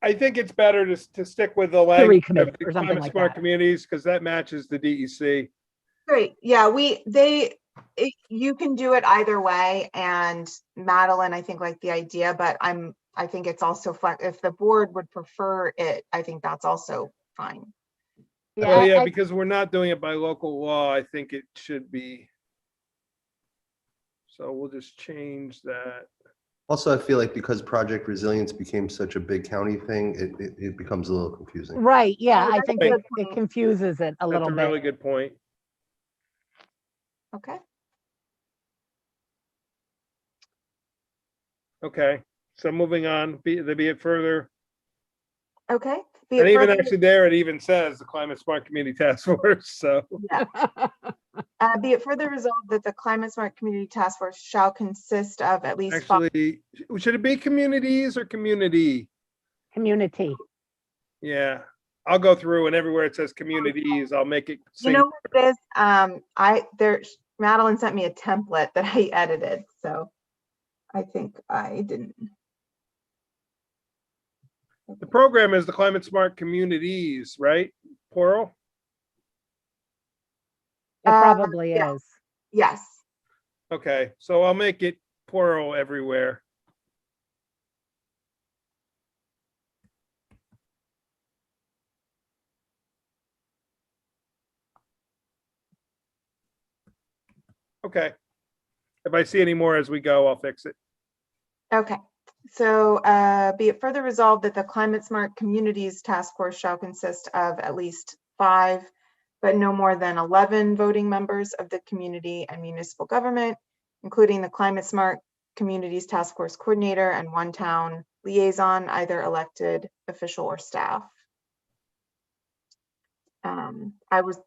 I think it's better to stick with the language of committee the or something climate like smart that. communities because that matches the DEC. Great. Yeah, you can do it either way. And Madeline, I think like the idea, but I think it's also if the board would prefer it, I think that's also fine. Well, yeah, I- because we're not doing it by local law, I think it should be. So we'll just change that. Also, I feel like because Project Resilience became such a big county thing, it becomes a little confusing. Right, yeah, Oh, I that's think a it good it point. confuses it a That's little a bit. really good point. Okay. Okay, so moving on, be it further. Okay. Be And it even further- actually there, it even says the Climate Smart Community Task Force, so. Be it further resolved that the Climate Smart Community Task Force shall consist of at least five. Actually, should it be communities or community? Community. Yeah, I'll go through and everywhere it says communities, I'll make it. You know what it is? Madeline sent me a template that I edited, so I think I didn't. The program is the Climate Smart Communities, right? Plural? It probably yeah. is. Yes. Okay, so I'll make it plural everywhere. Okay. If I see any more as we go, I'll fix it. Okay, so be it further resolved that the Climate Smart Communities Task Force shall consist of at least 5, but no more than 11 voting members of the community and municipal government, including the Climate Smart Communities Task Force Coordinator and 1 town liaison, either elected official or staff.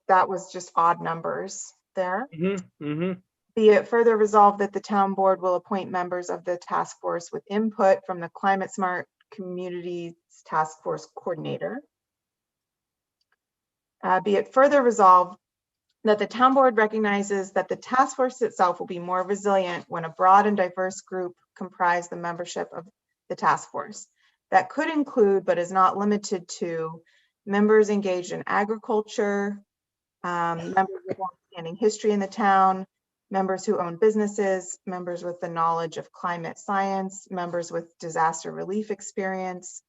That was just odd numbers there. Be it further resolved that the town board will appoint members of the task force with input from the Climate Smart Communities Task Force Coordinator. Be it further resolved that the town board recognizes that the task force itself will be more resilient when a broad and diverse group comprise the membership of the task force. That could include, but is not limited to, members engaged in agriculture, members with longstanding history in the town, members who own businesses, members with the knowledge of climate science, members with disaster relief experience,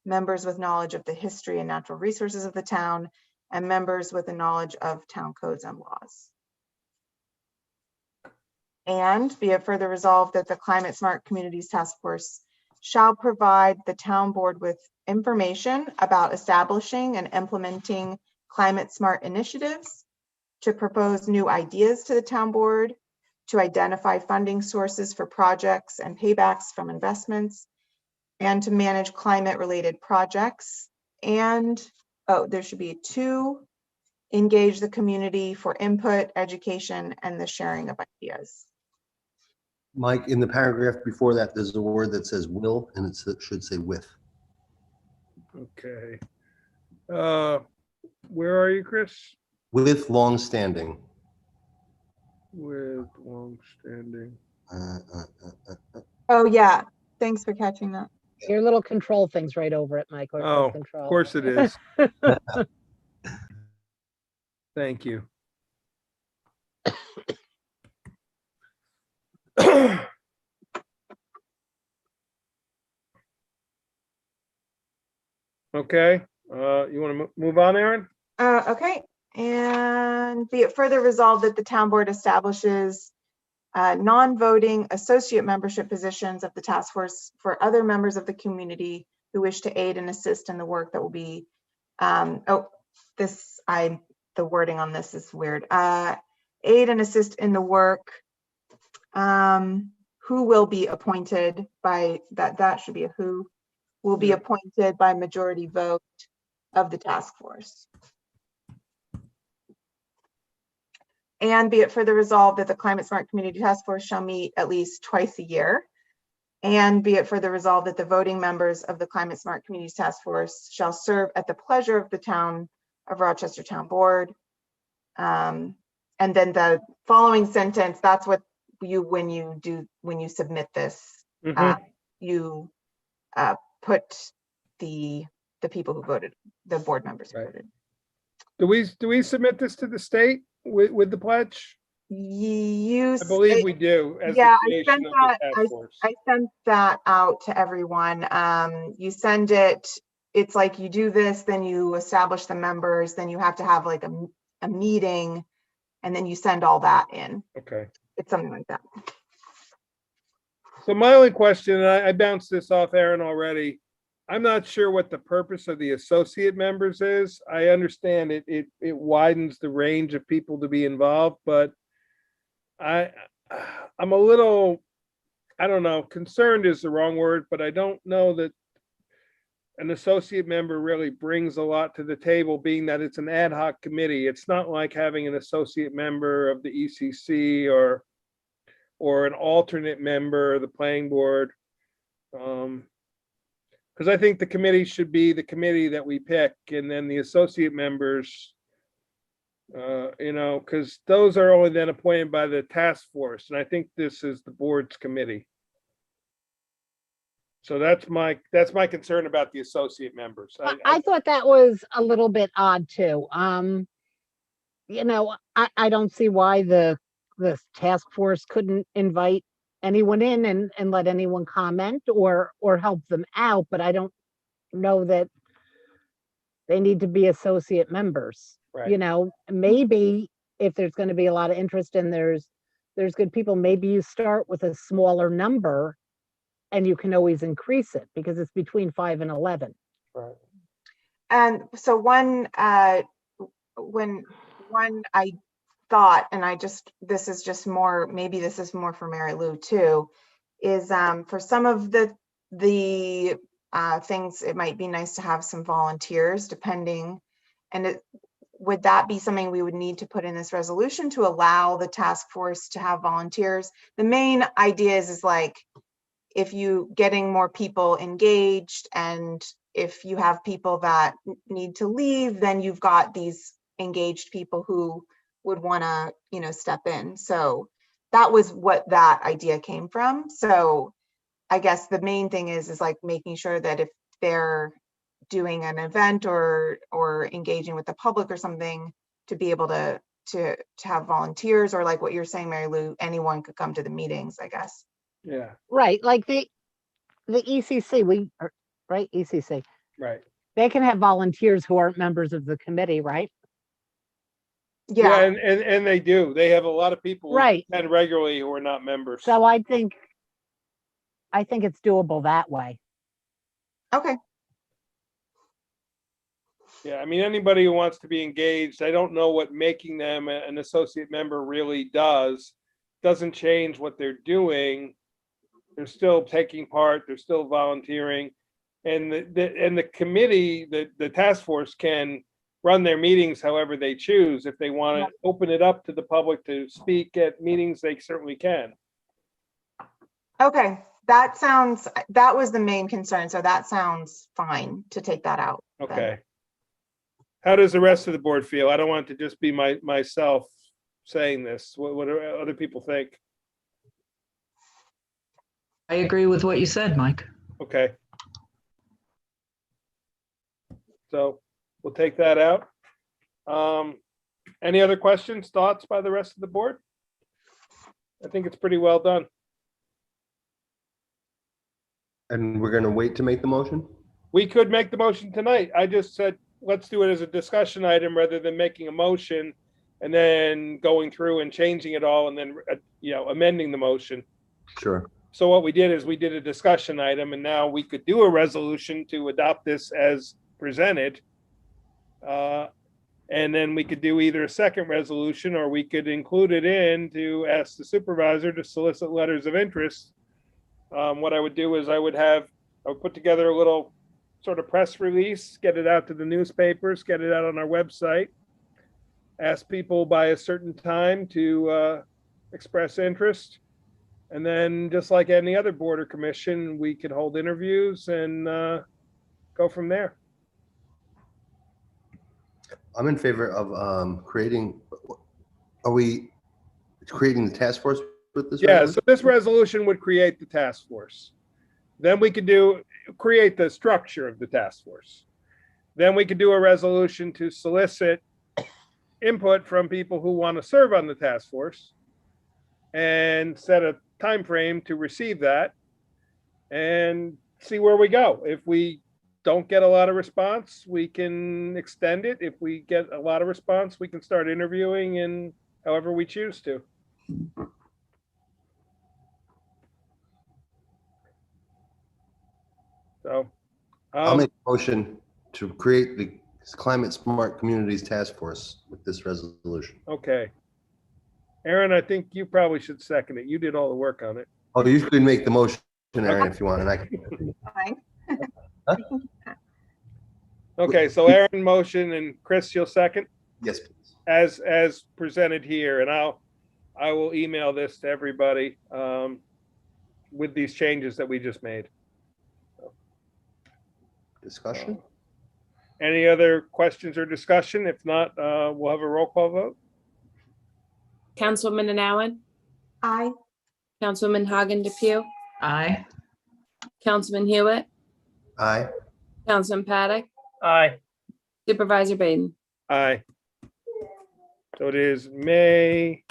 members with knowledge of the history and natural resources of the town, and members with the knowledge of town codes and laws. And be it further resolved that the Climate Smart Communities Task Force shall provide the town board with information about establishing and implementing climate smart initiatives, to propose new ideas to the town board, to identify funding sources for projects and paybacks from investments, and to manage climate-related projects. And, there should be 2, engage the community for input, education, and the sharing of ideas. Mike, in the paragraph before that, there's a word that says will, and it should say with. Okay. Where are you, Chris? With long-standing. With long-standing. Oh, yeah. Thanks for catching that. Your little control thing's right over it, Mike. or Oh, control. of course it is. Thank you. Okay, you want to move on, Aaron? Okay, and be it further resolved that the town board establishes non-voting associate membership positions of the task force for other members of the community who wish to aid and assist in the work that will be, the wording on this is weird. Aid and assist in the work, who will be appointed by, that should be a who, will be appointed by majority vote of the task force. And be it further resolved that the Climate Smart Community Task Force shall meet at least twice a year. And be it further resolved that the voting members of the Climate Smart Communities Task Force shall serve at the pleasure of the town of Rochester Town Board. And then the following sentence, that's what when you submit this, you put the people who voted, the board members who voted. Do we submit this to the state with the pledge? I believe we do. As Yeah, the creation of the task force. I sent that out to everyone. You send it, it's like you do this, then you establish the members, then you have to have like a meeting, and then you send all that in. Okay. It's something like that. So my only question, and I bounced this off Aaron already. I'm not sure what the purpose of the associate members is. I understand it widens the range of people to be involved, but I'm a little, I don't know, concerned is the wrong word, but I don't know that an associate member really brings a lot to the table, being that it's an ad hoc committee. It's not like having an associate member of the ECC or an alternate member of the planning board. Because I think the committee should be the committee that we pick, and then the associate members, because those are only then appointed by the task force, and I think this is the board's committee. So that's my concern about the associate members. I thought that was a little bit odd too. I don't see why the task force couldn't invite anyone in and let anyone comment or help them out, but I don't know that they need to be associate members. Right. Maybe if there's going to be a lot of interest and there's there's good people. Maybe you start with a smaller number and you can always increase it because it's between 5 and 11. Right. And so one I thought, and this is just more, maybe this is more for Mary Lou too, is for some of the things, it might be nice to have some volunteers depending. And would that be something we would need to put in this resolution to allow the task force to have volunteers? The main idea is like, if you getting more people engaged, and if you have people that need to leave, then you've got these engaged people who would want to, step in. So that was what that idea came from. So I guess the main thing is like making sure that if they're doing an event or engaging with the public or something, to be able to have volunteers, or like what you're saying, Mary Lou, anyone could come to the meetings, I guess. Yeah, Right, like the ECC, right, ECC, right. they can have volunteers who aren't members of the committee, right? Yeah, Yeah. and they do. They have a lot of people who Right. attend regularly who are not members. So I think it's doable that way. Okay. Yeah, I mean, anybody who wants to be engaged, I don't know what making them an associate member really does. Doesn't change what they're doing. They're still taking part, they're still volunteering. And the committee, the task force can run their meetings however they choose. If they want to open it up to the public to speak at meetings, they certainly can. Okay. That was the main concern. So that sounds fine to take that out. then. Okay. How does the rest of the board feel? I don't want it to just be myself saying this. What do other people think? I agree with what you said, Mike. Okay. So we'll take that out. Any other questions, thoughts by the rest of the board? I think it's pretty well done. And we're going to wait to make the motion? We could make the motion tonight. I just said, let's do it as a discussion item rather than making a motion and then going through and changing it all and then, amending the motion. Sure. So what we did is we did a discussion item, and now we could do a resolution to adopt this as presented. And then we could do either a second resolution, or we could include it in to ask the supervisor to solicit letters of interest. What I would do is I would put together a little sort of press release, get it out to the newspapers, get it out on our website, ask people by a certain time to express interest. And then just like any other board or commission, we could hold interviews and go from there. I'm in favor of creating, are we creating the task force with this? Yeah, resolution? so this resolution would create the task force. Then we could create the structure of the task force. Then we could do a resolution to solicit input from people who want to serve on the task force and set a time frame to receive that and see where we go. If we don't get a lot of response, we can extend it. If we get a lot of response, we can start interviewing and however we choose to. So I'll make a motion to create the Climate Smart Communities Task Force with this resolution. okay. Aaron, I think you probably should second it. You did all the work on it. Oh, you can make the motion, Aaron, if you want, and I can. Fine. Okay, so Aaron motion and Chris, you'll second Yes, please. as presented here, and I will email this to everybody with these changes that we just made. Discussion? Any other questions or discussion? If not, we'll have a roll call vote. Councilwoman Nowen, Aye. Councilwoman Hagen DePew, Aye. Councilman Hewitt, Aye. Councilman Paddock, Aye. Supervisor Baden. Aye. So it is May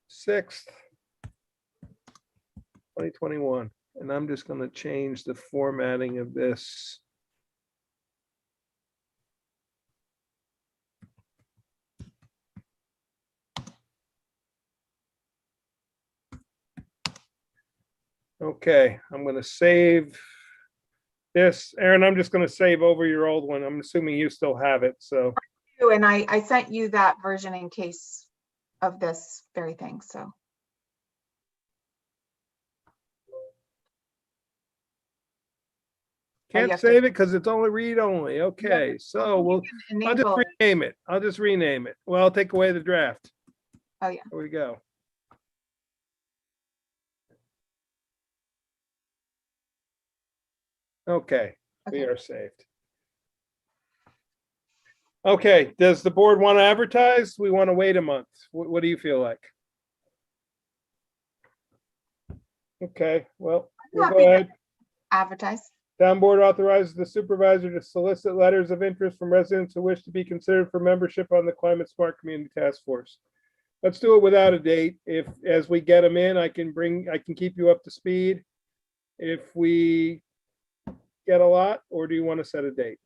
6th, 2021, and I'm just going to change the formatting of this. Okay, I'm gonna save this. Aaron, I'm just gonna save over your old one. I'm assuming you still have it, so. And I sent you that version in case of this very thing, so. you Can't have to- save it because it's only read only. Okay, so You we'll, can I'll just enable it. rename it. I'll just rename it. Well, I'll take away the draft. Oh, yeah. There we go. Okay, we Okay. are saved. Okay, does the board want to advertise? We want to wait a month. What do you feel like? Okay, well, we'll happy go to- ahead. Advertise. Town board authorizes the supervisor to solicit letters of interest from residents who wish to be considered for membership on the Climate Smart Community Task Force. Let's do it without a date. If, as we get them in, I can keep you up to speed. If we get a lot, or do you want to set a date?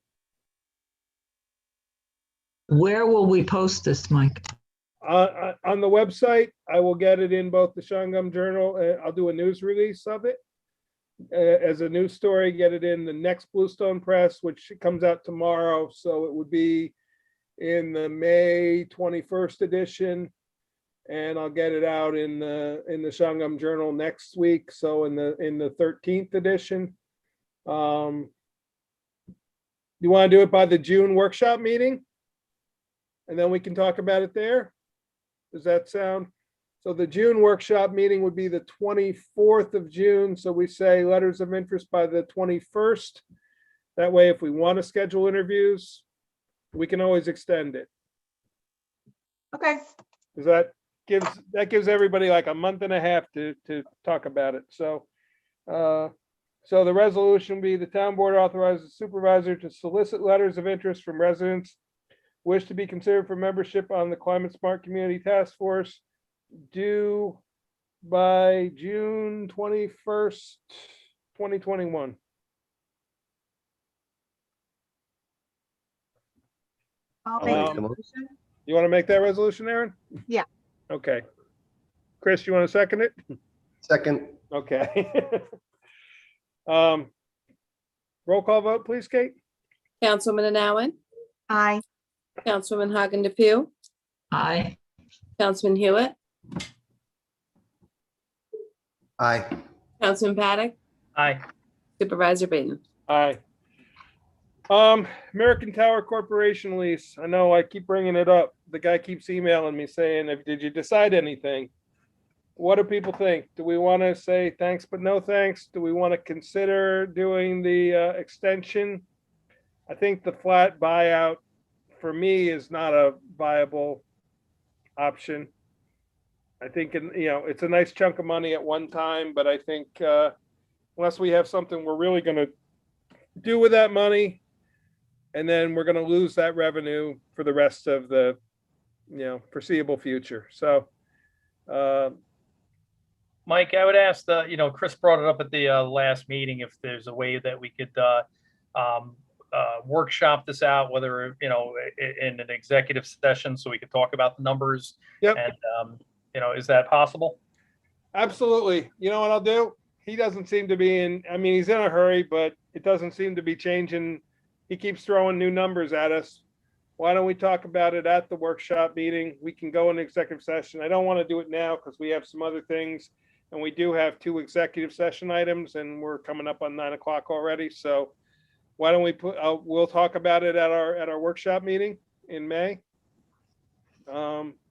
Where will we post this, Mike? On the website, I will get it in both the Shungum Journal, I'll do a news release of it. As a news story, get it in the next Bluestone Press, which comes out tomorrow, so it would be in the May 21st edition. And I'll get it out in the Shungum Journal next week, so in the 13th edition. You want to do it by the June workshop meeting? And then we can talk about it there? Does that sound? So the June workshop meeting would be the 24th of June. So we say letters of interest by the 21st. That way, if we want to schedule interviews, we can always extend it. Okay. Because that gives everybody like a month and a half to talk about it. So so the resolution will be the town board authorizes the supervisor to solicit letters of interest from residents wish to be considered for membership on the Climate Smart Community Task Force due by June 21st, 2021. I'll make Um, the motion. You want to make that resolution, Aaron? Yeah. Okay. Chris, you want to second it? Second, Okay. Roll call vote, please, Kate? Councilwoman Anowen, Aye. Councilwoman Hagen DePew, Aye. Councilman Hewitt, aye. Councilman Paddock, Aye. Supervisor Baden. Aye. American Tower Corporation lease. I know I keep bringing it up. The guy keeps emailing me saying, did you decide anything? What do people think? Do we want to say thanks, but no thanks? Do we want to consider doing the extension? I think the flat buyout for me is not a viable option. I think, it's a nice chunk of money at one time, but I think unless we have something we're really going to do with that money, and then we're going to lose that revenue for the rest of the, foreseeable future. So, Mike, I would ask Chris brought it up at the last meeting, if there's a way that we could workshop this out, whether, in an executive session, so we could talk about the numbers. Yep. And, is that possible? absolutely. You know what I'll do? He doesn't seem to be he's in a hurry, but it doesn't seem to be changing. He keeps throwing new numbers at us. Why don't we talk about it at the workshop meeting? We can go in executive session. I don't want to do it now because we have some other things. And we do have 2 executive session items, and we're coming up on 9 o'clock already. So why don't we we'll talk about it at our workshop meeting in May.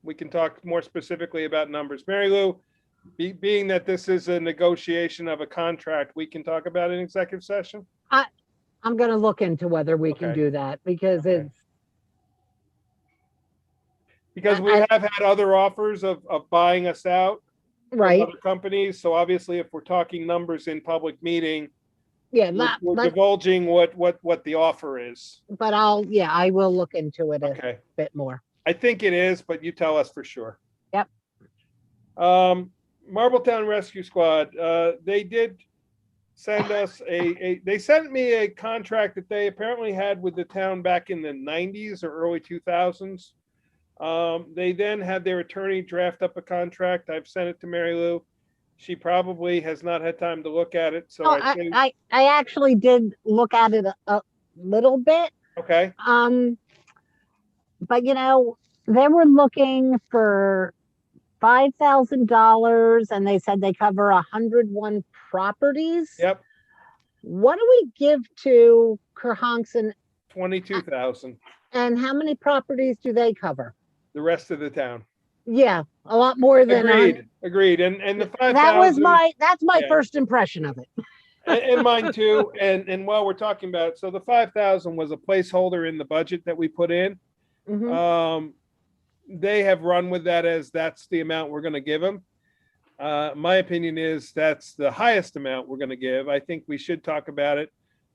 We can talk more specifically about numbers. Mary Lou, being that this is a negotiation of a contract, we can talk about it in executive session? I'm gonna look into whether we can Okay. do that because Okay. it's, Because we I- have had other offers of buying us out. From right, other companies. So obviously, if we're talking numbers in public meeting, yeah, we're divulging what the offer is. but I will look into it a Okay. bit more. I think it is, but you tell us for sure. Yep. Marbletown Rescue Squad, they did send us they sent me a contract that they apparently had with the town back in the 90s or early 2000s. They then had their attorney draft up a contract. I've sent it to Mary Lou. She probably has not had time to look at it, so Oh, I think, I actually did look at it a little bit. okay, But they were looking for $5,000 and they said they cover 101 properties. yep, What do we give to Kerhonkson 22,000, and how many properties do they cover? the rest of the town. Yeah, a lot more than Agreed, and the 5,000. That's my yeah. first impression of it. And mine too, and while we're talking about it, so the 5,000 was a placeholder in the budget that we put in. Mhm. They have run with that as that's the amount we're gonna give them. My opinion is that's the highest amount we're gonna give. I think we should talk about it.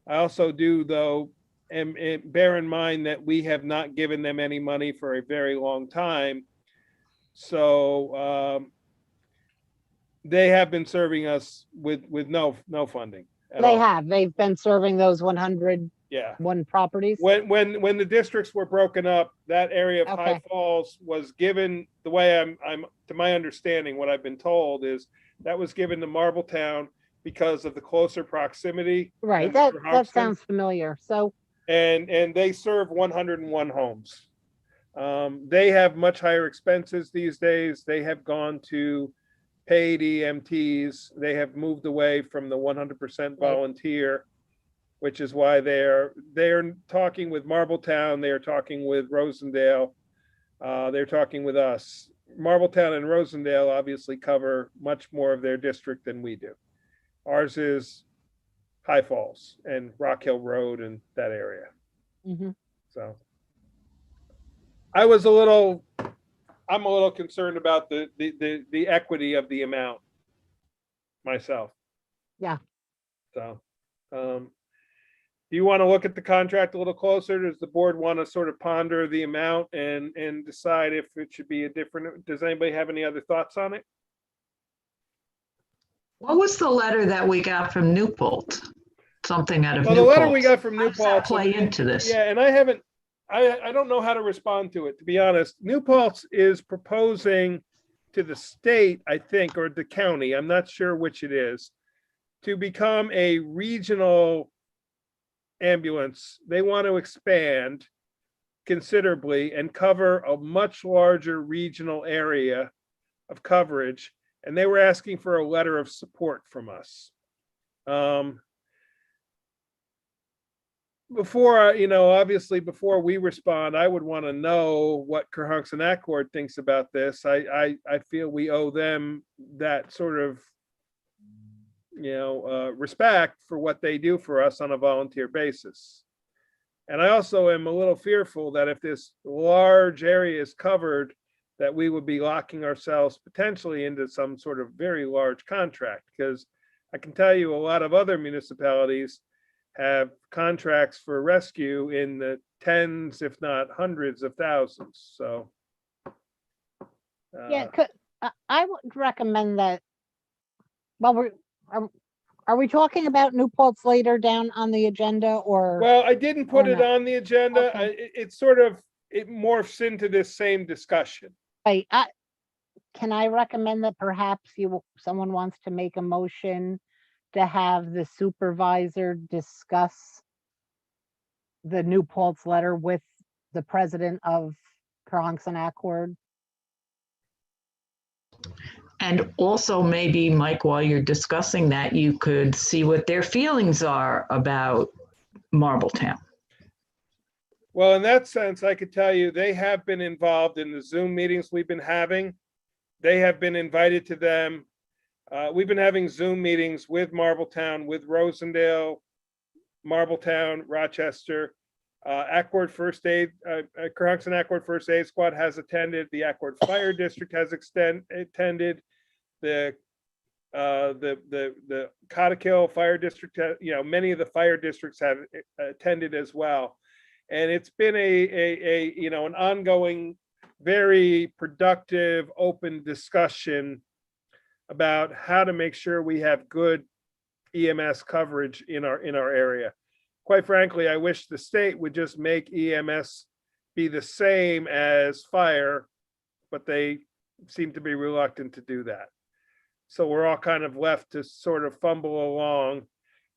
I also do though, and bear in mind that we have not given them any money for a very long time. So, they have been serving us with no funding at They all. have. They've been serving those 101 Yeah. properties. When the districts were broken up, that area of High Okay. Falls was given, the way I'm to my understanding, what I've been told is that was given to Marbletown because of the closer proximity. Right. than That Kerhonkson, sounds familiar. So, and they serve 101 homes. They have much higher expenses these days. They have gone to paid EMTs. They have moved away from the 100% volunteer, which is why they're talking with Marbletown. They are talking with Rosendale. They're talking with us. Marbletown and Rosendale obviously cover much more of their district than we do. Ours is High Falls and Rock Hill Road and that area. mhm. So I'm a little concerned about the equity of the amount myself. Yeah. So, do you want to look at the contract a little closer? Does the board want to sort of ponder the amount and decide if it should be a different, does anybody have any other thoughts on it? What was the letter that we got from Newport? Something out of Well, Newport. the letter we got from How does that Newport. play into this? Yeah, and I don't know how to respond to it, to be honest. New Paltz is proposing to the state, I think, or the county, I'm not sure which it is, to become a regional ambulance. They want to expand considerably and cover a much larger regional area of coverage. And they were asking for a letter of support from us. Before, obviously before we respond, I would want to know what Kerhonkson Accord thinks about this. I feel we owe them that sort of, respect for what they do for us on a volunteer basis. And I also am a little fearful that if this large area is covered, that we would be locking ourselves potentially into some sort of very large contract, because I can tell you a lot of other municipalities have contracts for rescue in the tens, if not hundreds of thousands, so. Yeah, I would recommend that. Well, are we talking about Newport's later down on the agenda or? Well, I didn't put or it not? on the agenda. Okay. It morphs into this same discussion. Right, can I recommend that perhaps someone wants to make a motion to have the supervisor discuss the Newport's letter with the president of Kerhonkson Accord? And also maybe, Mike, while you're discussing that, you could see what their feelings are about Marbletown. Well, in that sense, I could tell you, they have been involved in the Zoom meetings we've been having. They have been invited to them. We've been having Zoom meetings with Marbletown, with Rosendale, Marbletown, Rochester. Accord First Aid, Kerhonkson Accord First Aid Squad has attended. The Accord Fire District has attended. The Cottikill Fire District, many of the fire districts have attended as well. And it's been an ongoing, very productive, open discussion about how to make sure we have good EMS coverage in our area. Quite frankly, I wish the state would just make EMS be the same as fire, but they seem to be reluctant to do that. So we're all kind of left to sort of fumble along.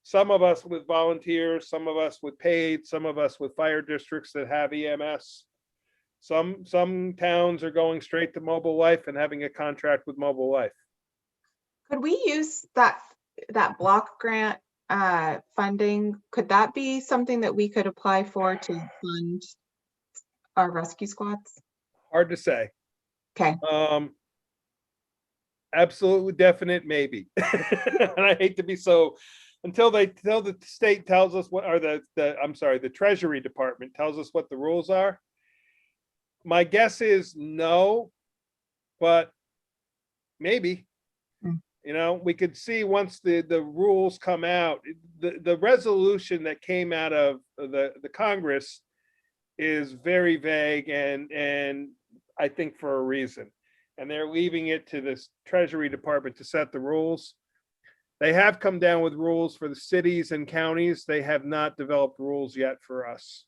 Some of us with volunteers, some of us with paid, some of us with fire districts that have EMS. Some towns are going straight to Mobile Life and having a contract with Mobile Life. Could we use that block grant funding? Could that be something that we could apply for to fund our rescue squads? Hard to say. Okay. Absolutely definite, maybe. And I hate to be so, until the state tells us what, or the Treasury Department tells us what the rules are. My guess is no, but maybe. You know, we could see once the rules come out, the resolution that came out of the Congress is very vague and I think for a reason. And they're leaving it to this Treasury Department to set the rules. They have come down with rules for the cities and counties. They have not developed rules yet for us.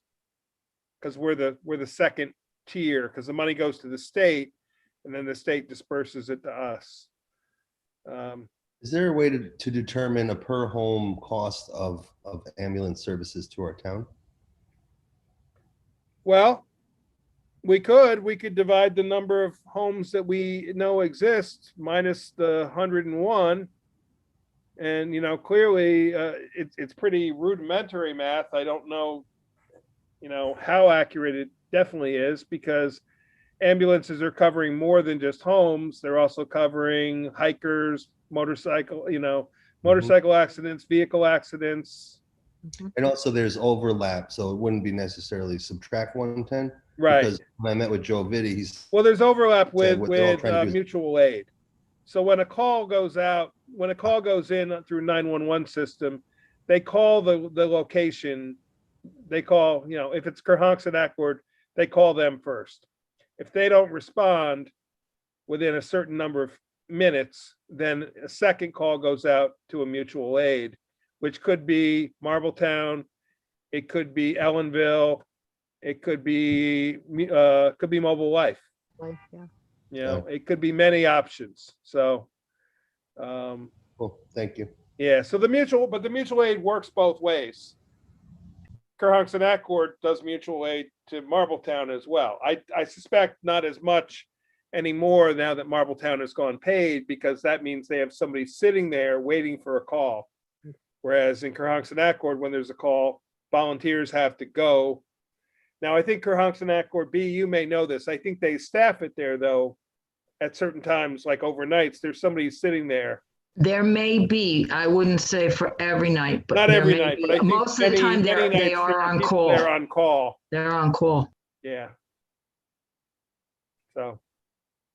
Because we're the second tier, because the money goes to the state and then the state disperses it to us. Is there a way to determine a per home cost of ambulance services to our town? Well, we could divide the number of homes that we know exist minus the 101. And, you know, clearly it's pretty rudimentary math. I don't know, you know, how accurate it definitely is, because ambulances are covering more than just homes. They're also covering hikers, motorcycle accidents, vehicle accidents. And also there's overlap, so it wouldn't be necessarily subtract 110. Right. Because when I met with Joe Vitti, Well, there's overlap said with what they're all trying to do is- mutual aid. So when a call goes out, when a call goes in through 911 system, they call the location. They call, you know, if it's Cohonson Accord, they call them first. If they don't respond within a certain number of minutes, then a second call goes out to a mutual aid, which could be Marbletown, it could be Ellenville, it could be Mobile Life. Like, yeah. You know, it could be many options. So, cool, thank you. yeah. So the mutual aid works both ways. Cohonson Accord does mutual aid to Marbletown as well. I suspect not as much anymore now that Marbletown has gone paid, because that means they have somebody sitting there waiting for a call. Whereas in Cohonson Accord, when there's a call, volunteers have to go. Now, I think Cohonson Accord B, you may know this. I think they staff it there though, at certain times, like overnights, there's somebody sitting there. There may be, I wouldn't say for every night, but Not there every may night, be. but I think Most of the time many they nights are there on people call. They're on call. They're on call. Yeah. So,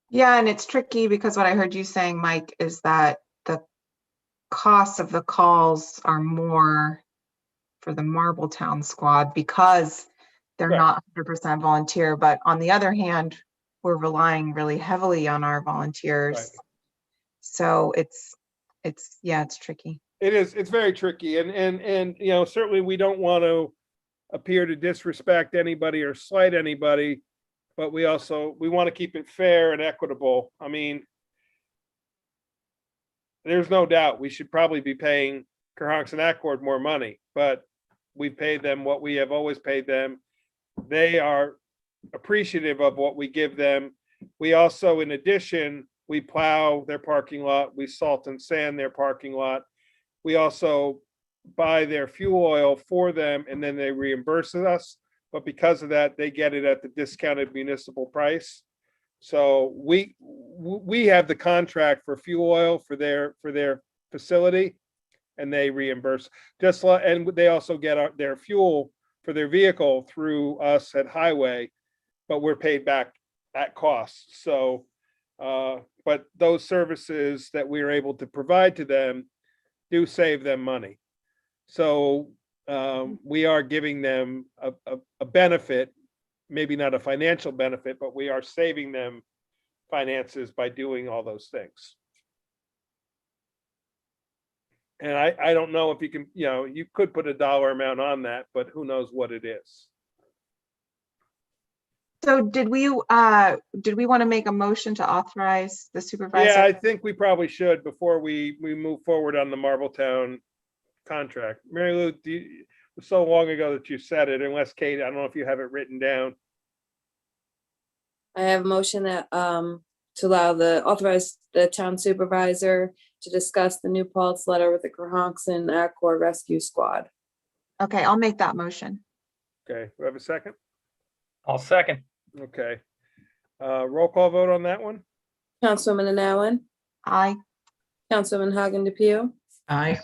Yeah, and it's tricky because what I heard you saying, Mike, is that the costs of the calls are more for the Marbletown squad because they're Right. not 100% volunteer. But on the other hand, we're relying really heavily on our volunteers. Right. So it's tricky. it's very tricky, and you know, certainly we don't want to appear to disrespect anybody or slight anybody, but we want to keep it fair and equitable. I mean, there's no doubt we should probably be paying Cohonson Accord more money, but we've paid them what we have always paid them. They are appreciative of what we give them. We also, in addition, we plow their parking lot, we salt and sand their parking lot. We also buy their fuel oil for them, and then they reimburse us. But because of that, they get it at the discounted municipal price. So we have the contract for fuel oil for their facility, and they reimburse just like, and they also get their fuel for their vehicle through us at Highway, but we're paid back at cost. So, but those services that we are able to provide to them do save them money. So we are giving them a benefit, maybe not a financial benefit, but we are saving them finances by doing all those things. And I don't know if you can, you know, you could put a dollar amount on that, but who knows what it is. So did we want to make a motion to authorize the supervisor? Yeah, I think we probably should before we move forward on the Marbletown contract. Mary Lou, it was so long ago that you said it, unless Kate, I don't know if you have it written down. I have a motion that, to authorize the town supervisor to discuss the New Paltz letter with the Cohasson Accord Rescue Squad. Okay, I'll make that motion. Okay, we have a second? I'll second. Okay. Roll call vote on that one? Councilwoman Anowen, Aye. Councilwoman Hagen DePew, Aye.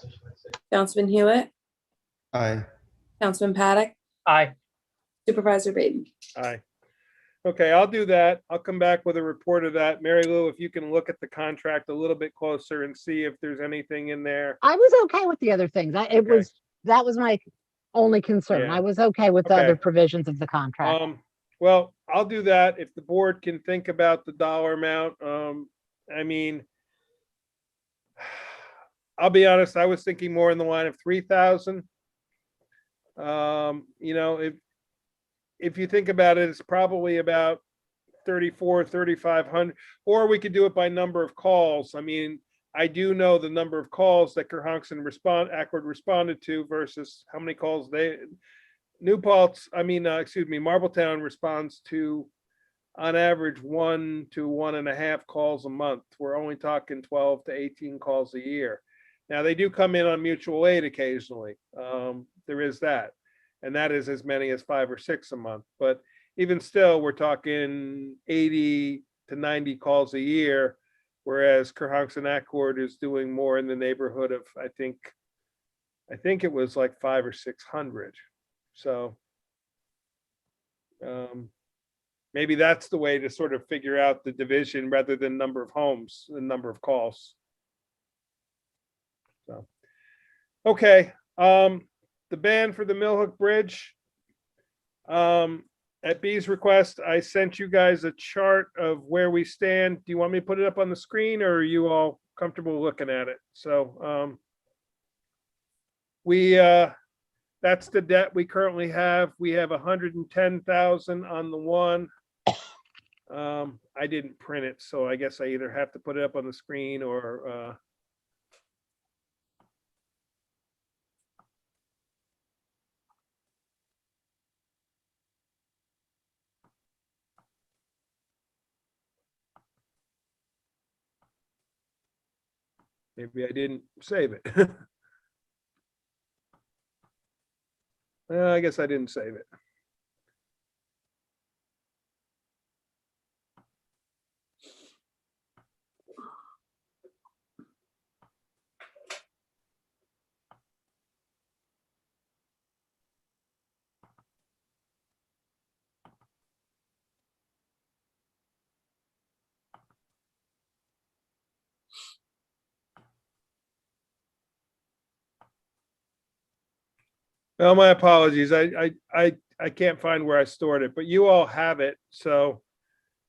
Councilman Hewitt, Aye. Councilman Paddock, Aye. Supervisor Baden. Aye. Okay, I'll do that. I'll come back with a report of that. Mary Lou, if you can look at the contract a little bit closer and see if there's anything in there. I was okay with the other things. Okay. That was my only concern. Yeah. I was okay with the Okay. other provisions of the contract. Well, I'll do that. If the board can think about the dollar amount, I mean, I'll be honest, I was thinking more in the line of 3,000. You know, if you think about it, it's probably about 3,500, or we could do it by number of calls. I mean, I do know the number of calls that Cohasson Accord responded to versus how many calls Marbletown responds to on average 1 to 1.5 calls a month. We're only talking 12 to 18 calls a year. Now, they do come in on mutual aid occasionally. There is that. And that is as many as 5 or 6 a month. But even still, we're talking 80 to 90 calls a year, whereas Cohasson Accord is doing more in the neighborhood of, I think it was like 500 or 600. So maybe that's the way to sort of figure out the division rather than number of homes, the number of calls. So, okay. The ban for the Millhook Bridge. At B's request, I sent you guys a chart of where we stand. Do you want me to put it up on the screen, or are you all comfortable looking at it? So that's the debt we currently have. We have 110,000 on the one. I didn't print it, so I guess I either have to put it up on the screen or maybe I didn't save it. I guess I didn't save it. Well, my apologies. I can't find where I stored it, but you all have it. So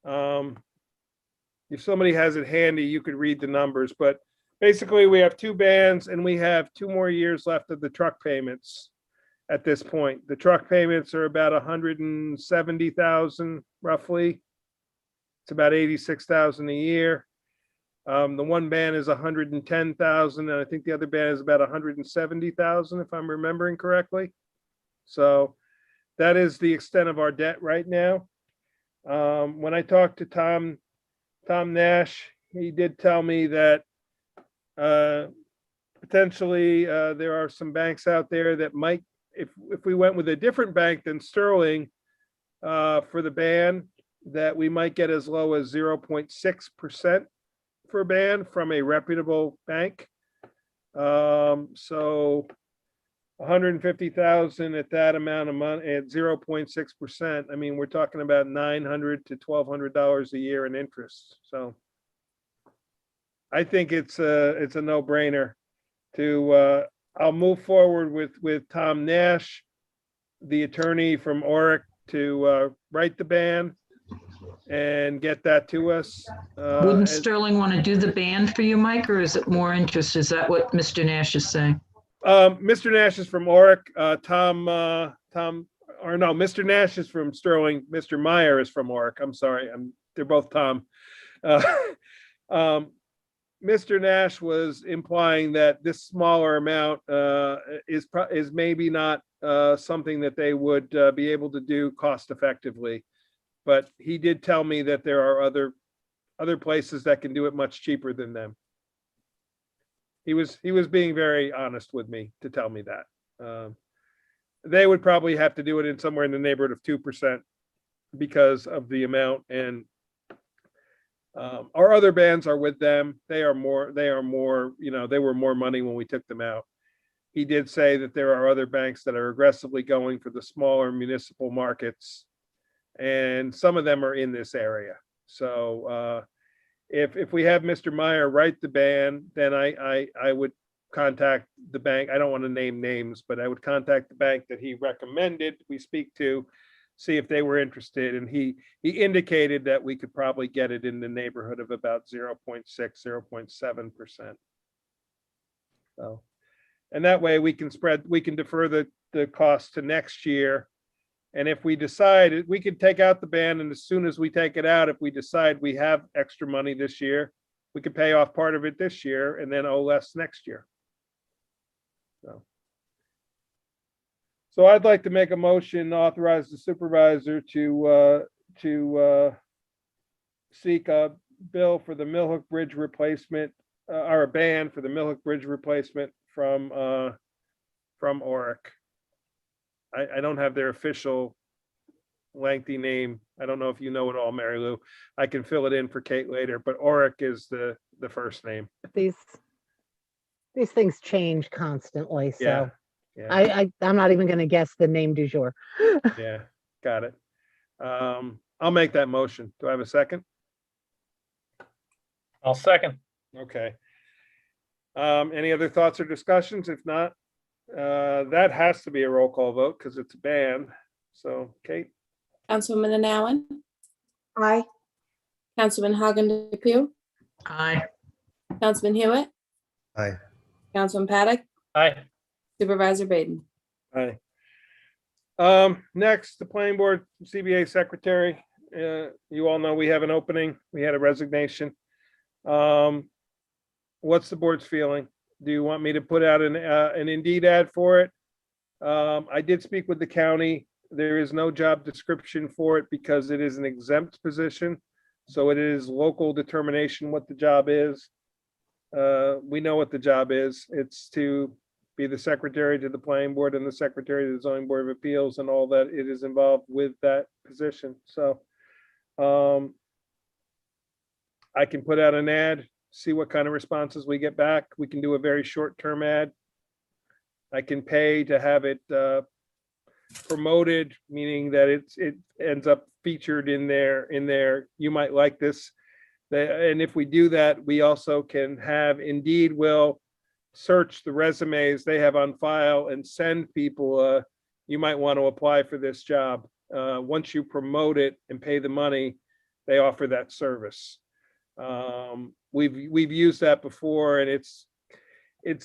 if somebody has it handy, you could read the numbers. But basically, we have 2 bans and we have 2 more years left of the truck payments at this point. The truck payments are about 170,000 roughly. It's about 86,000 a year. The one ban is 110,000, and I think the other ban is about 170,000, if I'm remembering correctly. So that is the extent of our debt right now. When I talked to Tom Nash, he did tell me that potentially there are some banks out there that might, if we went with a different bank than Sterling for the ban, that we might get as low as 0.6% for a ban from a reputable bank. So 150,000 at that amount of money at 0.6%. I mean, we're talking about $900 to $1,200 a year in interest. So I think it's a no-brainer to I'll move forward with Tom Nash, the attorney from Oric, to write the ban and get that to us. Wouldn't Sterling want to do the ban for you, Mike, or is it more interest? Is that what Mr. Nash is saying? Mr. Nash is from Oric. Tom or no, Mr. Nash is from Sterling. Mr. Meyer is from Oric. I'm sorry. They're both Tom. Uh, Mr. Nash was implying that this smaller amount is maybe not something that they would be able to do cost effectively. But he did tell me that there are other places that can do it much cheaper than them. He was being very honest with me to tell me that. They would probably have to do it in somewhere in the neighborhood of 2% because of the amount, and our other bands are with them. They are more, they were more money when we took them out. He did say that there are other banks that are aggressively going for the smaller municipal markets, and some of them are in this area. So if we have Mr. Meyer write the band, then I would contact the bank. I don't want to name names, but I would contact the bank that he recommended we speak to, see if they were interested. And he indicated that we could probably get it in the neighborhood of about 0.6, 0.7%. So, and that way we can defer the cost to next year. And if we decide, we could take out the band, and as soon as we take it out, if we decide we have extra money this year, we could pay off part of it this year and then owe less next year. So I'd like to make a motion, authorize the supervisor to seek a bill for the Millhook Bridge replacement, or a ban for the Millhook Bridge replacement from Oric. I don't have their official lengthy name. I don't know if you know it all, Mary Lou. I can fill it in for Kate later, but Oric is the first name. These things change constantly, Yeah. so Yeah. I'm not even gonna guess the name du jour. Yeah, got it. I'll make that motion. Do I have a second? I'll second. Okay. Any other thoughts or discussions? If not, that has to be a roll call vote because it's a ban. So, Kate, Councilwoman Nowen, Aye. Councilman Hagen DePew, Aye. Councilman Hewitt, Aye. Councilman Paddock, Aye. Supervisor Baden. aye. Next, the planning board CBA secretary. You all know we have an opening. We had a resignation. What's the board's feeling? Do you want me to put out an Indeed ad for it? I did speak with the county. There is no job description for it because it is an exempt position. So it is local determination what the job is. We know what the job is. It's to be the secretary to the planning board and the secretary to the zoning board of appeals and all that it is involved with that position. So I can put out an ad, see what kind of responses we get back. We can do a very short-term ad. I can pay to have it promoted, meaning that it ends up featured in there. You might like this. And if we do that, we also can have Indeed will search the resumes they have on file and send people, you might want to apply for this job. Once you promote it and pay the money, they offer that service. We've used that before, and it's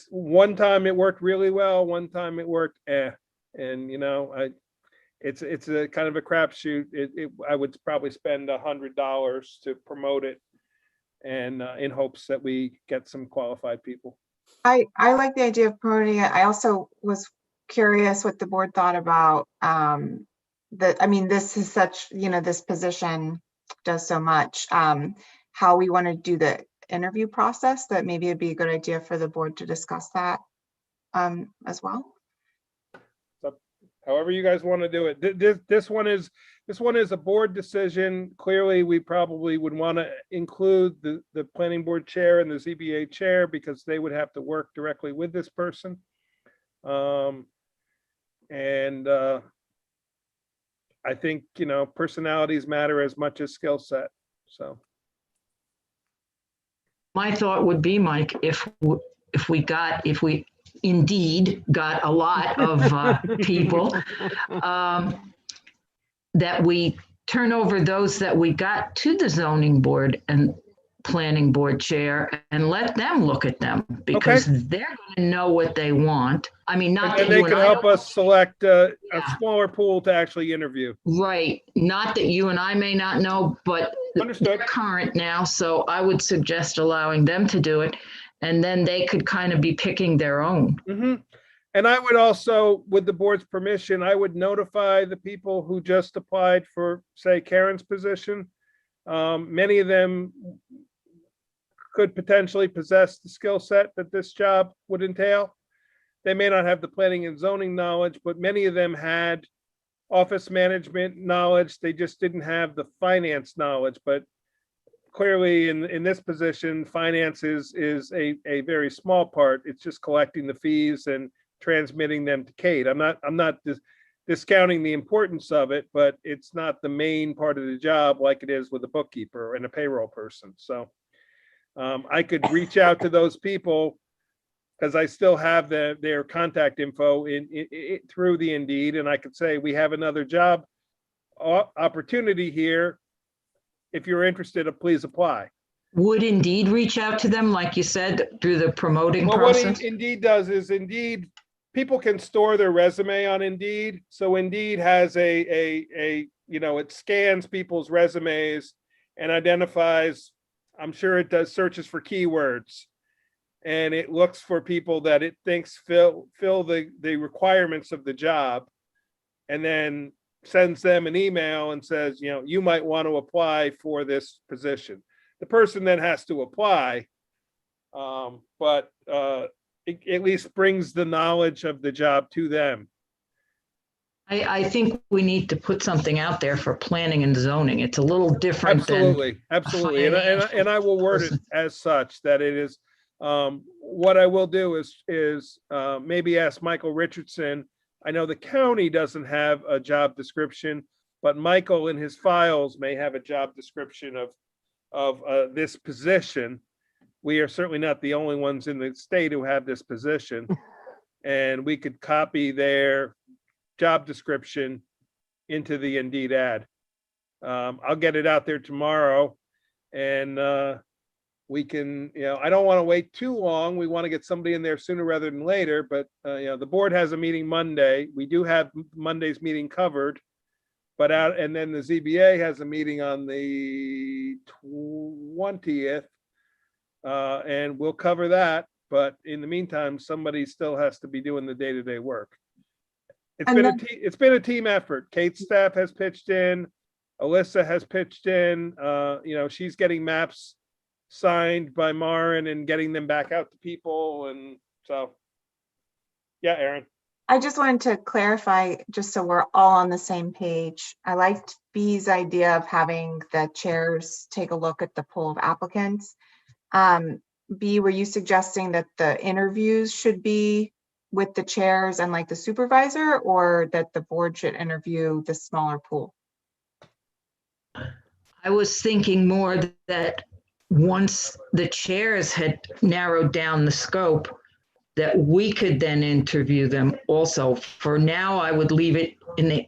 one time it worked really well, one time it worked and it's a kind of a crapshoot. I would probably spend $100 to promote it, and in hopes that we get some qualified people. I like the idea of promoting it. I also was curious what the board thought about this is such, this position does so much. How we want to do the interview process, that maybe it'd be a good idea for the board to discuss that as well. However you guys want to do it. This one is a board decision. Clearly, we probably would want to include the planning board chair and the ZBA chair because they would have to work directly with this person. And I think, personalities matter as much as skill set. So My thought would be, Mike, if we indeed got a lot of people, that we turn over those that we got to the zoning board and planning board chair and let them look at them because they're going to know what they want. I mean, not And that they you and can I help don't, us select a Yeah. smaller pool to actually interview. right, not that you and I may not know, but Understood. they're current now, so I would suggest allowing them to do it. And then they could kind of be picking their own. Mhm. And I would also, with the board's permission, I would notify the people who just applied for, say, Karen's position. Many of them could potentially possess the skill set that this job would entail. They may not have the planning and zoning knowledge, but many of them had office management knowledge. They just didn't have the finance knowledge, but clearly in this position, finance is a very small part. It's just collecting the fees and transmitting them to Kate. I'm not discounting the importance of it, but it's not the main part of the job like it is with a bookkeeper and a payroll person. So I could reach out to those people because I still have their contact info through the Indeed, and I could say, we have another job opportunity here. If you're interested, please apply. Would Indeed reach out to them, like you said, through the promoting Well, what process? Indeed does is Indeed, people can store their resume on Indeed. So Indeed has it scans people's resumes and identifies, I'm sure it does searches for keywords. And it looks for people that it thinks fill the requirements of the job. And then sends them an email and says, you might want to apply for this position. The person then has to apply, but it at least brings the knowledge of the job to them. I think we need to put something out there for planning and zoning. It's a little different than. Absolutely. And I will word it as such that it is, what I will do is maybe ask Michael Richardson. I know the county doesn't have a job description, but Michael in his files may have a job description of this position. We are certainly not the only ones in the state who have this position. And we could copy their job description into the Indeed ad. I'll get it out there tomorrow and we can, I don't want to wait too long. We want to get somebody in there sooner rather than later, but the board has a meeting Monday. We do have Monday's meeting covered, and then the ZBA has a meeting on the 20th, and we'll cover that. But in the meantime, somebody still has to be doing the day-to-day work. It's been a team effort. Kate's staff has pitched in, Alyssa has pitched in, she's getting maps signed by Maren and getting them back out to people. And so, yeah, Aaron. I just wanted to clarify, just so we're all on the same page. I liked B's idea of having the chairs take a look at the pool of applicants. B, were you suggesting that the interviews should be with the chairs and like the supervisor, or that the board should interview the smaller pool? I was thinking more that once the chairs had narrowed down the scope, that we could then interview them also. For now, I would leave it in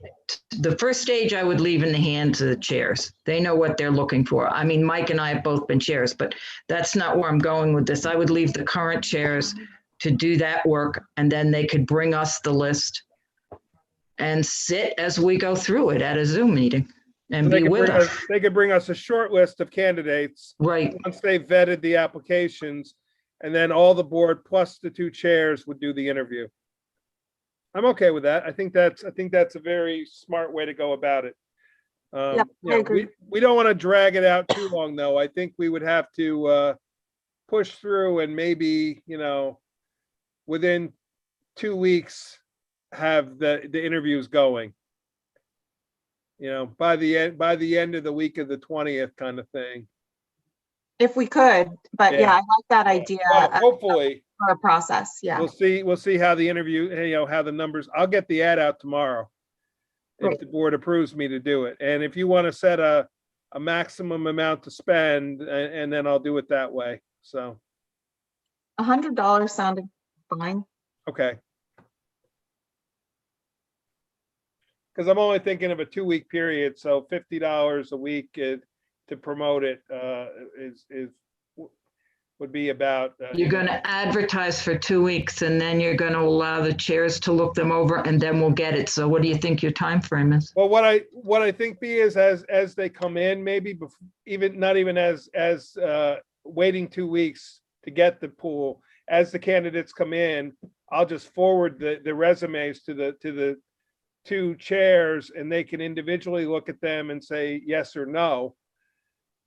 the first stage, I would leave in the hands of the chairs. They know what they're looking for. I mean, Mike and I have both been chairs, but that's not where I'm going with this. I would leave the current chairs to do that work, and then they could bring us the list and sit as we go through it at a Zoom meeting and be with us. They could bring us a short list of candidates. Right. Once they've vetted the applications, and then all the board plus the two chairs would do the interview. I'm okay with that. I think that's a very smart way to go about it. Yep, I agree. We don't want to drag it out too long, though. I think we would have to push through and maybe, within 2 weeks, have the interviews going. By the end of the week of the 20th kind of thing. If we could, but yeah, I like that idea. Well, hopefully. For a process, yeah. We'll see how the interview, how the numbers, I'll get the ad out tomorrow. If the board approves me to do it. And if you want to set a maximum amount to spend, and then I'll do it that way. So. $100 sounded fine. Okay. Because I'm only thinking of a 2-week period, so $50 a week, to promote it, would be about. You're going to advertise for 2 weeks and then you're going to allow the chairs to look them over and then we'll get it. So what do you think your time frame is? Well, what I think B is as they come in, maybe not even as waiting 2 weeks to get the pool, as the candidates come in, I'll just forward the resumes to the two chairs and they can individually look at them and say yes or no.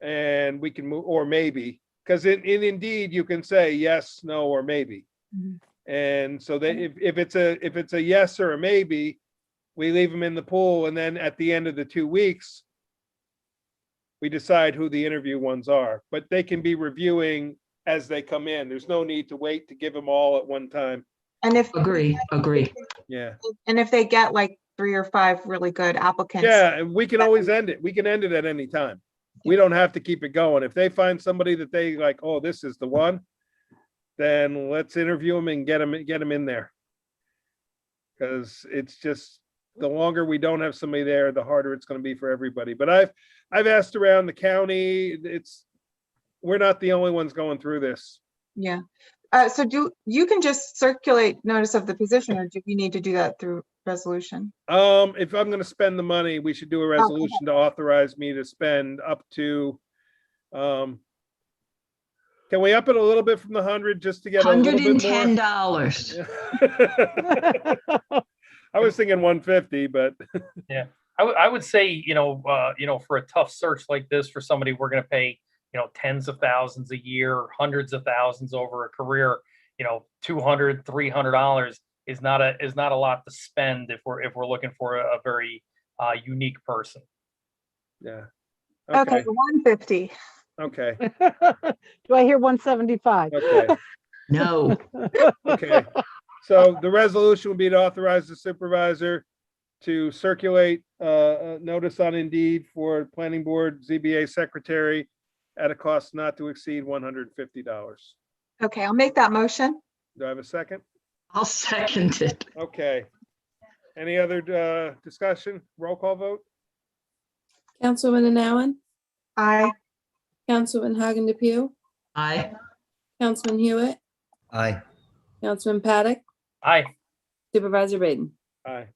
And we can move, or maybe, because in Indeed, you can say yes, no, or maybe. Mhm. And so that if it's a yes or a maybe, we leave them in the pool, and then at the end of the 2 weeks, we decide who the interview ones are. But they can be reviewing as they come in. There's no need to wait to give them all at one time. And if, Agree. Yeah. and if they get like 3 or 5 really good applicants. Yeah, and we can always end it. We can end it at any time. We don't have to keep it going. If they find somebody that they like, oh, this is the one, then let's interview them and get them in there. Because it's just, the longer we don't have somebody there, the harder it's going to be for everybody. But I've asked around the county. We're not the only ones going through this. Yeah. So you can just circulate notice of the position, or do you need to do that through resolution? If I'm gonna spend the money, we should do a resolution to authorize me to spend up to, can we up it a little bit from the 100 just to get a little bit more? $110. I was thinking 150, but I would say, for a tough search like this, for somebody we're going to pay, tens of thousands a year, hundreds of thousands over a career, $200, $300 is not a lot to spend if we're looking for a very unique person. yeah. Okay, 150. Okay, Do I hear 175? okay, No. okay. So the resolution will be to authorize the supervisor to circulate a notice on Indeed for planning board ZBA secretary at a cost not to exceed $150. Okay, I'll make that motion. Do I have a second? I'll second it. Okay. Any other discussion? Roll call vote? Councilwoman Anowen, Aye. Councilman Hagen DePew, Aye. Councilman Hewitt, Aye. Councilman Paddock, Aye. Supervisor Baden. Aye.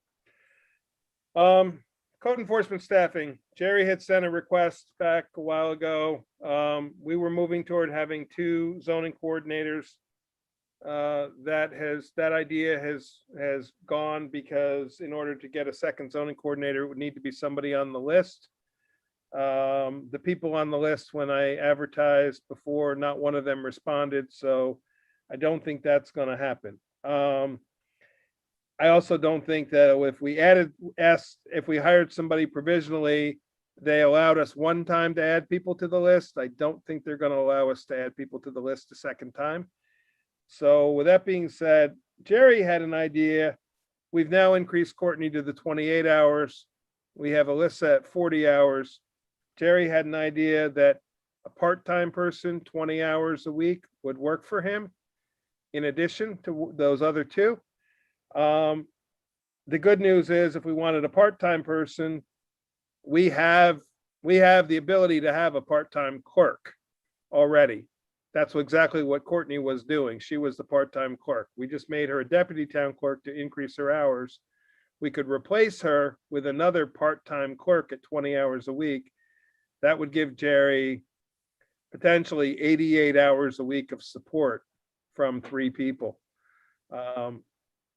Code enforcement staffing. Jerry had sent a request back a while ago. We were moving toward having 2 zoning coordinators. That idea has gone because in order to get a second zoning coordinator, it would need to be somebody on the list. The people on the list, when I advertised before, not one of them responded, so I don't think that's going to happen. I also don't think that if we hired somebody provisionally, they allowed us one time to add people to the list. I don't think they're going to allow us to add people to the list a second time. So with that being said, Jerry had an idea. We've now increased Courtney to the 28 hours. We have Alyssa at 40 hours. Jerry had an idea that a part-time person, 20 hours a week would work for him in addition to those other 2. The good news is if we wanted a part-time person, we have the ability to have a part-time clerk already. That's exactly what Courtney was doing. She was the part-time clerk. We just made her a deputy town clerk to increase her hours. We could replace her with another part-time clerk at 20 hours a week. That would give Jerry potentially 88 hours a week of support from 3 people.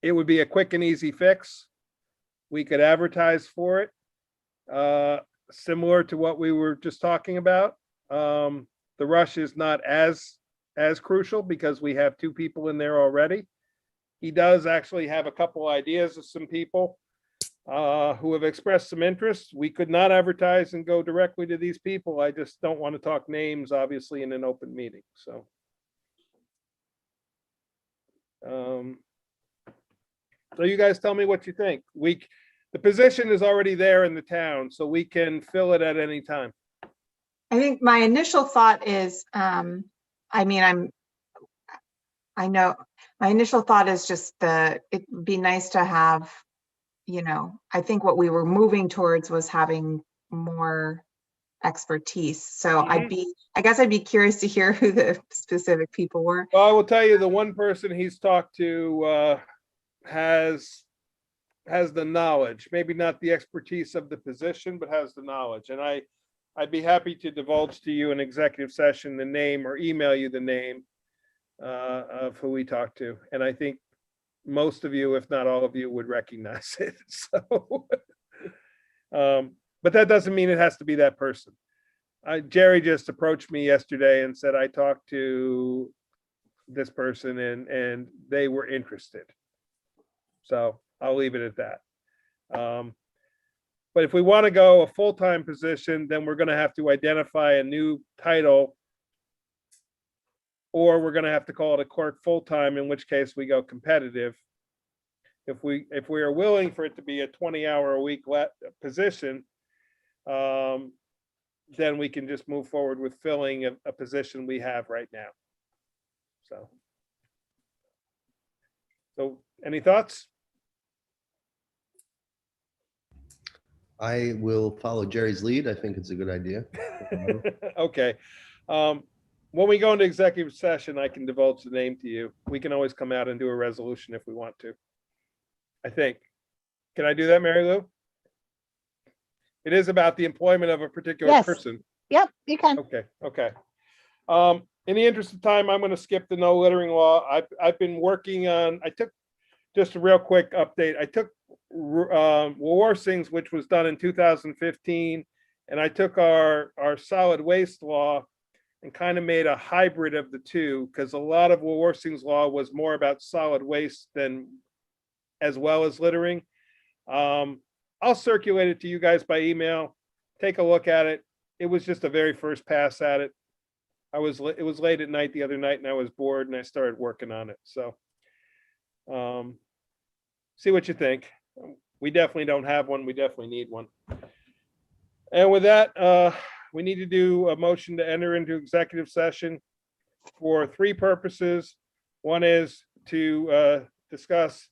It would be a quick and easy fix. We could advertise for it, similar to what we were just talking about. The rush is not as crucial because we have 2 people in there already. He does actually have a couple ideas of some people who have expressed some interest. We could not advertise and go directly to these people. I just don't want to talk names, obviously, in an open meeting, so. So you guys tell me what you think. The position is already there in the town, so we can fill it at any time. I think my initial thought is, my initial thought is just it would be nice to have, I think what we were moving towards was having more expertise. So Mhm. I guess I'd be curious to hear who the specific people were. Well, I will tell you, the one person he's talked to has the knowledge, maybe not the expertise of the position, but has the knowledge. And I'd be happy to divulge to you in executive session the name or email you the name of who we talked to. And I think most of you, if not all of you, would recognize it. So, but that doesn't mean it has to be that person. Jerry just approached me yesterday and said, I talked to this person and they were interested. So I'll leave it at that. But if we want to go a full-time position, then we're going to have to identify a new title, or we're going to have to call it a clerk full-time, in which case we go competitive. If we are willing for it to be a 20-hour-a-week position, then we can just move forward with filling a position we have right now. So any thoughts? I will follow Jerry's lead. I think it's a good idea. Okay. When we go into executive session, I can divulge the name to you. We can always come out and do a resolution if we want to. I think. Can I do that, Mary Lou? It is about the employment of a particular Yes. person. Yep, you can. Okay, okay. In the interest of time, I'm going to skip the no littering law. I've been working on, I took, just a real quick update. I took Warsing's, which was done in 2015, and I took our solid waste law and kind of made a hybrid of the two, because a lot of Warsing's law was more about solid waste than as well as littering. I'll circulate it to you guys by email. Take a look at it. It was just a very first pass at it. It was late at night the other night and I was bored and I started working on it. So see what you think. We definitely don't have one. We definitely need one. And with that, we need to do a motion to enter into executive session for three purposes. One is to discuss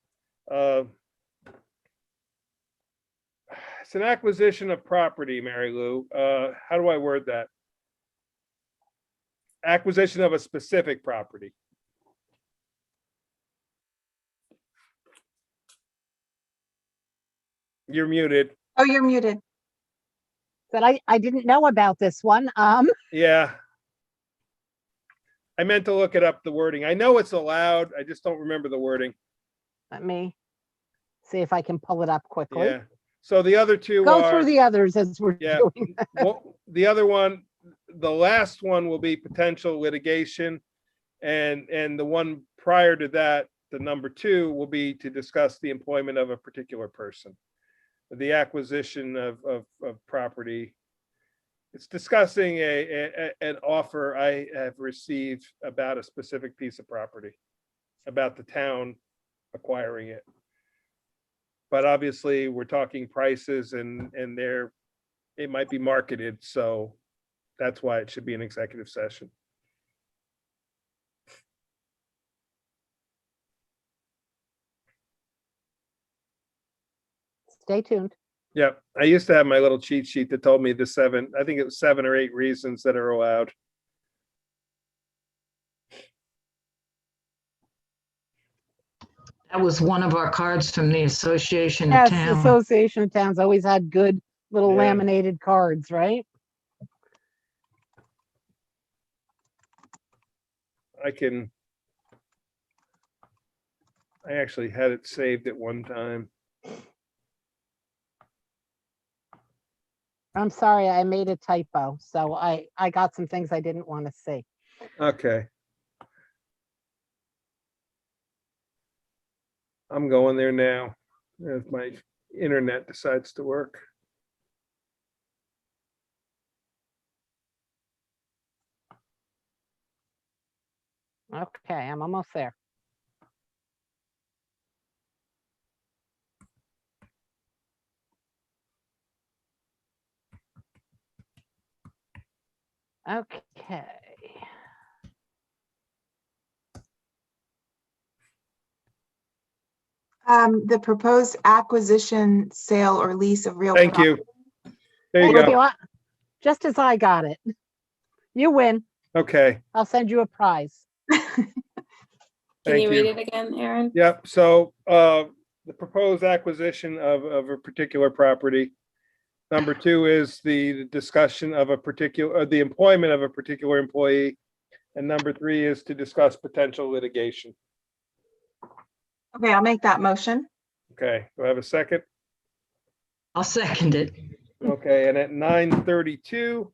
it's an acquisition of property, Mary Lou. How do I word that? Acquisition of a specific property. You're muted. Oh, you're muted. But I didn't know about this one. Yeah. I meant to look it up, the wording. I know it's allowed. I just don't remember the wording. Let me see if I can pull it up quickly. Yeah. So the other two Go are, through the others as we're Yeah. doing. well, the other one, the last one will be potential litigation. And the one prior to that, the number two, will be to discuss the employment of a particular person. The acquisition of property. It's discussing an offer I have received about a specific piece of property, about the town acquiring it. But obviously, we're talking prices and it might be marketed, so that's why it should be an executive session. Stay tuned. Yeah, I used to have my little cheat sheet that told me the I think it was 7 or 8 reasons that are allowed. That was one of our cards from the Association of Yes, Towns. Association of Towns always had good little Yeah. laminated cards, right? I actually had it saved at one time. I'm sorry, I made a typo. So I got some things I didn't want to see. Okay. I'm going there now, if my internet decides to work. Okay, I'm almost there. Okay. The proposed acquisition, sale, or lease of real. Thank property. you. There you Thank go. you. just as I got it. You win. Okay, I'll send you a prize. Can thank you read you. it again, Aaron? Yep, so the proposed acquisition of a particular property. Number two is the discussion of a particular, the employment of a particular employee. And number three is to discuss potential litigation. Okay, I'll make that motion. Okay, do I have a second? I'll second it. Okay, and at 9:32,